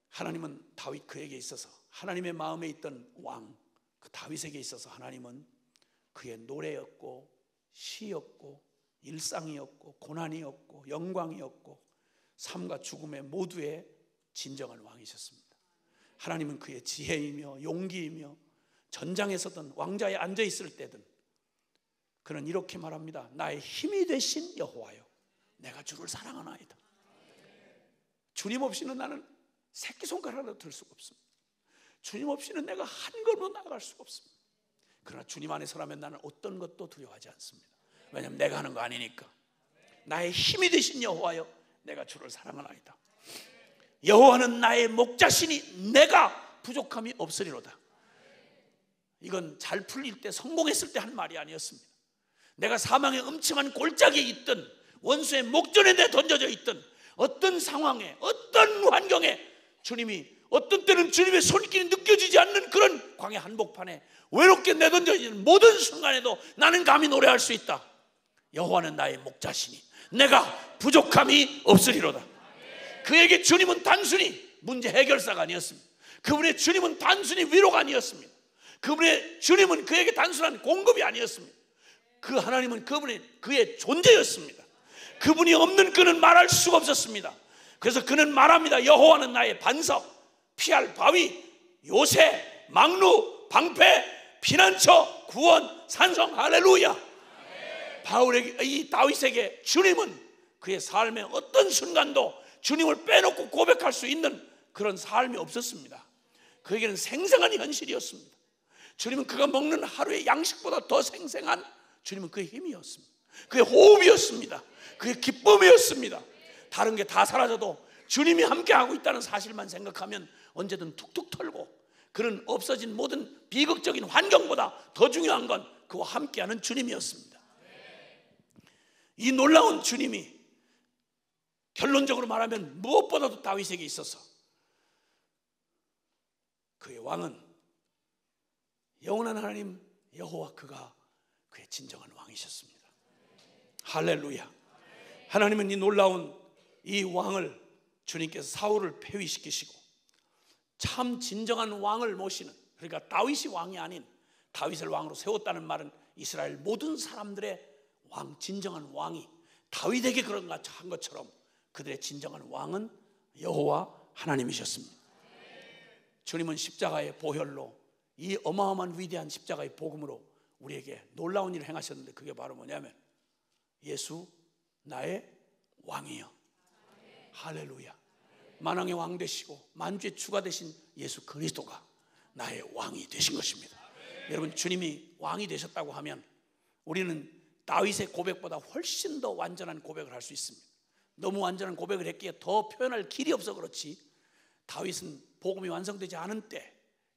하나님은 다윗 그에게 있어서, 하나님의 마음에 있던 왕 그 다윗에게 있어서 하나님은 그의 노래였고 시였고 일상이었고 고난이었고 영광이었고 삶과 죽음의 모두의 진정한 왕이셨습니다. 하나님은 그의 지혜이며 용기이며 전장에서든 왕자에 앉아있을 때든 그는 이렇게 말합니다. 나의 힘이 되신 여호와여, 내가 주를 사랑하나이다. 주님 없이는 나는 새끼손가락으로 들 수가 없습니다. 주님 없이는 내가 한 걸음도 나아갈 수가 없습니다. 그러나 주님 안에서라면 나는 어떤 것도 두려워하지 않습니다. 왜냐하면 내가 하는 거 아니니까. 나의 힘이 되신 여호와여, 내가 주를 사랑하나이다. 여호와는 나의 목자시니 내가 부족함이 없으리로다. 이건 잘 풀릴 때, 성공했을 때 한 말이 아니었습니다. 내가 사망의 음침한 골짜기에 있든 원수의 목전에 내 던져져 있든 어떤 상황에 어떤 환경에 주님이, 어떤 때는 주님의 손길이 느껴지지 않는 그런 광야 한복판에 외롭게 내던져 있는 모든 순간에도 나는 감히 노래할 수 있다. 여호와는 나의 목자시니 내가 부족함이 없으리로다. 그에게 주님은 단순히 문제 해결사가 아니었습니다. 그분의 주님은 단순히 위로가 아니었습니다. 그분의 주님은 그에게 단순한 공급이 아니었습니다. 그 하나님은 그의 존재였습니다. 그분이 없는 그는 말할 수가 없었습니다. 그래서 그는 말합니다. 여호와는 나의 반석, 피할 바위, 요새, 막루, 방패, 피난처, 구원, 산성. 할렐루야. 이 다윗에게 주님은 그의 삶의 어떤 순간도 주님을 빼놓고 고백할 수 있는 그런 삶이 없었습니다. 그에게는 생생한 현실이었습니다. 주님은 그가 먹는 하루의 양식보다 더 생생한 주님은 그의 힘이었습니다. 그의 호흡이었습니다. 그의 기쁨이었습니다. 다른 게 다 사라져도 주님이 함께하고 있다는 사실만 생각하면 언제든 툭툭 털고, 그런 없어진 모든 비극적인 환경보다 더 중요한 건 그와 함께하는 주님이었습니다. 이 놀라운 주님이 결론적으로 말하면 무엇보다도 다윗에게 있어서 그의 왕은 영원한 하나님 여호와, 그가 그의 진정한 왕이셨습니다. 할렐루야. 하나님은 이 놀라운 이 왕을, 주님께서 사울을 폐위시키시고 참 진정한 왕을 모시는, 그러니까 다윗이 왕이 아닌 다윗을 왕으로 세웠다는 말은 이스라엘 모든 사람들의 왕, 진정한 왕이 다윗에게 그런 한 것처럼 그들의 진정한 왕은 여호와 하나님이셨습니다. 주님은 십자가의 보혈로, 이 어마어마한 위대한 십자가의 복음으로 우리에게 놀라운 일을 행하셨는데, 그게 바로 뭐냐면 예수 나의 왕이요. 할렐루야. 만왕의 왕 되시고 만주의 주가 되신 예수 그리스도가 나의 왕이 되신 것입니다. 여러분, 주님이 왕이 되셨다고 하면 우리는 다윗의 고백보다 훨씬 더 완전한 고백을 할 수 있습니다. 너무 완전한 고백을 했기에 더 표현할 길이 없어 그렇지, 다윗은 복음이 완성되지 않은 때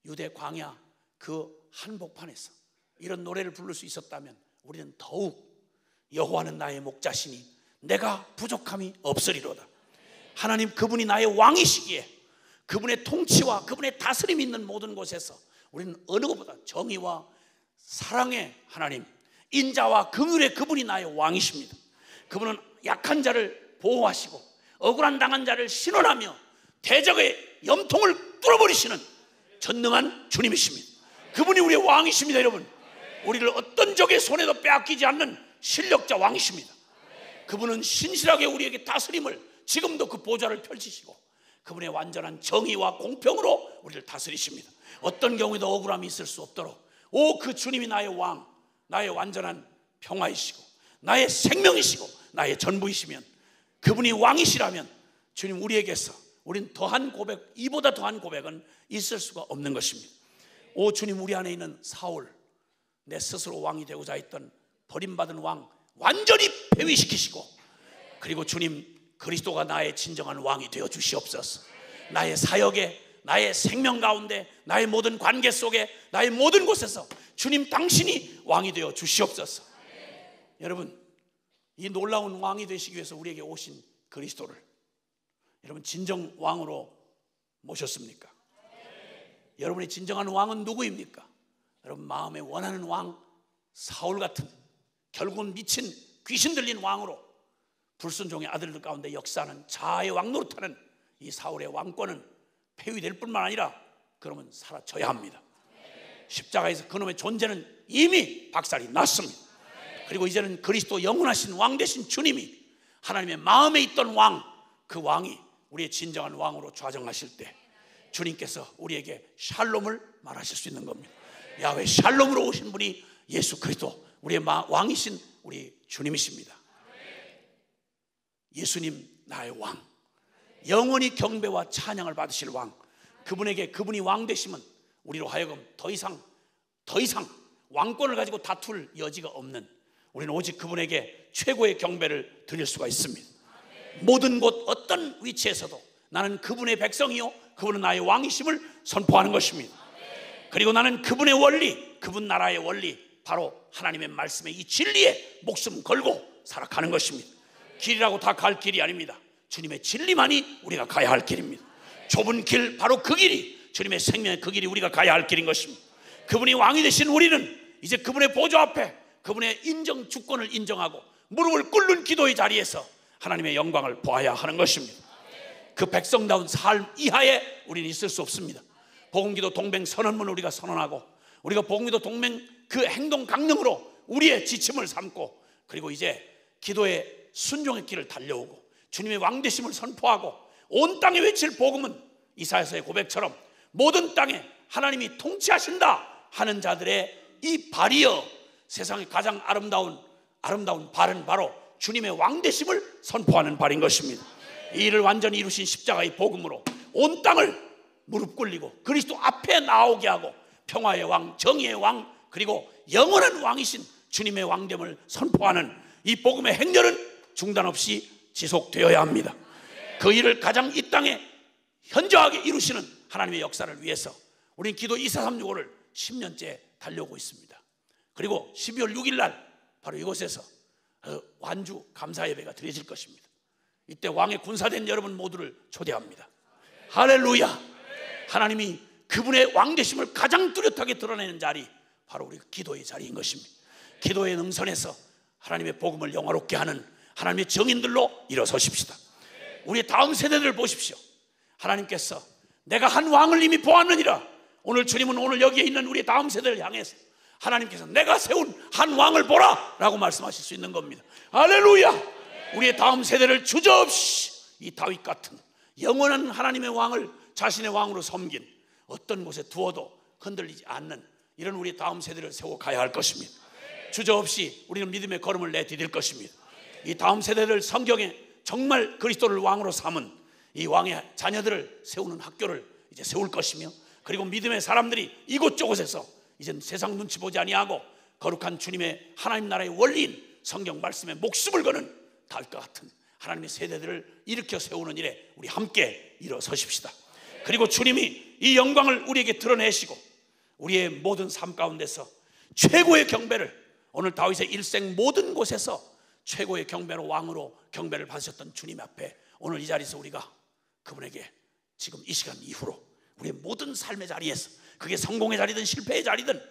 유대 광야 그 한복판에서 이런 노래를 부를 수 있었다면 우리는 더욱 여호와는 나의 목자시니 내가 부족함이 없으리로다. 하나님, 그분이 나의 왕이시기에 그분의 통치와 그분의 다스림이 있는 모든 곳에서 우리는 어느 것보다 정의와 사랑의 하나님, 인자와 긍휼의 그분이 나의 왕이십니다. 그분은 약한 자를 보호하시고 억울한 당한 자를 신원하며 대적의 염통을 뚫어버리시는 전능한 주님이십니다. 그분이 우리의 왕이십니다. 여러분, 우리를 어떤 적의 손에도 빼앗기지 않는 실력자 왕이십니다. 그분은 신실하게 우리에게 다스림을, 지금도 그 보좌를 펼치시고 그분의 완전한 정의와 공평으로 우리를 다스리십니다. 어떤 경우에도 억울함이 있을 수 없도록, 그 주님이 나의 왕, 나의 완전한 평화이시고 나의 생명이시고 나의 전부이시면, 그분이 왕이시라면 주님 우리에게서 우리는 더한 고백, 이보다 더한 고백은 있을 수가 없는 것입니다. 주님, 우리 안에 있는 사울, 내 스스로 왕이 되고자 했던 버림받은 왕 완전히 폐위시키시고, 그리고 주님 그리스도가 나의 진정한 왕이 되어 주시옵소서. 나의 사역에, 나의 생명 가운데, 나의 모든 관계 속에, 나의 모든 곳에서 주님 당신이 왕이 되어 주시옵소서. 여러분, 이 놀라운 왕이 되시기 위해서 우리에게 오신 그리스도를 여러분 진정 왕으로 모셨습니까? 여러분의 진정한 왕은 누구입니까? 여러분 마음에 원하는 왕, 사울 같은 결국은 미친 귀신 들린 왕으로 불순종의 아들들 가운데 역사하는 자아의 왕 노릇하는 이 사울의 왕권은 폐위될 뿐만 아니라 그러면 사라져야 합니다. 십자가에서 그놈의 존재는 이미 박살이 났습니다. 그리고 이제는 그리스도 영원하신 왕 되신 주님이 하나님의 마음에 있던 왕, 그 왕이 우리의 진정한 왕으로 좌정하실 때 주님께서 우리에게 샬롬을 말하실 수 있는 겁니다. 야훼 샬롬으로 오신 분이 예수 그리스도, 우리의 왕이신 우리 주님이십니다. 예수님 나의 왕, 영원히 경배와 찬양을 받으실 왕, 그분에게, 그분이 왕 되시면 우리로 하여금 더 이상 왕권을 가지고 다툴 여지가 없는, 우리는 오직 그분에게 최고의 경배를 드릴 수가 있습니다. 모든 곳 어떤 위치에서도 나는 그분의 백성이요 그분은 나의 왕이심을 선포하는 것입니다. 그리고 나는 그분의 원리, 그분 나라의 원리, 바로 하나님의 말씀에 이 진리에 목숨 걸고 살아가는 것입니다. 길이라고 다 갈 길이 아닙니다. 주님의 진리만이 우리가 가야 할 길입니다. 좁은 길, 바로 그 길이 주님의 생명의 그 길이 우리가 가야 할 길인 것입니다. 그분이 왕이 되신 우리는 이제 그분의 보좌 앞에 그분의 인정 주권을 인정하고 무릎을 꿇는 기도의 자리에서 하나님의 영광을 보아야 하는 것입니다. 그 백성다운 삶 이하에 우리는 있을 수 없습니다. 복음기도 동맹 선언문을 우리가 선언하고, 우리가 복음기도 동맹 그 행동 강령으로 우리의 지침을 삼고, 그리고 이제 기도의 순종의 길을 달려오고 주님의 왕되심을 선포하고, 온 땅에 외칠 복음은 이사야서의 고백처럼 모든 땅에 하나님이 통치하신다 하는 자들의 이 발이여 세상의 가장 아름다운 아름다운 발은 바로 주님의 왕되심을 선포하는 발인 것입니다. 이 일을 완전히 이루신 십자가의 복음으로 온 땅을 무릎 꿇리고 그리스도 앞에 나오게 하고 평화의 왕, 정의의 왕, 그리고 영원한 왕이신 주님의 왕됨을 선포하는 이 복음의 행렬은 중단 없이 지속되어야 합니다. 그 일을 가장 이 땅에 현저하게 이루시는 하나님의 역사를 위해서 우리는 기도 2435를 10년째 달려오고 있습니다. 그리고 12월 6일 날 바로 이곳에서 완주 감사 예배가 드려질 것입니다. 이때 왕의 군사된 여러분 모두를 초대합니다. 할렐루야. 하나님이 그분의 왕되심을 가장 뚜렷하게 드러내는 자리, 바로 우리 기도의 자리인 것입니다. 기도의 능선에서 하나님의 복음을 영화롭게 하는 하나님의 정인들로 일어서십시다. 우리의 다음 세대들을 보십시오. 하나님께서 내가 한 왕을 이미 보았느니라. 오늘 주님은 오늘 여기에 있는 우리의 다음 세대를 향해서 하나님께서 내가 세운 한 왕을 보라 라고 말씀하실 수 있는 겁니다. 할렐루야. 우리의 다음 세대를 주저없이 이 다윗 같은 영원한 하나님의 왕을 자신의 왕으로 섬긴, 어떤 곳에 두어도 흔들리지 않는 이런 우리 다음 세대를 세워 가야 할 것입니다. 주저없이 우리는 믿음의 걸음을 내디딜 것입니다. 이 다음 세대를 성경에 정말 그리스도를 왕으로 삼은 이 왕의 자녀들을 세우는 학교를 이제 세울 것이며, 그리고 믿음의 사람들이 이곳저곳에서 이젠 세상 눈치 보지 아니하고 거룩한 주님의 하나님 나라의 원리인 성경 말씀에 목숨을 거는 다윗과 같은 하나님의 세대들을 일으켜 세우는 일에 우리 함께 일어서십시다. 그리고 주님이 이 영광을 우리에게 드러내시고 우리의 모든 삶 가운데서 최고의 경배를, 오늘 다윗의 일생 모든 곳에서 최고의 경배로 왕으로 경배를 받으셨던 주님 앞에 오늘 이 자리에서 우리가 그분에게 지금 이 시간 이후로 우리의 모든 삶의 자리에서, 그게 성공의 자리든 실패의 자리든,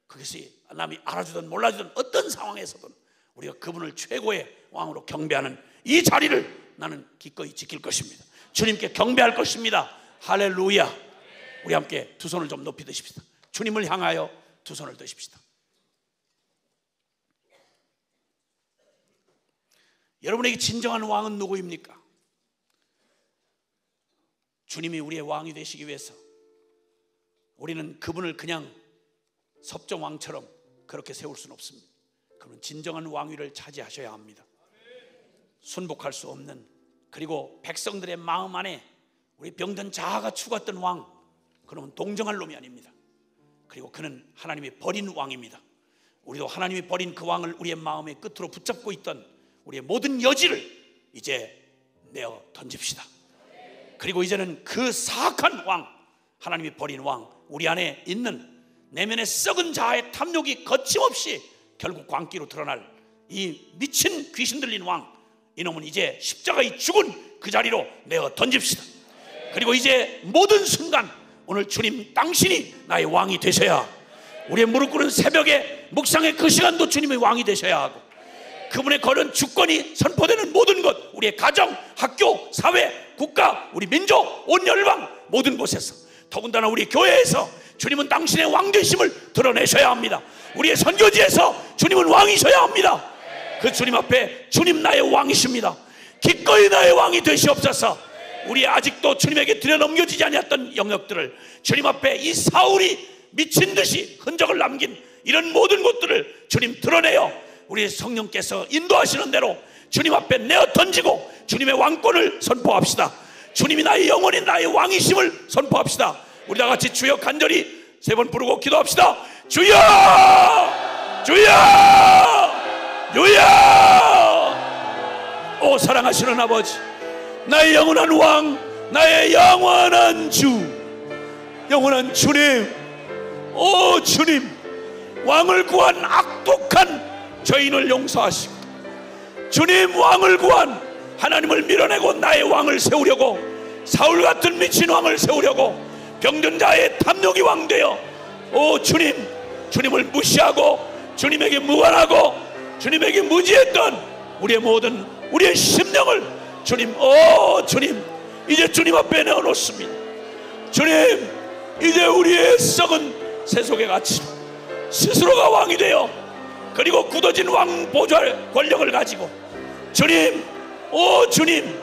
그것이 남이 알아주든 몰라주든 어떤 상황에서든 우리가 그분을 최고의 왕으로 경배하는 이 자리를 나는 기꺼이 지킬 것입니다. 주님께 경배할 것입니다. 할렐루야. 우리 함께 두 손을 좀 높이 드십시다. 주님을 향하여 두 손을 드십시다. 여러분에게 진정한 왕은 누구입니까? 주님이 우리의 왕이 되시기 위해서 우리는 그분을 그냥 섭정왕처럼 그렇게 세울 수는 없습니다. 그분은 진정한 왕위를 차지하셔야 합니다. 순복할 수 없는, 그리고 백성들의 마음 안에 우리 병든 자아가 죽었던 왕, 그놈은 동정할 놈이 아닙니다. 그리고 그는 하나님이 버린 왕입니다. 우리도 하나님이 버린 그 왕을 우리의 마음의 끝으로 붙잡고 있던 우리의 모든 여지를 이제 내어 던집시다. 그리고 이제는 그 사악한 왕, 하나님이 버린 왕, 우리 안에 있는 내면의 썩은 자아의 탐욕이 거침없이 결국 광기로 드러날 이 미친 귀신 들린 왕, 이놈은 이제 십자가에 죽은 그 자리로 내어 던집시다. 그리고 이제 모든 순간 오늘 주님 당신이 나의 왕이 되셔야, 우리의 무릎 꿇은 새벽에 묵상의 그 시간도 주님의 왕이 되셔야 하고, 그분의 거는 주권이 선포되는 모든 것, 우리의 가정, 학교, 사회, 국가, 우리 민족, 온 열방 모든 곳에서, 더군다나 우리 교회에서 주님은 당신의 왕되심을 드러내셔야 합니다. 우리의 선교지에서 주님은 왕이셔야 합니다. 그 주님 앞에 주님 나의 왕이십니다. 기꺼이 나의 왕이 되시옵소서. 우리 아직도 주님에게 들여넘겨지지 않았던 영역들을 주님 앞에 이 사울이 미친 듯이 흔적을 남긴 이런 모든 것들을 주님 드러내어 우리 성령께서 인도하시는 대로 주님 앞에 내어 던지고 주님의 왕권을 선포합시다. 주님이 나의 영원히 나의 왕이심을 선포합시다. 우리 다 같이 주여 간절히 세 번 부르고 기도합시다. 주여! 주여! 주여! 오 사랑하시는 아버지, 나의 영원한 왕, 나의 영원한 주, 영원한 주님, 오 주님, 왕을 구한 악독한 죄인을 용서하시고 주님 왕을 구한 하나님을 밀어내고 나의 왕을 세우려고, 사울 같은 미친 왕을 세우려고 병든 자의 탐욕이 왕되어, 오 주님, 주님을 무시하고 주님에게 무관하고 주님에게 무지했던 우리의 모든 우리의 심령을 주님, 오 주님, 이제 주님 앞에 내어놓습니다. 주님, 이제 우리의 썩은 세속의 가치로 스스로가 왕이 되어, 그리고 굳어진 왕 보좌 권력을 가지고 주님, 오 주님,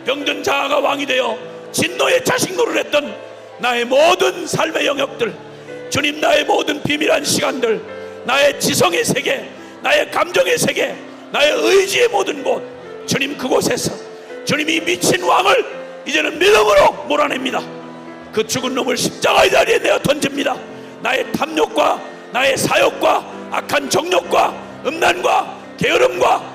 병든 자아가 왕이 되어 진노의 자식 노릇했던 나의 모든 삶의 영역들, 주님, 나의 모든 비밀한 시간들, 나의 지성의 세계, 나의 감정의 세계, 나의 의지의 모든 곳, 주님 그곳에서 주님이 미친 왕을 이제는 믿음으로 몰아냅니다. 그 죽은 놈을 십자가의 자리에 내어 던집니다. 나의 탐욕과 나의 사욕과 악한 정욕과 음란과 게으름과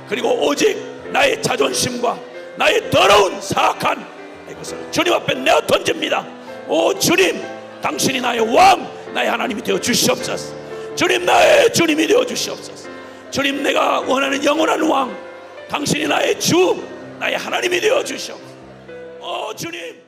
그리고 오직 나의 자존심과 나의 더러운 사악한 이것을 주님 앞에 내어 던집니다. 오 주님, 당신이 나의 왕, 나의 하나님이 되어 주시옵소서. 주님, 나의 주님이 되어 주시옵소서. 주님, 내가 원하는 영원한 왕, 당신이 나의 주, 나의 하나님이 되어 주시옵소서. 오 주님,